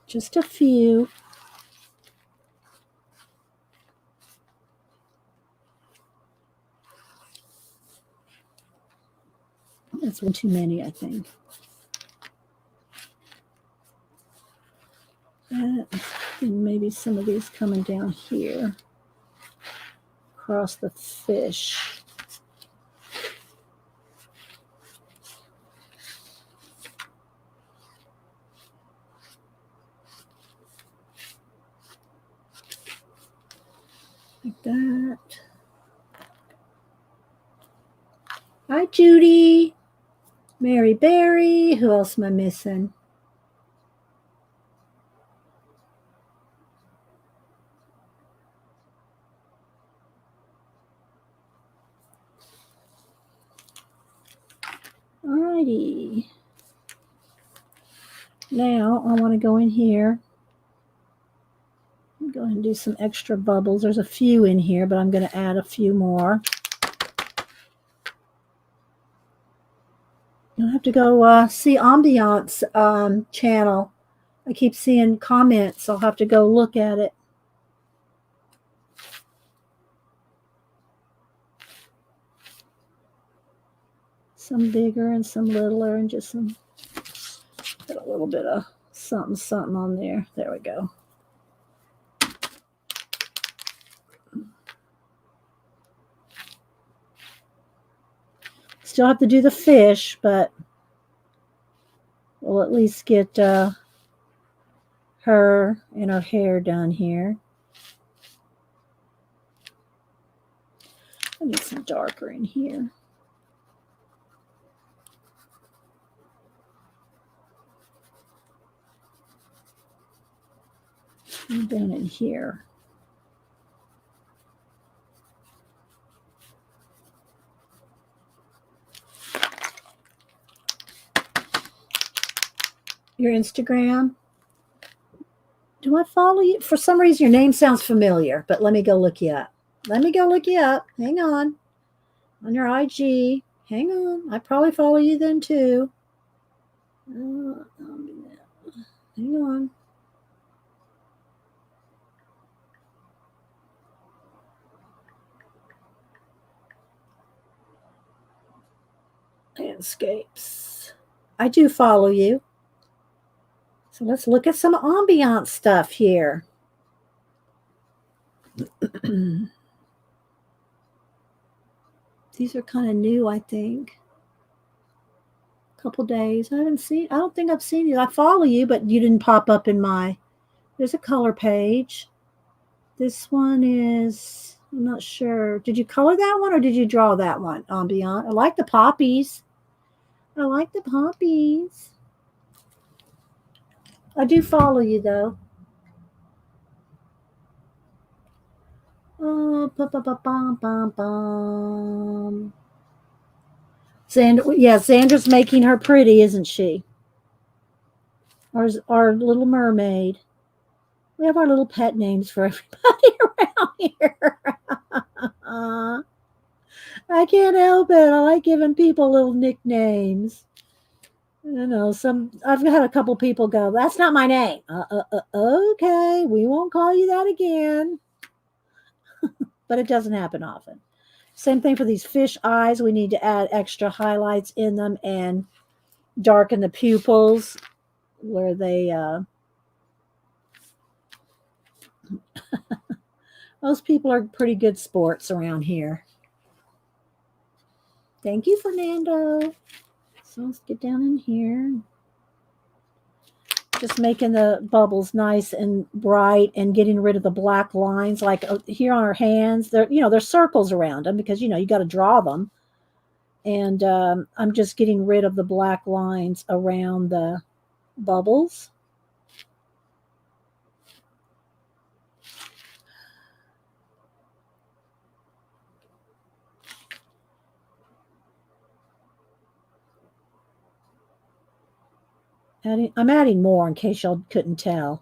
Just a few. That's one too many, I think. And maybe some of these coming down here across the fish. Like that. Hi, Judy. Mary Berry. Who else am I missing? Alrighty. Now I want to go in here. Go ahead and do some extra bubbles. There's a few in here, but I'm going to add a few more. You'll have to go see Ambiance channel. I keep seeing comments. I'll have to go look at it. Some bigger and some littler, and just some, put a little bit of something on there. There we go. Still have to do the fish, but we'll at least get her and her hair done here. I need some darker in here. And then in here. Your Instagram. Do I follow you? For some reason, your name sounds familiar, but let me go look you up. Let me go look you up. Hang on. On your IG. Hang on. I probably follow you then too. Hang on. Landscapes. I do follow you. So let's look at some ambient stuff here. These are kind of new, I think. A couple days. I don't think I've seen you. I follow you, but you didn't pop up in my. There's a color page. This one is, I'm not sure. Did you color that one or did you draw that one? Ambient. I like the poppies. I like the poppies. I do follow you though. Oh, Xandra's making her pretty, isn't she? Our little mermaid. We have our little pet names for everybody around here. I can't help it. I like giving people little nicknames. You know, I've had a couple people go, "That's not my name." Okay, we won't call you that again. But it doesn't happen often. Same thing for these fish eyes. We need to add extra highlights in them and darken the pupils where they. Most people are pretty good sports around here. Thank you, Fernando. So let's get down in here. Just making the bubbles nice and bright and getting rid of the black lines. Like here on our hands, there's circles around them because, you got to draw them. And I'm just getting rid of the black lines around the bubbles. I'm adding more in case y'all couldn't tell.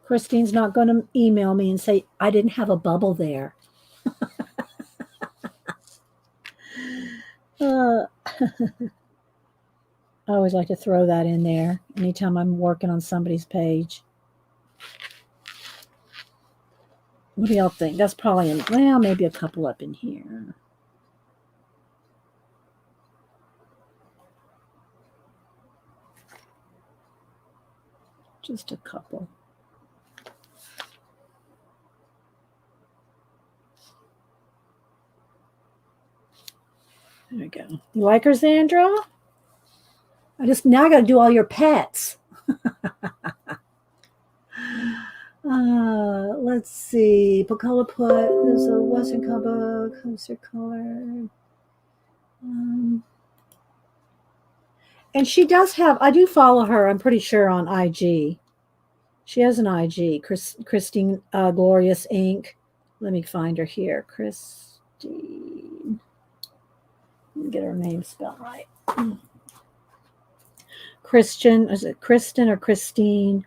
Christine's not going to email me and say, I didn't have a bubble there. I always like to throw that in there anytime I'm working on somebody's page. What do y'all think? That's probably, maybe a couple up in here. Just a couple. There we go. You like her, Xandra? Now I got to do all your pets. Let's see. Pacola put, there's a Western combo, coaster color. And she does have, I do follow her, I'm pretty sure, on IG. She has an IG, Christine Glorious Inc. Let me find her here. Christine. Let me get her name spelled right. Christian, is it Kristen or Christine?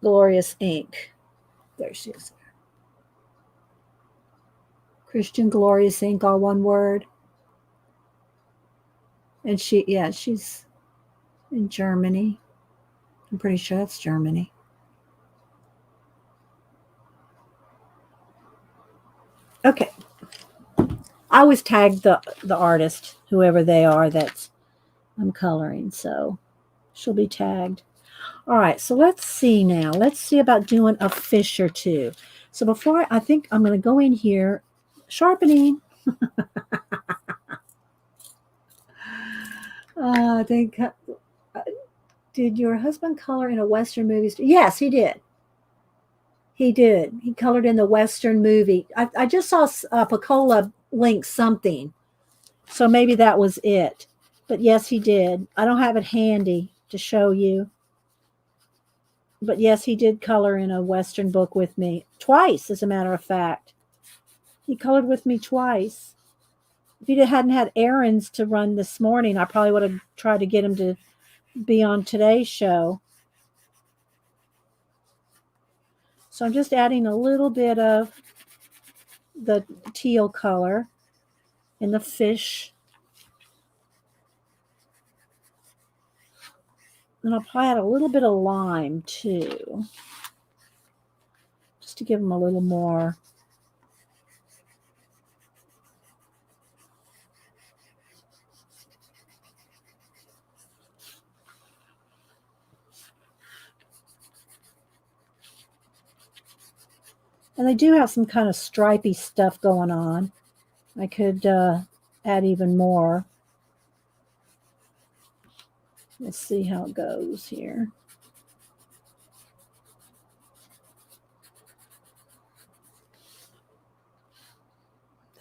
Glorious Inc. There she is. Christian Glorious Inc. All one word. And she's in Germany. I'm pretty sure that's Germany. Okay. I always tag the artist, whoever they are that I'm coloring, so she'll be tagged. All right, so let's see now. Let's see about doing a fish or two. So before, I think I'm going to go in here, sharpening. I think, Did your husband color in a Western movie? Yes, he did. He did. He colored in the Western movie. I just saw Picola link something. So maybe that was it. But yes, he did. I don't have it handy to show you. But yes, he did color in a Western book with me. Twice, as a matter of fact. He colored with me twice. If he hadn't had errands to run this morning, I probably would have tried to get him to be on today's show. So I'm just adding a little bit of the teal color in the fish. And I'll probably add a little bit of lime too, just to give them a little more. And they do have some kind of stripy stuff going on. I could add even more. Let's see how it goes here.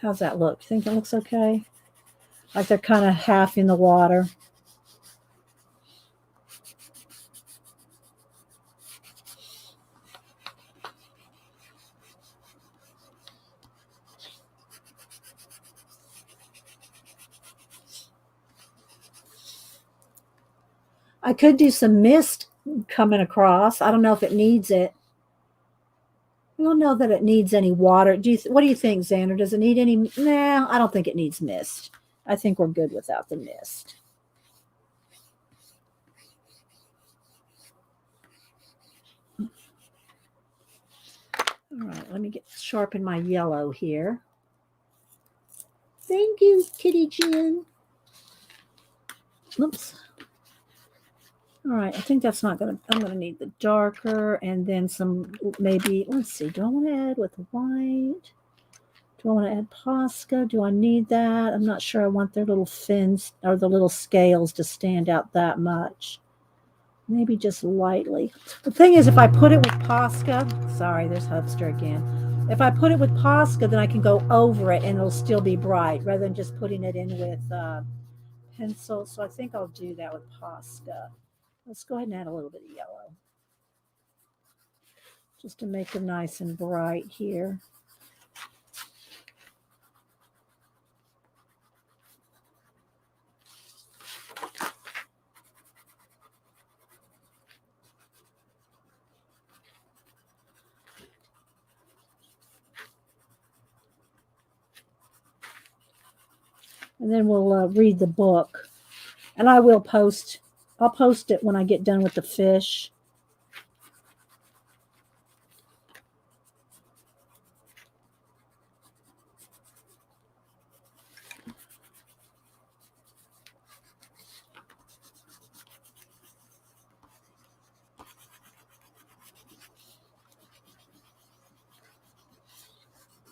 How's that look? Think it looks okay? Like they're kind of half in the water. I could do some mist coming across. I don't know if it needs it. I don't know that it needs any water. What do you think, Xander? Does it need any? Nah, I don't think it needs mist. I think we're good without the mist. All right, let me sharpen my yellow here. Thank you, Kitty Jean. Oops. All right, I think that's not gonna. I'm gonna need the darker, and then some maybe. Let's see. Do I want to add with white? Do I want to add Posca? Do I need that? I'm not sure. I want their little fins or the little scales to stand out that much. Maybe just lightly. The thing is, if I put it with Posca, sorry, there's Hubster again. If I put it with Posca, then I can go over it and it'll still be bright rather than just putting it in with pencil. So I think I'll do that with Posca. Let's go ahead and add a little bit of yellow just to make them nice and bright here. And then we'll read the book. And I'll post it when I get done with the fish.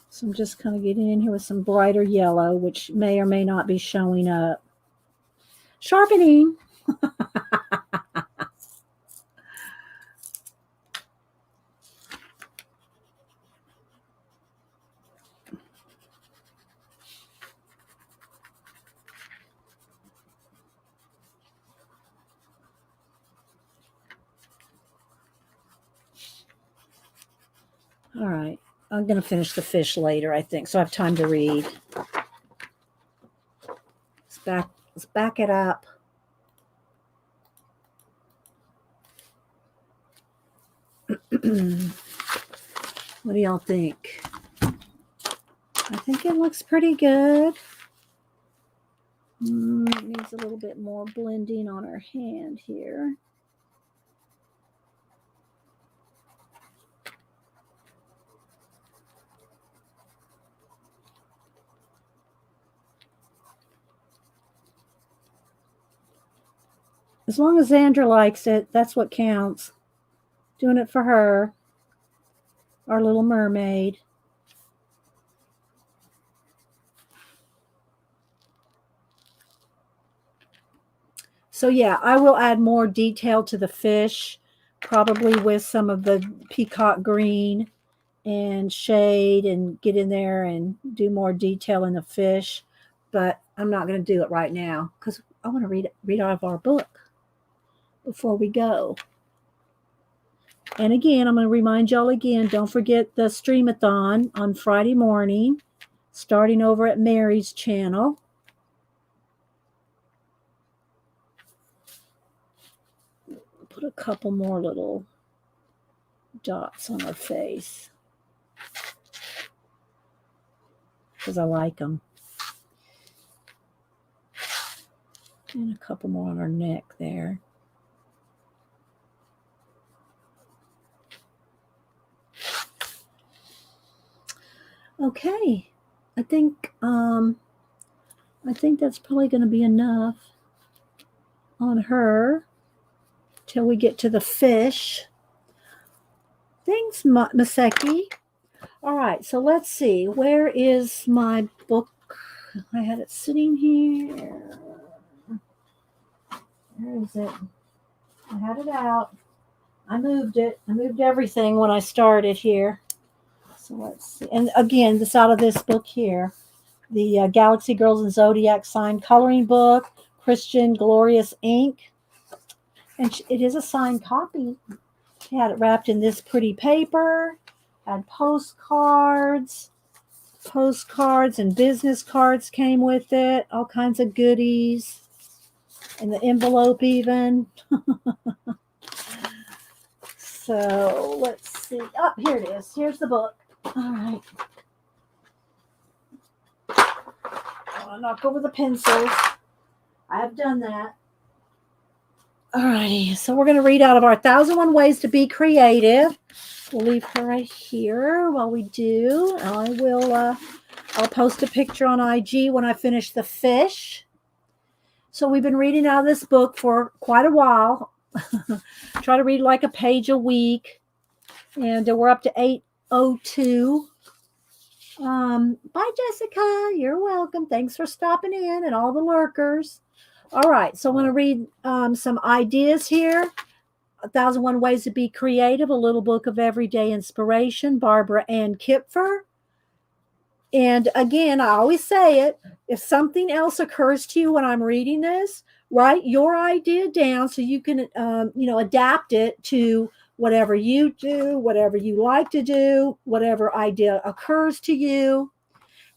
So I'm just kind of getting in here with some brighter yellow, which may or may not be showing up. Sharpening. All right. I'm going to finish the fish later, I think, so I have time to read. Let's back it up. What do y'all think? I think it looks pretty good. It needs a little bit more blending on our hand here. As long as Xandra likes it, that's what counts. Doing it for her, our little mermaid. So yeah, I will add more detail to the fish, probably with some of the Peacock Green and shade, and get in there and do more detail in the fish. But I'm not going to do it right now because I want to read out of our book before we go. And again, I'm going to remind y'all again, don't forget the Streamathon on Friday morning, starting over at Mary's channel. Put a couple more little dots on her face because I like them. And a couple more on her neck there. Okay, I think that's probably going to be enough on her till we get to the fish. Thanks, Maseki. All right, so let's see. Where is my book? I had it sitting here. Where is it? I had it out. I moved it. I moved everything when I started here. So let's see. And again, this out of this book here, the Galaxy Girls and Zodiac Sign Coloring Book, Christian Glorious Ink. And it is a signed copy. She had it wrapped in this pretty paper, had postcards and business cards came with it, all kinds of goodies, and the envelope even. So let's see. Oh, here it is. Here's the book. All right. I want to knock over the pencils. I have done that. All righty. So we're going to read out of our 1001 Ways to Be Creative. We'll leave her right here while we do. I'll post a picture on IG when I finish the fish. So we've been reading out of this book for quite a while. Try to read like a page a week. And we're up to 8:02. Bye, Jessica. You're welcome. Thanks for stopping in and all the lurkers. All right. So I'm going to read some ideas here. 1001 Ways to Be Creative, a little book of everyday inspiration, Barbara Ann Kipfer. And again, I always say it, if something else occurs to you when I'm reading this, write your idea down so you can, adapt it to whatever you do, whatever you like to do, whatever idea occurs to you,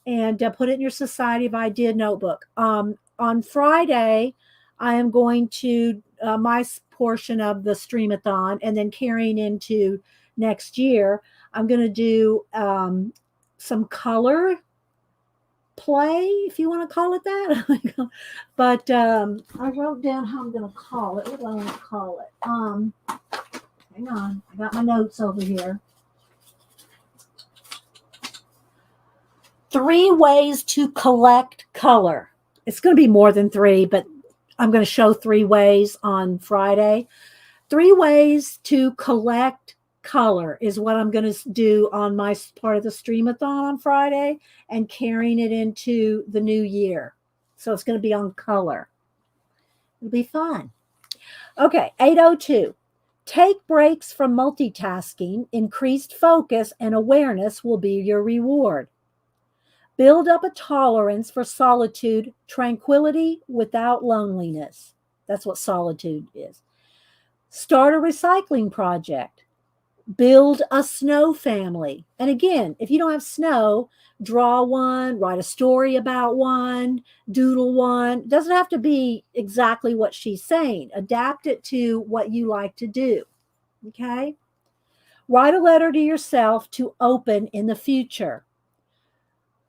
and put it in your Society of Idea notebook. On Friday, I am going to my portion of the Streamathon, and then carrying into next year, I'm going to do some color play, if you want to call it that. But I wrote down how I'm going to call it. What do I want to call it? Hang on. I got my notes over here. 3 ways to collect color. It's going to be more than 3, but I'm going to show 3 ways on Friday. 3 ways to collect color is what I'm going to do on my part of the Streamathon on Friday and carrying it into the new year. So it's going to be on color. It'll be fun. Okay, 8:02. Take breaks from multitasking. Increased focus and awareness will be your reward. Build up a tolerance for solitude, tranquility without loneliness. That's what solitude is. Start a recycling project. Build a snow family. And again, if you don't have snow, draw one, write a story about one, doodle one. It doesn't have to be exactly what she's saying. Adapt it to what you like to do. Okay? Write a letter to yourself to open in the future.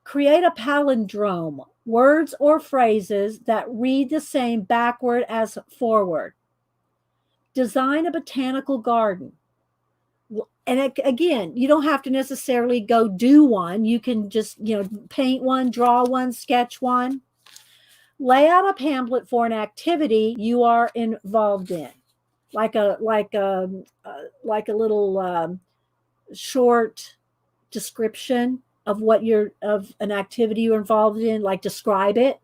Create a palindrome, words or phrases that read the same backward as forward. Design a botanical garden. And again, you don't have to necessarily go do one. You can just, paint one, draw one, sketch one. Lay out a pamphlet for an activity you are involved in, like a little short description of of an activity you're involved in, like describe it.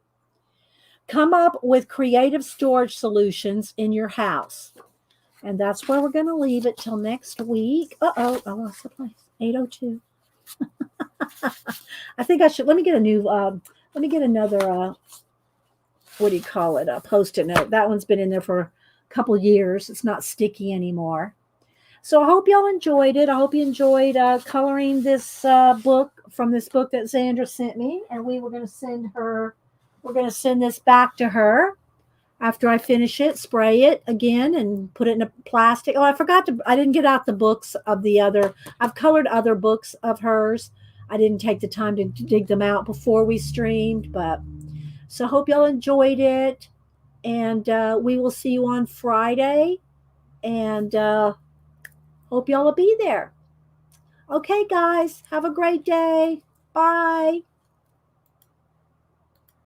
come up with creative storage solutions in your house. And that's where we're going to leave it till next week. Uh-oh, I lost the place. 8:02. I think I should, let me get another, what do you call it? A Post-it note. That one's been in there for a couple years. It's not sticky anymore. So I hope y'all enjoyed it. I hope you enjoyed coloring this book from this book that Xandra sent me. And we're going to send this back to her after I finish it, spray it again and put it in a plastic. Oh, I didn't get out the books of I've colored other books of hers. I didn't take the time to dig them out before we streamed, but so I hope y'all enjoyed it. And we will see you on Friday. And hope y'all will be there. Okay, guys, have a great day. Bye.